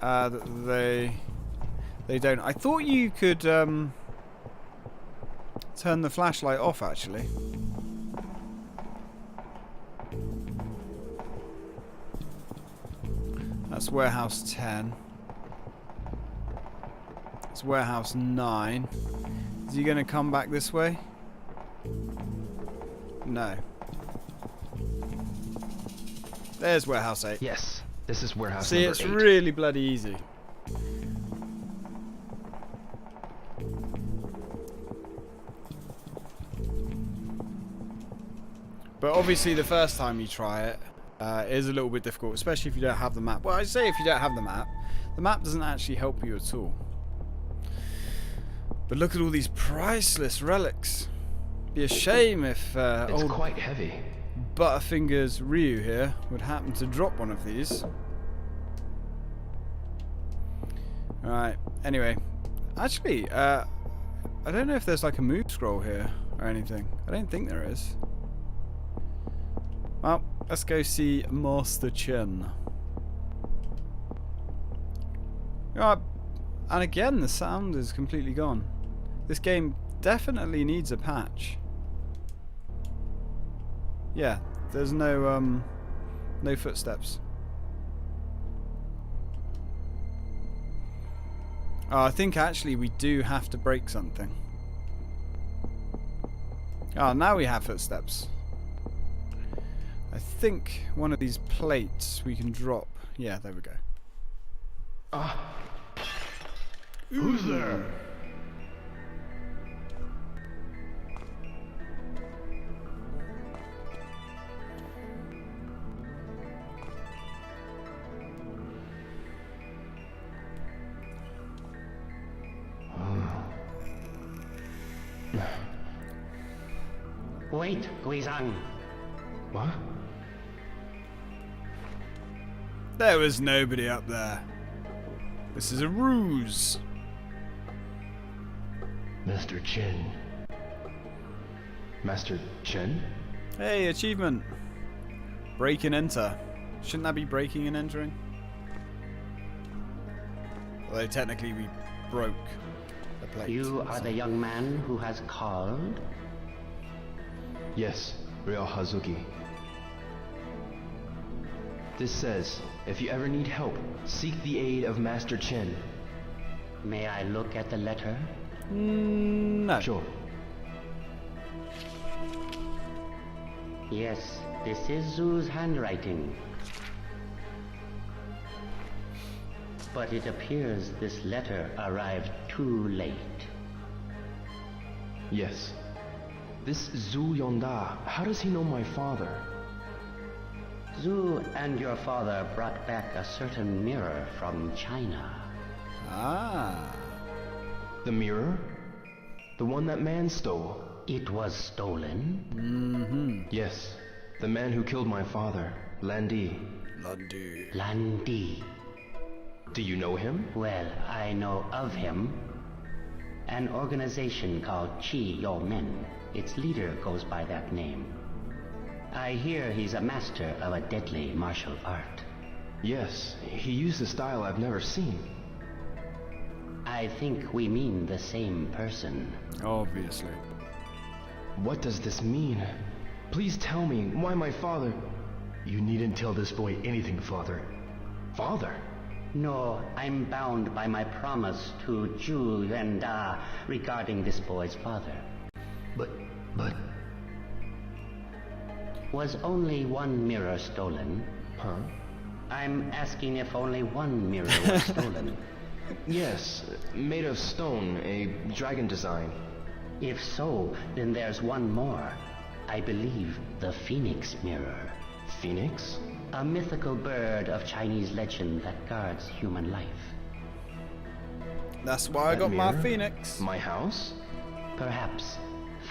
that they don't. I thought you could turn the flashlight off, actually. That's warehouse 10. It's warehouse 9. Is he going to come back this way? No. There's warehouse 8. Yes, this is warehouse See, number it's 8. really bloody easy. But obviously the first time you try it is a little bit difficult, especially if you don't have the map. Well, I say if you don't have the map doesn't actually help you at all. But look at all these priceless relics. Be a shame if it's old quite heavy. Butterfingers Ryu here would happen to drop one of these. Alright, anyway. Actually, I don't know if there's like a move scroll here or anything. I don't think there is. Well, let's go see Master Chen. And again, the sound is completely gone. This game definitely needs a patch. Yeah, there's no footsteps. Oh, I think actually we do have to break something. Oh, now we have footsteps. I think one of these plates we can drop. Yeah, there we go. Who's there? Wait, Guizhang. What? There was nobody up there. This is a ruse. Mr. Chen. Master Chen? Hey, achievement. Break and enter. Shouldn't that be breaking and entering? Although technically we broke the plate. You are the young man who has called? Yes, Real Hazuki. This says, if you ever need help, seek the aid of Master Chen. May I look at the letter? No. Sure. Yes, this is Zhu's handwriting. But it appears this letter arrived too late. Yes. This Zhu Yonda, how does he know my father? Zhu and your father brought back a certain mirror from China. Ah. The mirror? The one that man stole? It was stolen? Mm-hmm. Yes. The man who killed my father, Landi. Landi. Do you know him? Well, I know of him. An organization called Qi Yo Men. Its leader goes by that name. I hear he's a master of a deadly martial art. Yes, he used a style I've never seen. I think we mean the same person. Obviously. What does this mean? Please tell me why my father... You needn't tell this boy anything, Father. Father? No, I'm bound by my promise to Zhu Yonda regarding this boy's father. But... Was only one mirror stolen? Huh? I'm asking if only one mirror was stolen. Yes, made of stone, a dragon design. If so, then there's one more. I believe the Phoenix Mirror. Phoenix? A mythical bird of Chinese legend that guards human life. That's why I got my phoenix. My house? Perhaps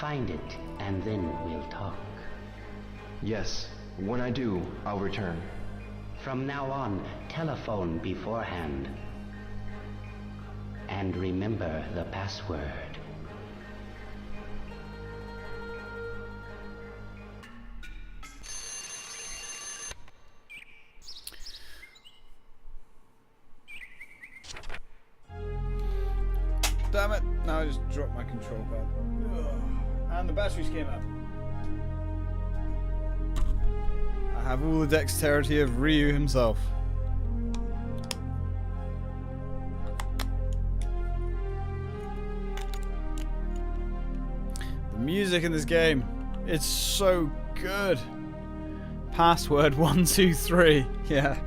find it and then we'll talk. Yes, when I do, I'll return. From now on, telephone beforehand. And remember the password. Damn it! Now I just dropped my control pad. Ugh. And the batteries came up. I have all the dexterity of Ryu himself. The music in this game, it's so good. Password 123. Yeah.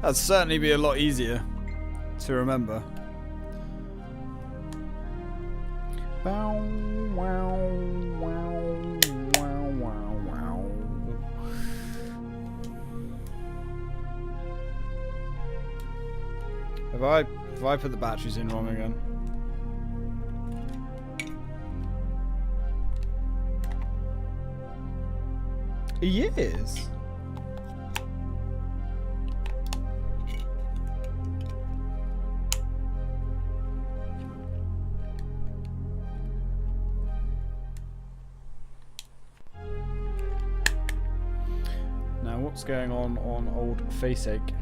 That'd certainly be a lot easier to remember. Bow, wow, wow, wow, wow, wow. Have I put the batteries in wrong again? Yes. Now what's going on old Faceache?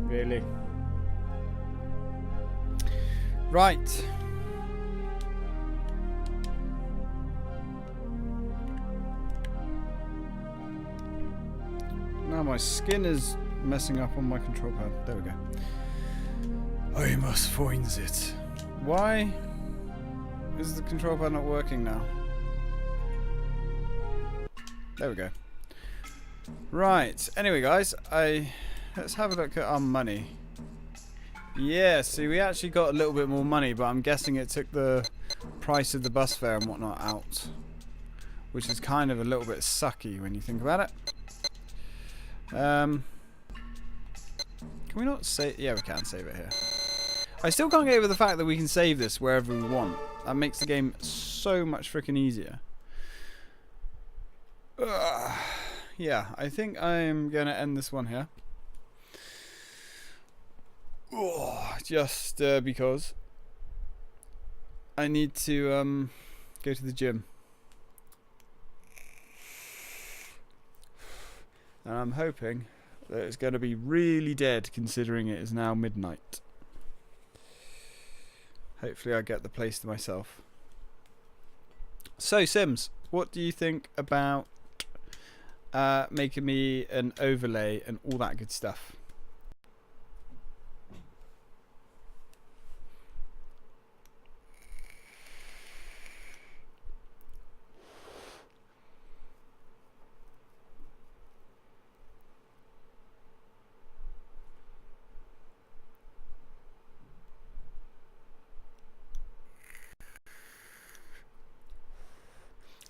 Really? Right. Now my skin is messing up on my control pad. There we go. I must find it. Why is the control pad not working now? There we go. Right. Anyway, guys, let's have a look at our money. Yeah, see, we actually got a little bit more money, but I'm guessing it took the price of the bus fare and whatnot out, which is kind of a little bit sucky when you think about it. Can we not save? Yeah, we can save it here. I still can't get over the fact that we can save this wherever we want. That makes the game so much freaking easier. Yeah, I think I'm gonna end this one here. Just because I need to go to the gym. And I'm hoping that it's going to be really dead considering it is now midnight. Hopefully I get the place to myself. So Sims, what do you think about making me an overlay and all that good stuff?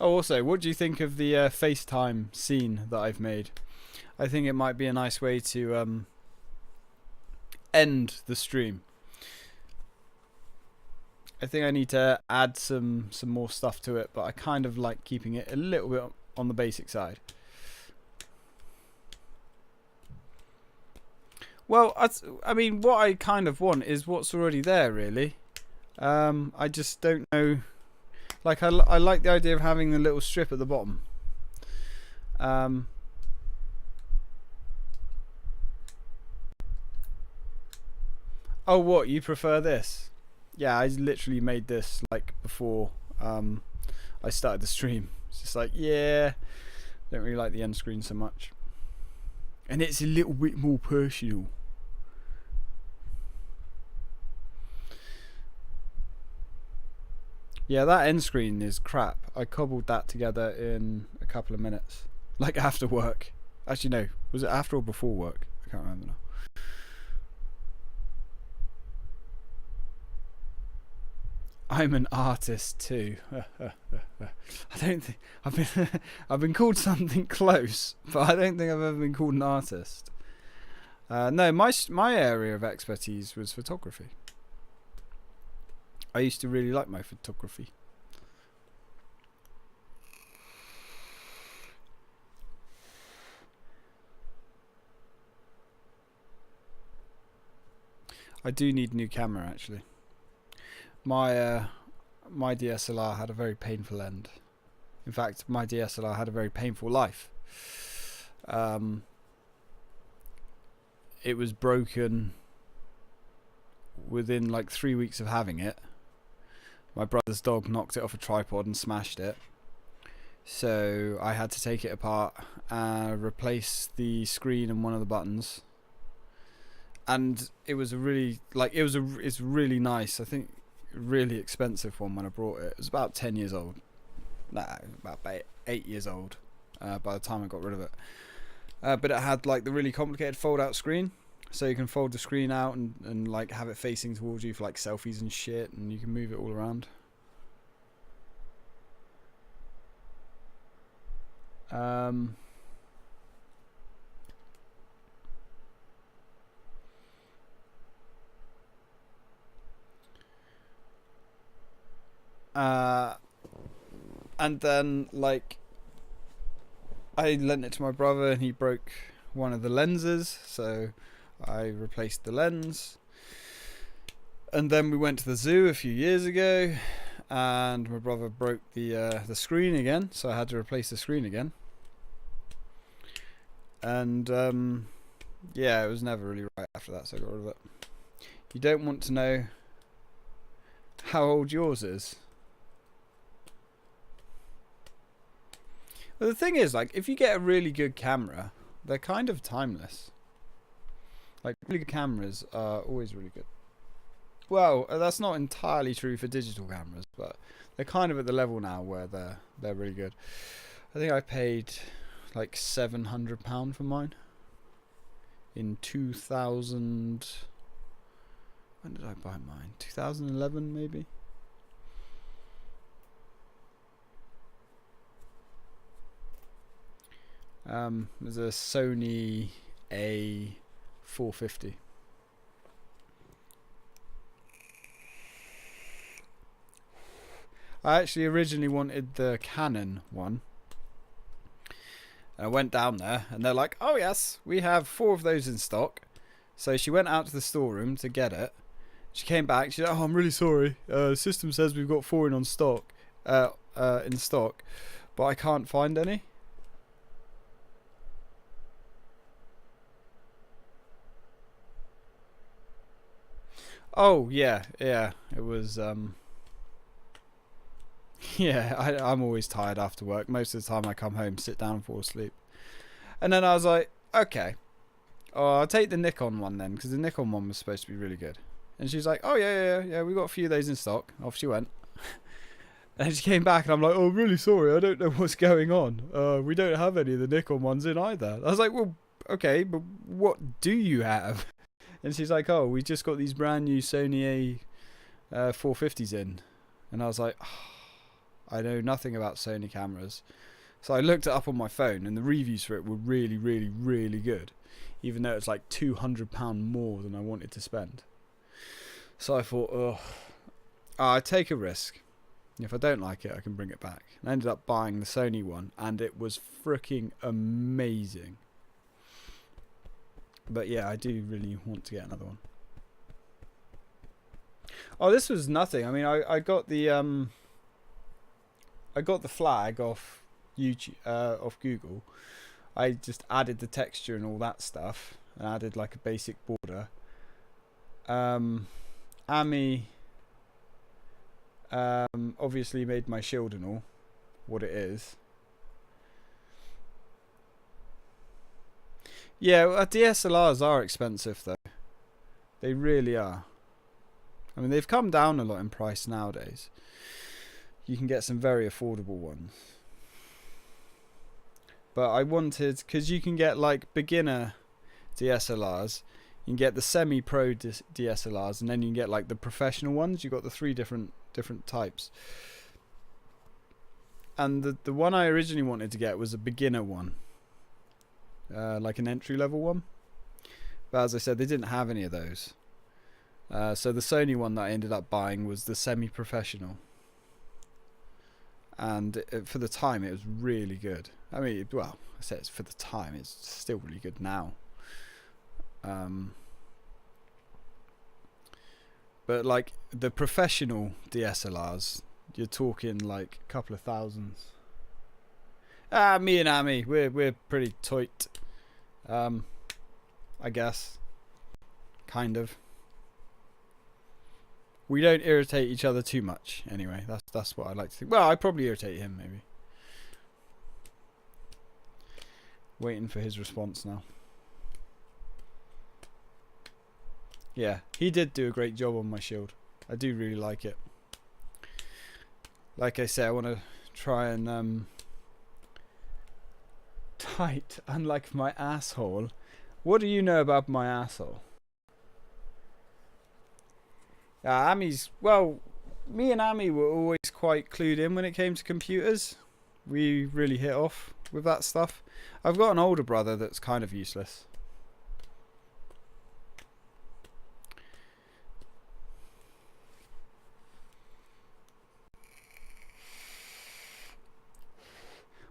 Oh, also, what do you think of the FaceTime scene that I've made? I think it might be a nice way to end the stream. I think I need to add some more stuff to it, but I kind of like keeping it a little bit on the basic side. Well, I mean, what I kind of want is what's already there, really. I just don't know. Like, I like the idea of having the little strip at the bottom. Oh, what? You prefer this? Yeah, I literally made this, like, before I started the stream. It's just like, yeah, don't really like the end screen so much. And it's a little bit more personal. Yeah, that end screen is crap. I cobbled that together in a couple of minutes. Like after work. Actually, no. Was it after or before work? I can't remember now. I'm an artist too. I don't think I've been called something close, but I don't think I've ever been called an artist. No, my area of expertise was photography. I used to really like my photography. I do need a new camera actually. My DSLR had a very painful end. In fact, my DSLR had a very painful life. It was broken within like 3 weeks of having it. My brother's dog knocked it off a tripod and smashed it. So I had to take it apart and replace the screen and one of the buttons. And it was a really it's really nice. I think really expensive one when I brought it. It was about 10 years old. Nah, about 8 years old by the time I got rid of it. But it had like the really complicated fold out screen. So you can fold the screen out and like have it facing towards you for like selfies and shit, and you can move it all around. And then like I lent it to my brother and he broke one of the lenses, so I replaced the lens. And then we went to the zoo a few years ago and my brother broke the screen again, so I had to replace the screen again. And yeah, it was never really right after that, so I got rid of it. You don't want to know how old yours is. Well, the thing is, like, if you get a really good camera, they're kind of timeless. Like, really good cameras are always really good. Well, that's not entirely true for digital cameras, but they're kind of at the level now where they're really good. I think I paid like £700 for mine in 2000. When did I buy mine? 2011 maybe. There's a Sony A450. I actually originally wanted the Canon one. And I went down there and they're like, oh yes, we have 4 of those in stock. So she went out to the storeroom to get it. She came back, she's like, oh, I'm really sorry. The system says we've got 4 in stock, but I can't find any. Oh yeah, it was yeah, I'm always tired after work. Most of the time I come home, sit down and fall asleep. And then I was like, okay, I'll take the Nikon one then, because the Nikon one was supposed to be really good. And she's like, oh yeah, we got a few of those in stock. Off she went. And she came back and I'm like, oh, really sorry, I don't know what's going on. We don't have any of the Nikon ones in either. I was like, well, okay, but what do you have? And she's like, oh, we just got these brand new Sony A450s in. And I was like, oh, I know nothing about Sony cameras. So I looked it up on my phone and the reviews for it were really, really, really good. Even though it's like £200 more than I wanted to spend. So I thought, oh, I'd take a risk. If I don't like it, I can bring it back. And I ended up buying the Sony one and it was freaking amazing. But yeah, I do really want to get another one. Oh, this was nothing. I mean, I got the flag off YouTube, off Google. I just added the texture and all that stuff, and added like a basic border. Ami obviously made my shield and all what it is. Yeah, DSLRs are expensive though. They really are. I mean, they've come down a lot in price nowadays. You can get some very affordable ones. But I wanted, because you can get like beginner DSLRs, you can get the semi-pro DSLRs, and then you can get like the professional ones. You've got the 3 different types. And the one I originally wanted to get was a beginner one. Like an entry level one. But as I said, they didn't have any of those. So the Sony one that I ended up buying was the semi-professional. And for the time, it was really good. I mean, well, I say it's for the time. It's still really good now. But like the professional DSLRs, you're talking like a couple of thousands. Me and Amy, we're pretty tight. I guess. Kind of. We don't irritate each other too much, anyway. That's what I like to think. Well, I probably irritate him, maybe. Waiting for his response now. Yeah, he did do a great job on my shield. I do really like it. Like I say, I want to try and tight, unlike my asshole. What do you know about my asshole? Ami's, well, me and Ami were always quite clued in when it came to computers. We really hit off with that stuff. I've got an older brother that's kind of useless.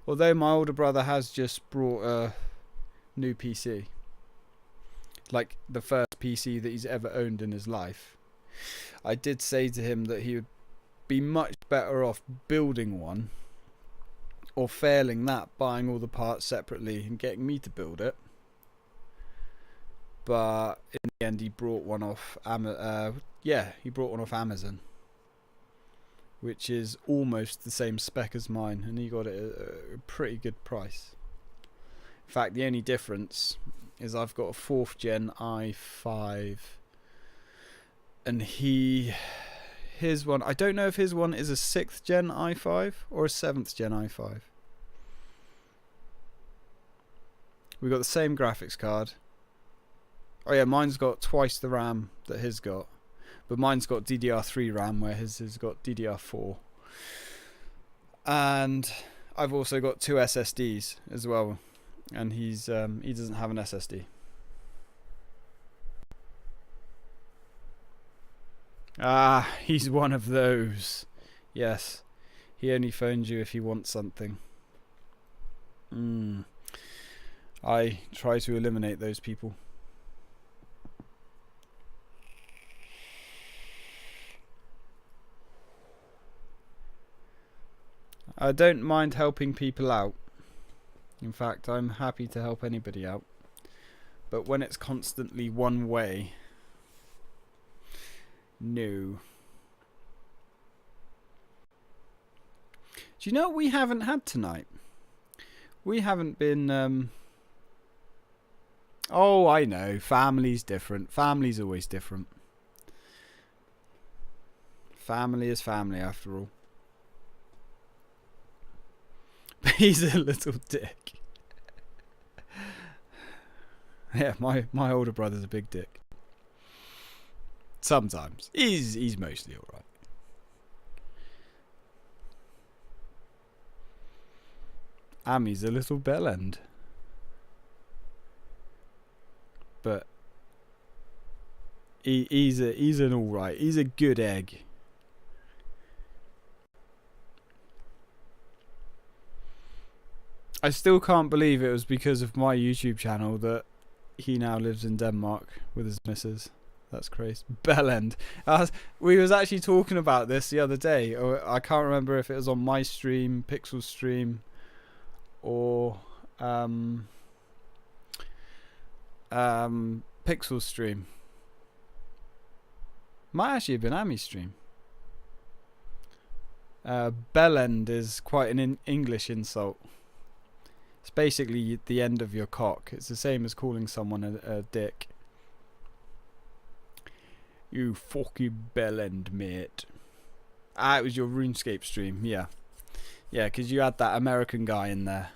Although my older brother has just brought a new PC. Like the first PC that he's ever owned in his life. I did say to him that he would be much better off building one, or failing that, buying all the parts separately and getting me to build it. But in the end, he brought one off. He brought one off Amazon, which is almost the same spec as mine, and he got it at a pretty good price. In fact, the only difference is I've got a 4th gen i5. And his one, I don't know if his one is a 6th gen i5 or a 7th gen i5. We've got the same graphics card. Oh yeah, mine's got twice the RAM that his got. But mine's got DDR3 RAM where his has got DDR4. And I've also got 2 SSDs as well. And he doesn't have an SSD. He's one of those. Yes. He only phones you if he wants something. I try to eliminate those people. I don't mind helping people out. In fact, I'm happy to help anybody out. But when it's constantly one way... No. Do you know what we haven't had tonight? We haven't been oh, I know, family's different. Family's always different. Family is family after all. But he's a little dick. Yeah, my older brother's a big dick. Sometimes. He's mostly alright. Ami's a little bellend. But he's an alright. He's a good egg. I still can't believe it was because of my YouTube channel that he now lives in Denmark with his missus. That's crazy. Bellend. We was actually talking about this the other day. I can't remember if it was on my stream, Pixel's stream, or Pixel's stream. Might actually have been Ami's stream. Bellend is quite an English insult. It's basically the end of your cock. It's the same as calling someone a dick. You fucking bellend, mate. It was your RuneScape stream, yeah. Yeah, because you had that American guy in there.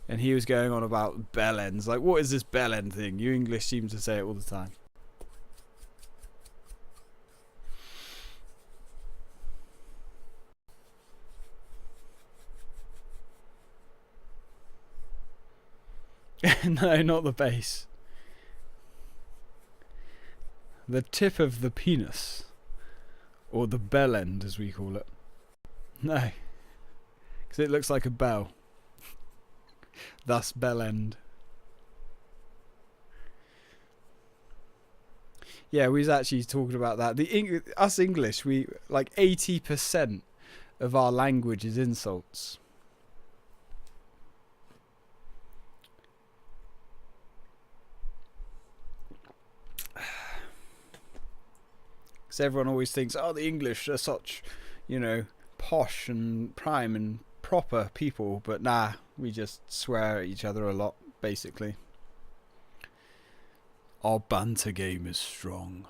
And he was going on about bellends. Like, what is this bellend thing? You English seem to say it all the time. No, not the base. The tip of the penis. Or the bell end, as we call it. No. Because it looks like a bell. Thus, bell end. Yeah, we was actually talking about that. Us English, we like 80% of our language is insults. Because everyone always thinks, oh, the English are such, you know, posh and prime and proper people. But nah, we just swear at each other a lot, basically. Our banter game is strong.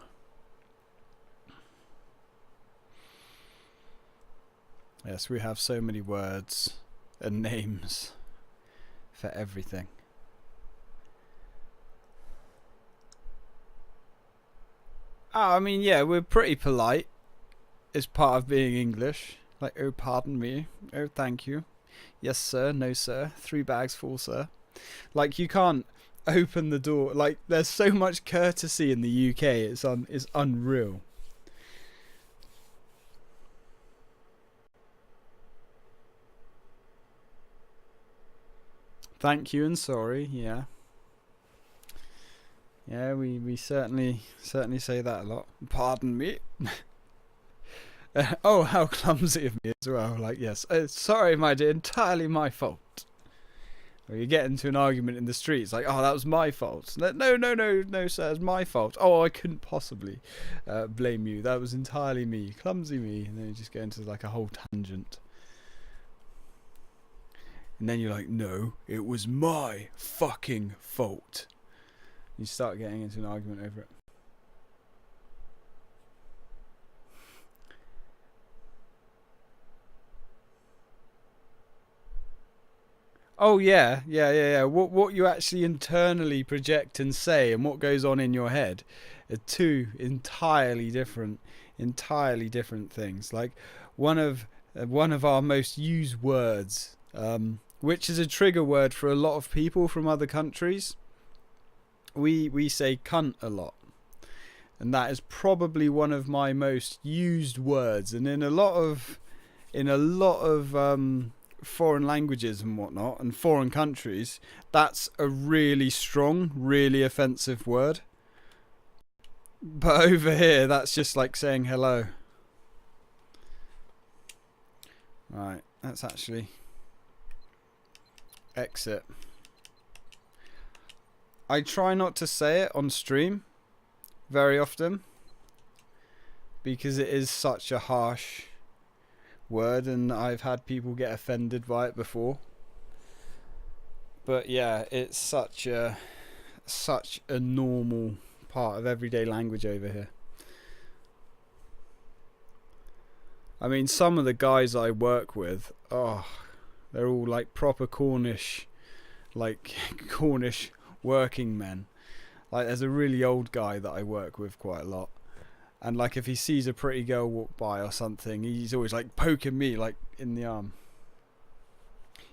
Yes, we have so many words and names for everything. Oh, I mean, yeah, we're pretty polite as part of being English. Like, oh, pardon me. Oh, thank you. Yes, sir. No, sir. 3 bags full, sir. Like, you can't open the door. Like, there's so much courtesy in the UK. It's unreal. Thank you and sorry. Yeah. Yeah, we certainly say that a lot. Pardon me. Oh, how clumsy of me as well. Like, yes, sorry, my dear, entirely my fault. Or you get into an argument in the streets, like, oh, that was my fault. No, sir, it's my fault. Oh, I couldn't possibly blame you. That was entirely me, clumsy me. And then you just get into like a whole tangent. And then you're like, no, it was my fucking fault. You start getting into an argument over it. Oh yeah. What you actually internally project and say, and what goes on in your head, are two entirely different things. Like one of our most used words, which is a trigger word for a lot of people from other countries. We say cunt a lot, and that is probably one of my most used words. And in a lot of foreign languages and whatnot, and foreign countries, that's a really strong, really offensive word. But over here, that's just like saying hello. Right, let's actually exit. I try not to say it on stream very often because it is such a harsh word, and I've had people get offended by it before. But yeah, it's such a normal part of everyday language over here. I mean, some of the guys I work with, they're all like proper Cornish working men. Like, there's a really old guy that I work with quite a lot, and like if he sees a pretty girl walk by or something, he's always like poking me like in the arm.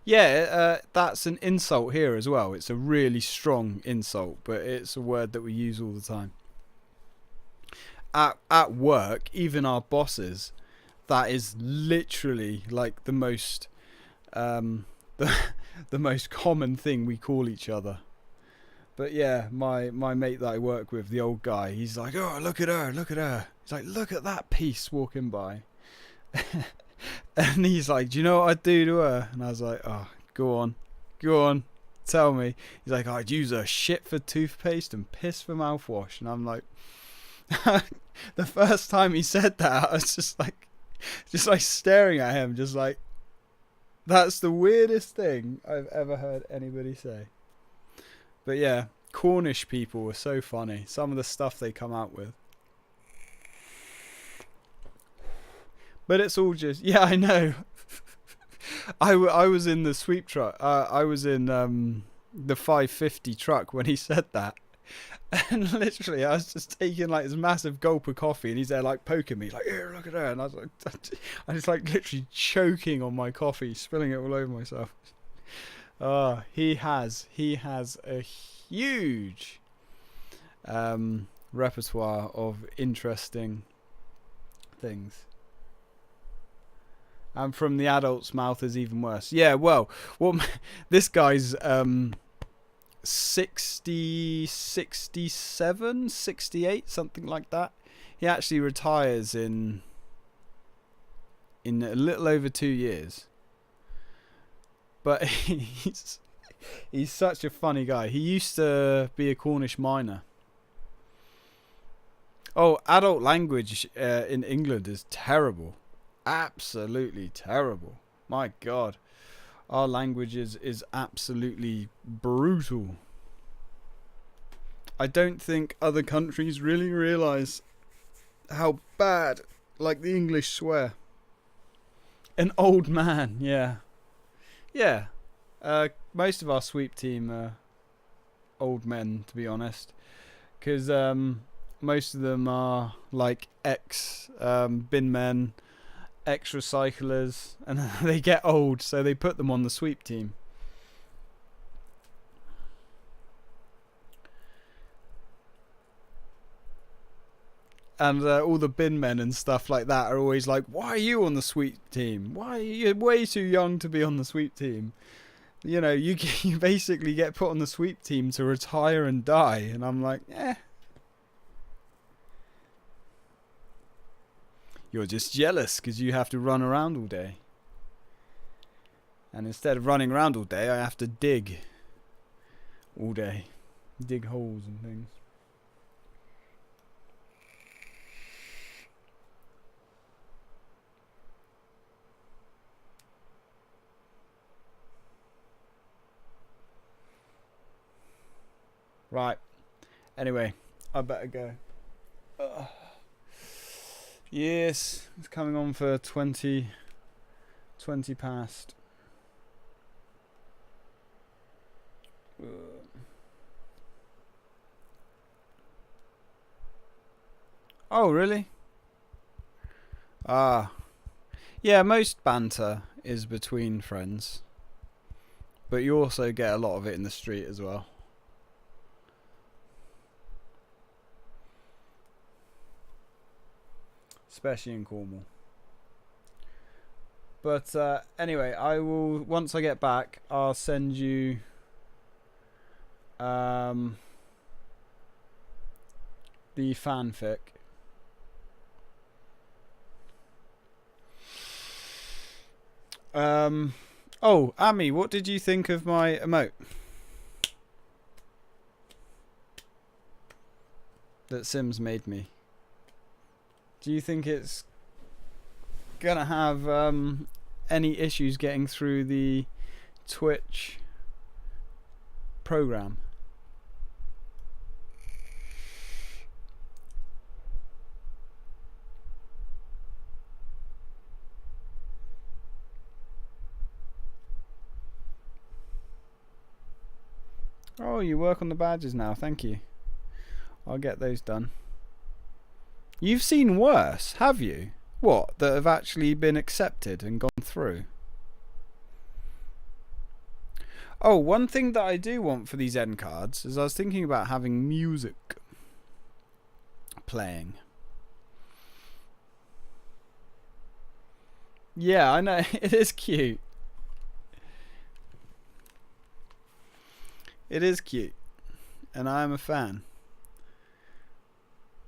Yeah, that's an insult here as well. It's a really strong insult, but it's a word that we use all the time. At work, even our bosses, that is literally like the most the most common thing we call each other. But yeah, my mate that I work with, the old guy, he's like, oh, look at her. He's like, look at that piece walking by. And he's like, do you know what I'd do to her? And I was like, oh, go on, tell me. He's like, I'd use her shit for toothpaste and piss for mouthwash. And I'm like, the first time he said that, I was just like staring at him, just like, that's the weirdest thing I've ever heard anybody say. But yeah, Cornish people are so funny. Some of the stuff they come out with. But it's all just... Yeah, I know. I was in the sweep truck. I was in the 550 truck when he said that. And literally, I was just taking like this massive gulp of coffee, and he's there like poking me, like, here, look at her. And I was like, I was like literally choking on my coffee, spilling it all over myself. He has a huge repertoire of interesting things. And from the adult's mouth is even worse. Yeah, well, this guy's 60, 67, 68, something like that. He actually retires in a little over 2 years. But he's such a funny guy. He used to be a Cornish miner. Oh, adult language in England is terrible. Absolutely terrible. My God. Our language is absolutely brutal. I don't think other countries really realise how bad, like, the English swear. An old man, yeah. Yeah. Most of our sweep team are old men, to be honest. Because most of them are, like, bin men, ex-recyclers, and they get old, so they put them on the sweep team. And all the bin men and stuff like that are always like, why are you on the sweep team? Why are you way too young to be on the sweep team? You know, you basically get put on the sweep team to retire and die. And I'm like, You're just jealous because you have to run around all day. And instead of running around all day, I have to dig all day. Dig holes and things. Right. Anyway, I better go. Yes, it's coming on for 20 past. Oh, really? Ah. Yeah, most banter is between friends. But you also get a lot of it in the street as well. Especially in Cornwall. But anyway, I will, once I get back, I'll send you the fanfic. Oh, Ami, what did you think of my emote that Sims made me? Do you think it's gonna have any issues getting through the Twitch program? Oh, you work on the badges now. Thank you. I'll get those done. You've seen worse, have you? What, that have actually been accepted and gone through? Oh, one thing that I do want for these end cards is I was thinking about having music playing. Yeah, I know. It is cute. It is cute. And I am a fan.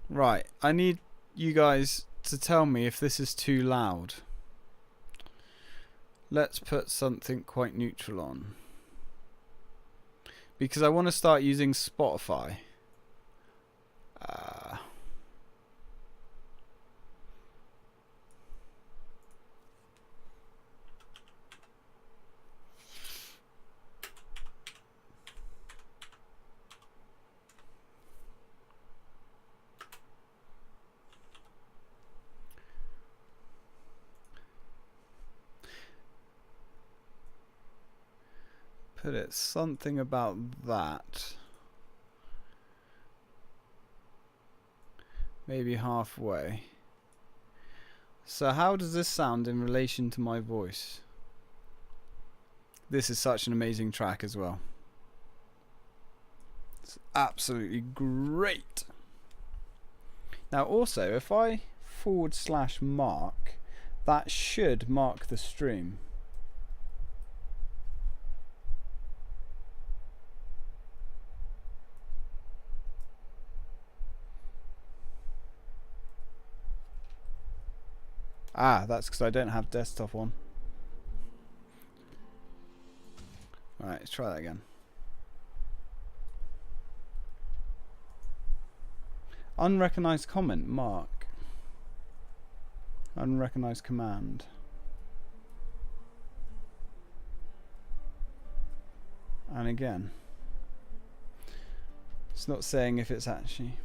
Right, I need you guys to tell me if this is too loud. Let's put something quite neutral on. Because I want to start using Spotify. Put it something about that. Maybe halfway. So how does this sound in relation to my voice? This is such an amazing track as well. It's absolutely great. Now also, if I / mark, that should mark the stream. Ah, that's because I don't have desktop on. Alright, let's try that again. Unrecognized comment, mark. Unrecognized command. And again. It's not saying if it's actually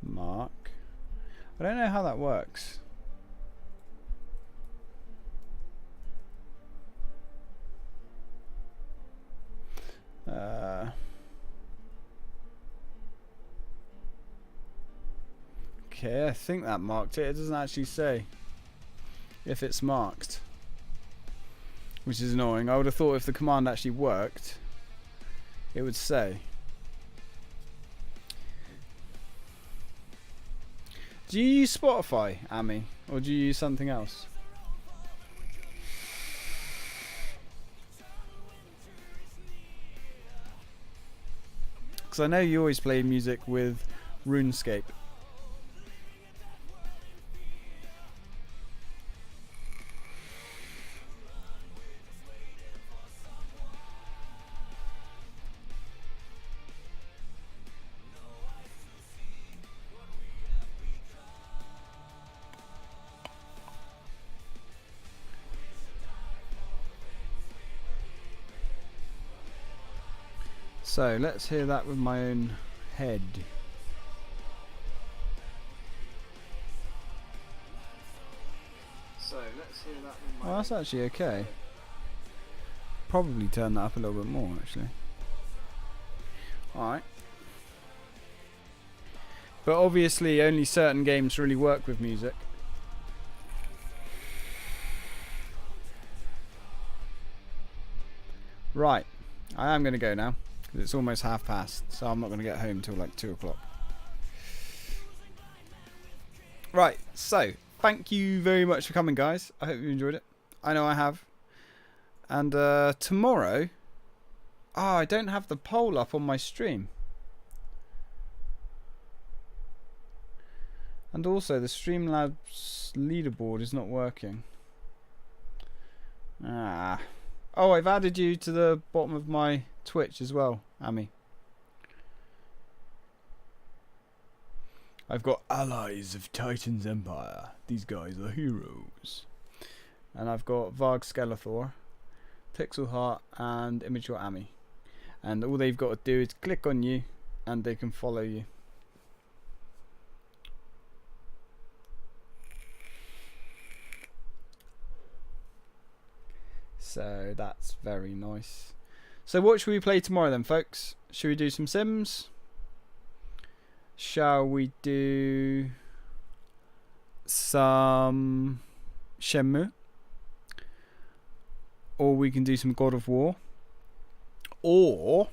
mark. I don't know how that works. Okay, I think that marked it. It doesn't actually say if it's marked, which is annoying. I would have thought if the command actually worked, it would say. Do you use Spotify, Amy, or do you use something else? Because I know you always play music with RuneScape. So let's hear that with my own head. Well, that's actually okay. Probably turn that up a little bit more actually. Alright. But obviously only certain games really work with music. Right. I am going to go now. It's almost past, so I'm not going to get home till like 2 o'clock. Right, so thank you very much for coming, guys. I hope you enjoyed it. I know I have. And tomorrow, I don't have the poll up on my stream. And also the Streamlabs leaderboard is not working. Oh, I've added you to the bottom of my Twitch as well, Amy. I've got allies of Titan's Empire. These guys are heroes. And I've got Varg Skeletor, Pixel Heart, and Immature Amy. And all they've got to do is click on you, and they can follow you. So that's very nice. So what should we play tomorrow then, folks? Should we do some Sims? Shall we do some Shenmue? Or we can do some God of War. Or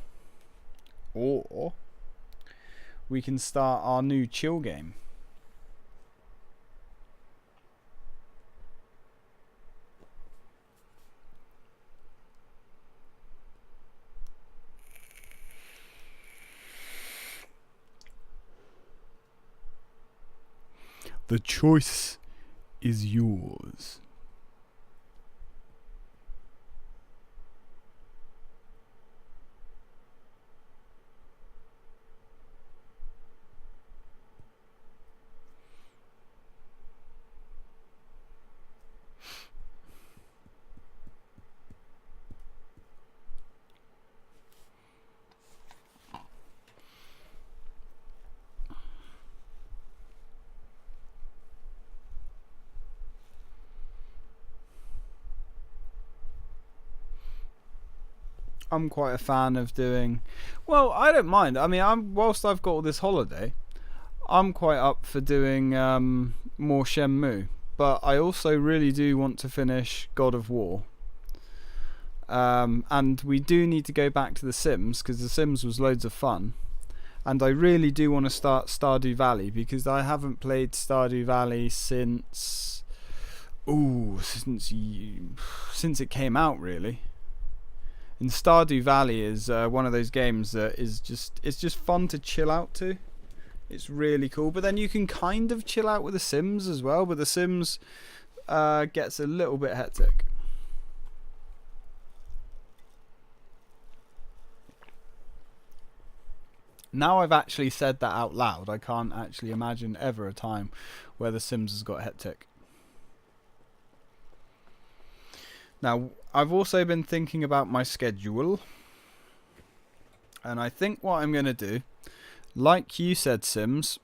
we can start our new chill game. The choice is yours. I'm quite a fan of doing, well, I don't mind. I mean, whilst I've got all this holiday, I'm quite up for doing more Shenmue, but I also really do want to finish God of War. And we do need to go back to The Sims, because The Sims was loads of fun. And I really do want to start Stardew Valley, because I haven't played Stardew Valley since it came out, really. And Stardew Valley is one of those games that is just fun to chill out to. It's really cool. But then you can kind of chill out with The Sims as well, but The Sims gets a little bit hectic. Now I've actually said that out loud, I can't actually imagine ever a time where The Sims has got hectic. Now, I've also been thinking about my schedule, and I think what I'm going to do, like you said, Sims,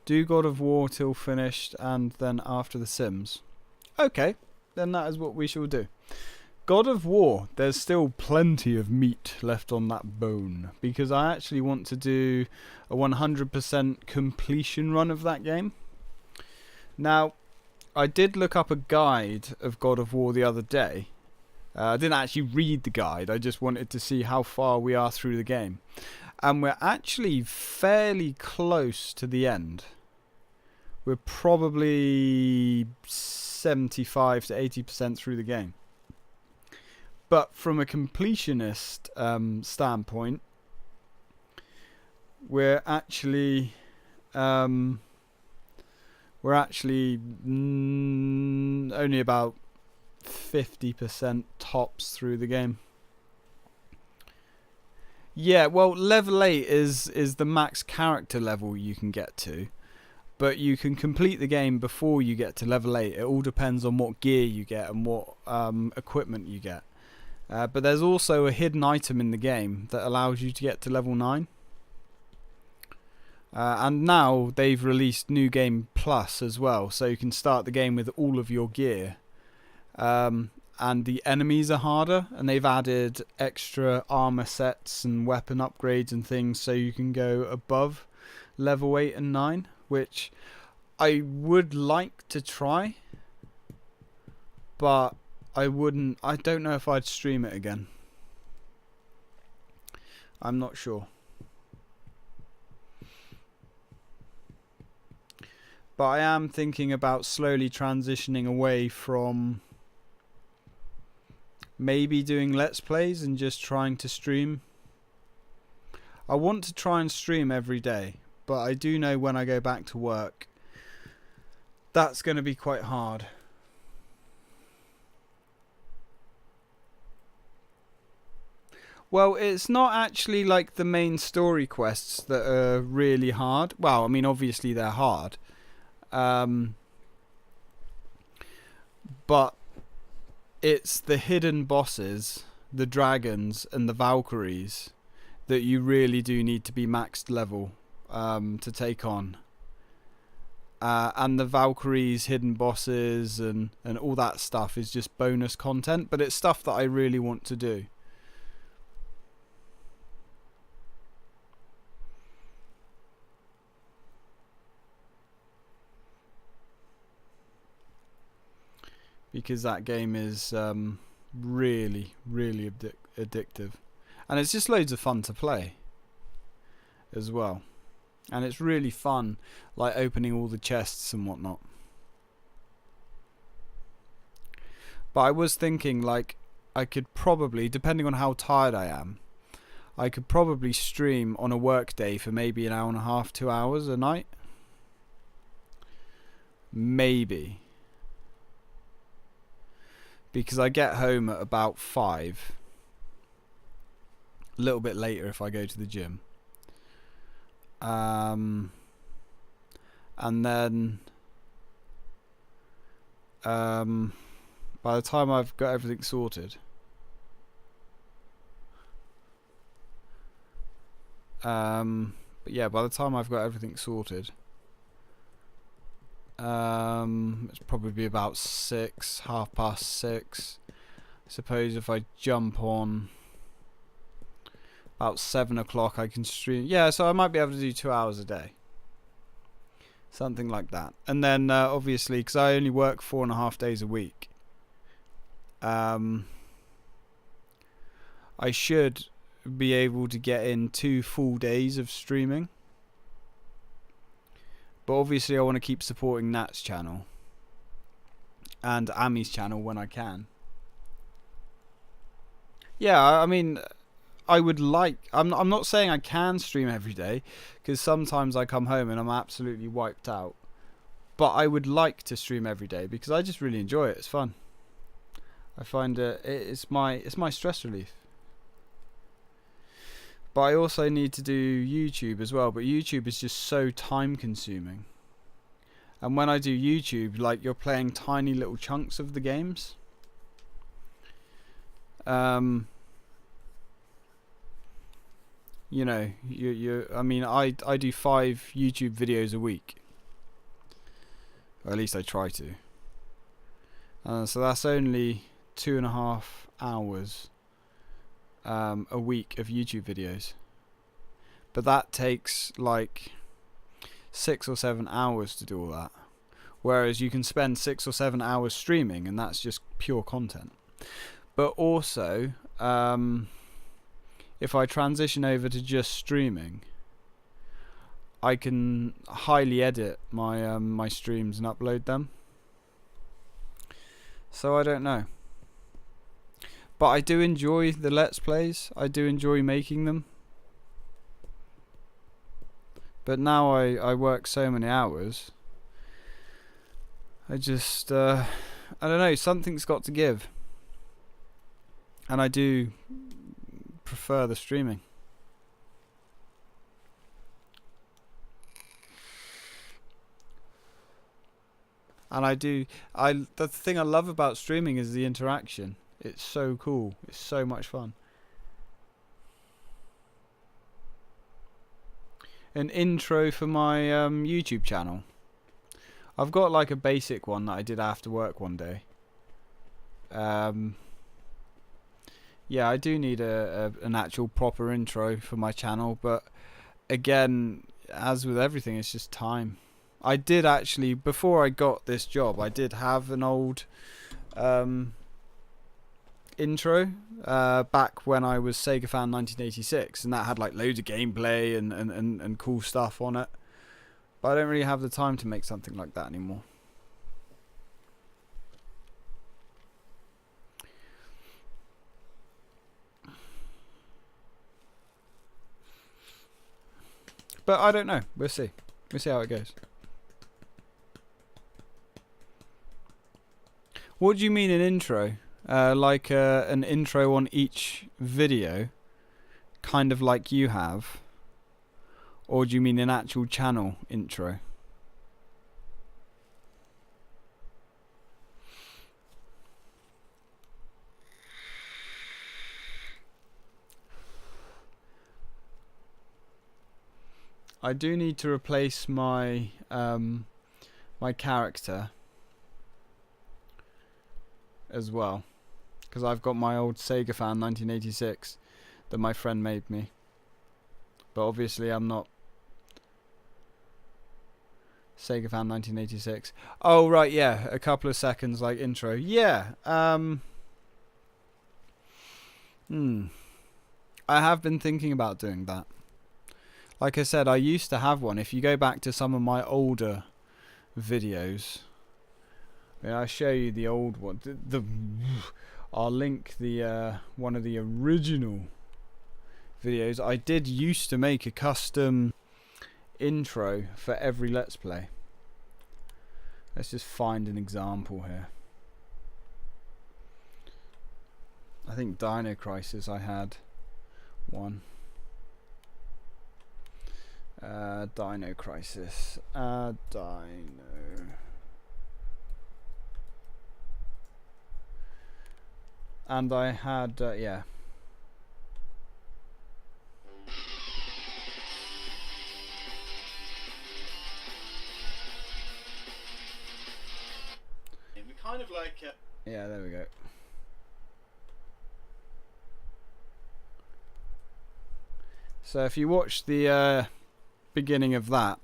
do God of War till finished, and then after The Sims. Okay, then that is what we shall do. God of War, there's still plenty of meat left on that bone, because I actually want to do a 100% completion run of that game. Now, I did look up a guide of God of War the other day. I didn't actually read the guide, I just wanted to see how far we are through the game. And we're actually fairly close to the end. We're probably 75 to 80% through the game. But from a completionist standpoint, we're actually only about 50% tops through the game. Yeah, well, level 8 is the max character level you can get to, but you can complete the game before you get to level 8. It all depends on what gear you get and what equipment you get. But there's also a hidden item in the game that allows you to get to level 9. And now they've released New Game Plus as well, so you can start the game with all of your gear. And the enemies are harder, and they've added extra armor sets and weapon upgrades and things, so you can go above level 8 and 9, which I would like to try, but I don't know if I'd stream it again. I'm not sure. But I am thinking about slowly transitioning away from maybe doing Let's Plays and just trying to stream. I want to try and stream every day, but I do know when I go back to work, that's going to be quite hard. Well, it's not actually like the main story quests that are really hard. Well, I mean, obviously they're hard. But it's the hidden bosses, the dragons and the Valkyries that you really do need to be maxed level to take on. And the Valkyries, hidden bosses and all that stuff is just bonus content, but it's stuff that I really want to do. Because that game is really, really addictive. And it's just loads of fun to play as well. And it's really fun, like opening all the chests and whatnot. But I was thinking, like, I could probably, depending on how tired I am, I could probably stream on a work day for maybe an hour and a half, 2 hours a night. Maybe. Because I get home at about 5. A little bit later if I go to the gym. And then by the time I've got everything sorted, but yeah, by the time I've got everything sorted, it's probably about 6, 6:30. I suppose if I jump on about 7 o'clock I can stream. Yeah, so I might be able to do 2 hours a day. Something like that. And then obviously, because I only work 4.5 days a week, I should be able to get in 2 full days of streaming. But obviously I want to keep supporting Nat's channel and Ami's channel when I can. Yeah, I mean, I would like... I'm not saying I can stream every day, because sometimes I come home and I'm absolutely wiped out. But I would like to stream every day, because I just really enjoy it. It's fun. I find it's my stress relief. But I also need to do YouTube as well. But YouTube is just so time consuming. And when I do YouTube, like, you're playing tiny little chunks of the games. You know, I mean, I do 5 YouTube videos a week. Or at least I try to. So that's only 2.5 hours a week of YouTube videos. But that takes like 6 or 7 hours to do all that. Whereas you can spend 6 or 7 hours streaming and that's just pure content. But also, if I transition over to just streaming, I can highly edit my my streams and upload them. So I don't know. But I do enjoy the Let's Plays. I do enjoy making them. But now I work so many hours. I just, I don't know, something's got to give. And I do prefer the streaming. And the thing I love about streaming is the interaction. It's so cool. It's so much fun. An intro for my YouTube channel. I've got like a basic one that I did after work one day. Yeah, I do need an actual proper intro for my channel, but again, as with everything, it's just time. I did actually, before I got this job, I did have an old intro back when I was Sega Fan 1986, and that had like loads of gameplay and cool stuff on it. But I don't really have the time to make something like that anymore. But I don't know. We'll see. We'll see how it goes. What do you mean an intro? Like an intro on each video, kind of like you have? Or do you mean an actual channel intro? I do need to replace my my character as well, because I've got my old Sega Fan 1986 that my friend made me, but obviously I'm not Sega Fan 1986. Oh right, yeah, a couple of seconds like intro. Yeah. I have been thinking about doing that. Like I said, I used to have one. If you go back to some of my older videos, I mean, I'll show you the old one. I'll link the one of the original videos. I did used to make a custom intro for every Let's Play. Let's just find an example here. I think Dino Crisis I had one. Dino Crisis. Dino. And I had, yeah. We kind of like it. Yeah, there we go. So if you watch the beginning of that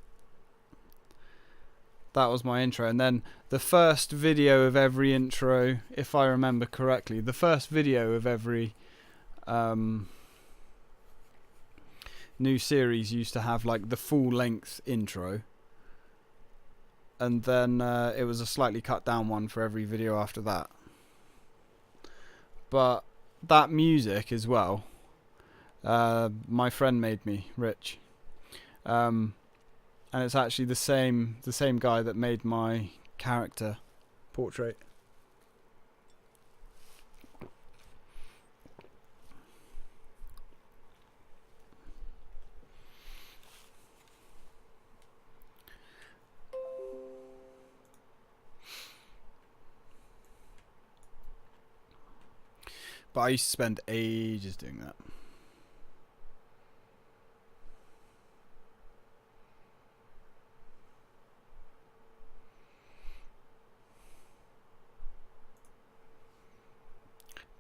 was my intro, and then the first video of every intro, if I remember correctly, the first video of every new series used to have like the full length intro, and then it was a slightly cut down one for every video after that. But that music as well, my friend made me, Rich, and it's actually the same guy that made my character portrait. But I used to spend ages doing that.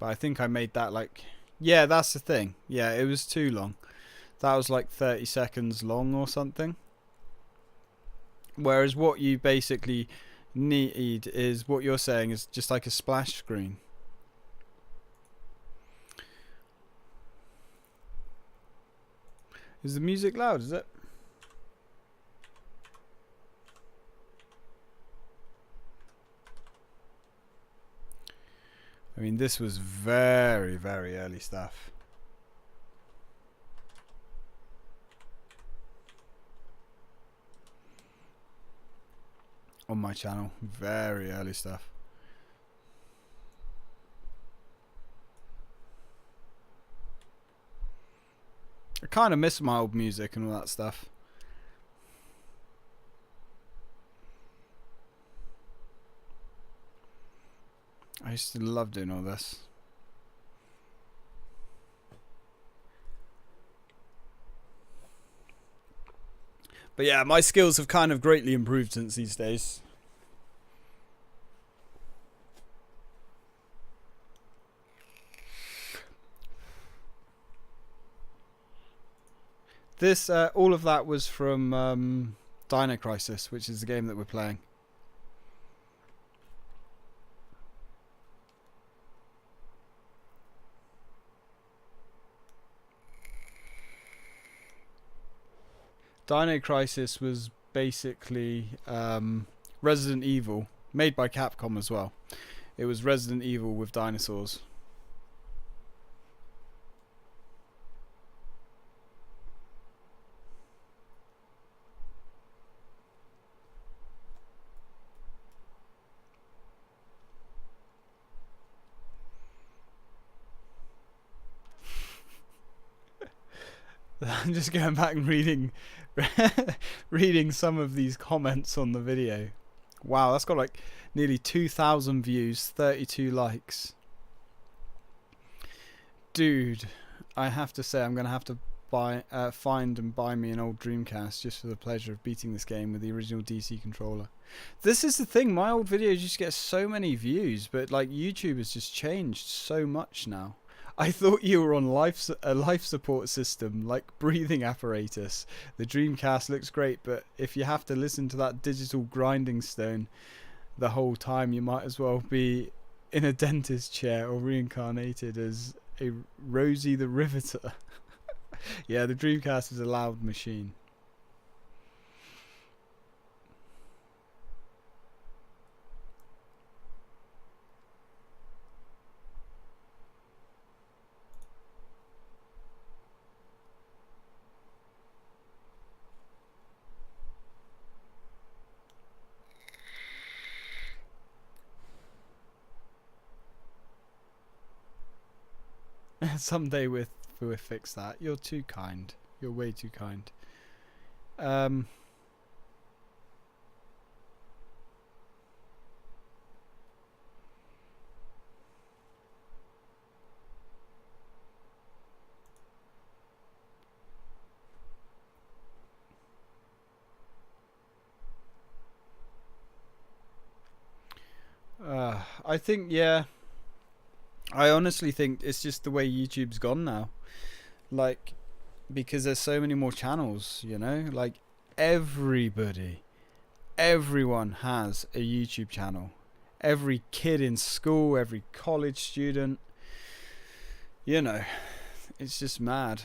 But I think I made that like... Yeah, that's the thing. Yeah, it was too long. That was like 30 seconds long or something. Whereas what you basically need is, what you're saying is just like a splash screen. Is the music loud, is it? I mean, this was very, very early stuff. On my channel, very early stuff. I kind of miss my old music and all that stuff. I used to love doing all this. But yeah, my skills have kind of greatly improved since these days. This, all of that was from Dino Crisis, which is the game that we're playing. Dino Crisis was basically Resident Evil, made by Capcom as well. It was Resident Evil with dinosaurs. I'm just going back and reading some of these comments on the video. Wow, that's got like nearly 2,000 views, 32 likes. Dude, I have to say I'm going to have to find and buy me an old Dreamcast just for the pleasure of beating this game with the original DC controller. This is the thing, my old videos used to get so many views, but like YouTube has just changed so much now. I thought you were on a life support system, like breathing apparatus. The Dreamcast looks great, but if you have to listen to that digital grinding stone the whole time, you might as well be in a dentist chair or reincarnated as a Rosie the Riveter. Yeah, the Dreamcast is a loud machine. Someday we'll fix that. You're too kind. You're way too kind. I think, yeah. I honestly think it's just the way YouTube's gone now. Like, because there's so many more channels, you know? Like, everyone has a YouTube channel. Every kid in school, every college student, you know, it's just mad.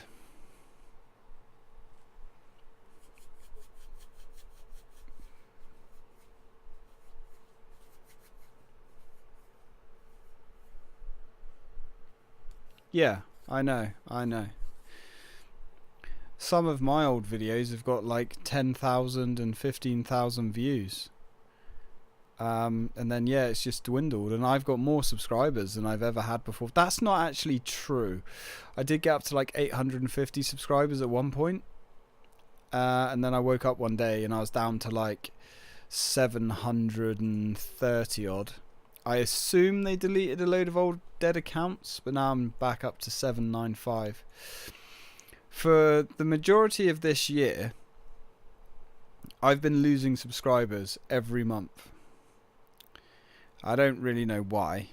Yeah, I know. Some of my old videos have got like 10,000 and 15,000 views. And then, yeah, it's just dwindled. And I've got more subscribers than I've ever had before. That's not actually true. I did get up to like 850 subscribers at one point. And then I woke up one day and I was down to like 730 odd. I assume they deleted a load of old dead accounts, but now I'm back up to 795. For the majority of this year, I've been losing subscribers every month. I don't really know why,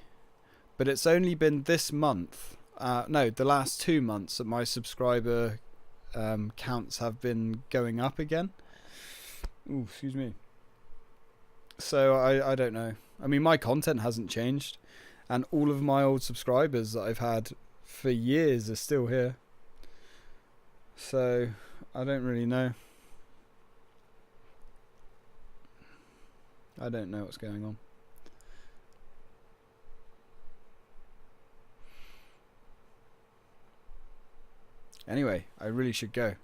but it's only been this month, no, the last 2 months that my subscriber counts have been going up again. Ooh, excuse me. So I don't know. I mean, my content hasn't changed, and all of my old subscribers that I've had for years are still here. So I don't really know. I don't know what's going on. Anyway, I really should go.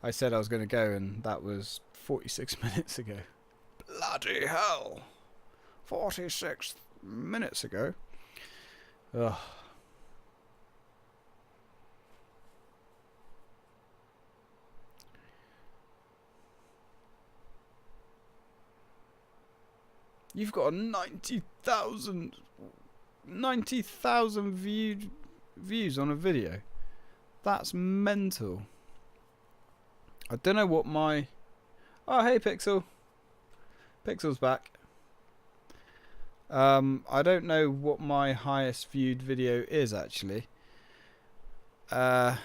I said I was going to go, and that was 46 minutes ago. Bloody hell. 46 minutes ago. Ugh. You've got 90,000 views on a video. That's mental. I don't know what my... Oh, hey, Pixel. Pixel's back. I don't know what my highest viewed video is, actually. Oh,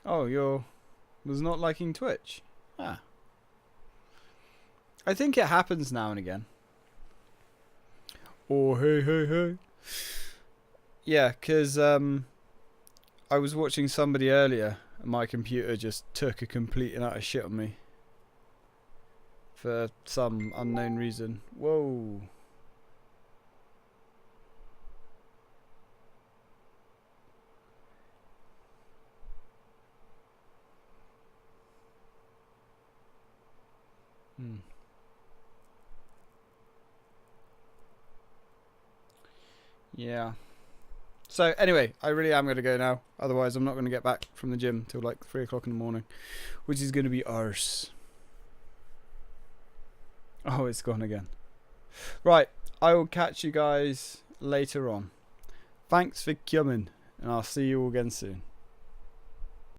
you're... was not liking Twitch. Ah. I think it happens now and again. Oh, hey. Yeah, because I was watching somebody earlier and my computer just took a complete and utter shit on me. For some unknown reason. Whoa. Yeah. So anyway, I really am going to go now. Otherwise, I'm not going to get back from the gym till like 3 o'clock in the morning, which is going to be arse. Oh, it's gone again. Right, I will catch you guys later on. Thanks for coming, and I'll see you all again soon.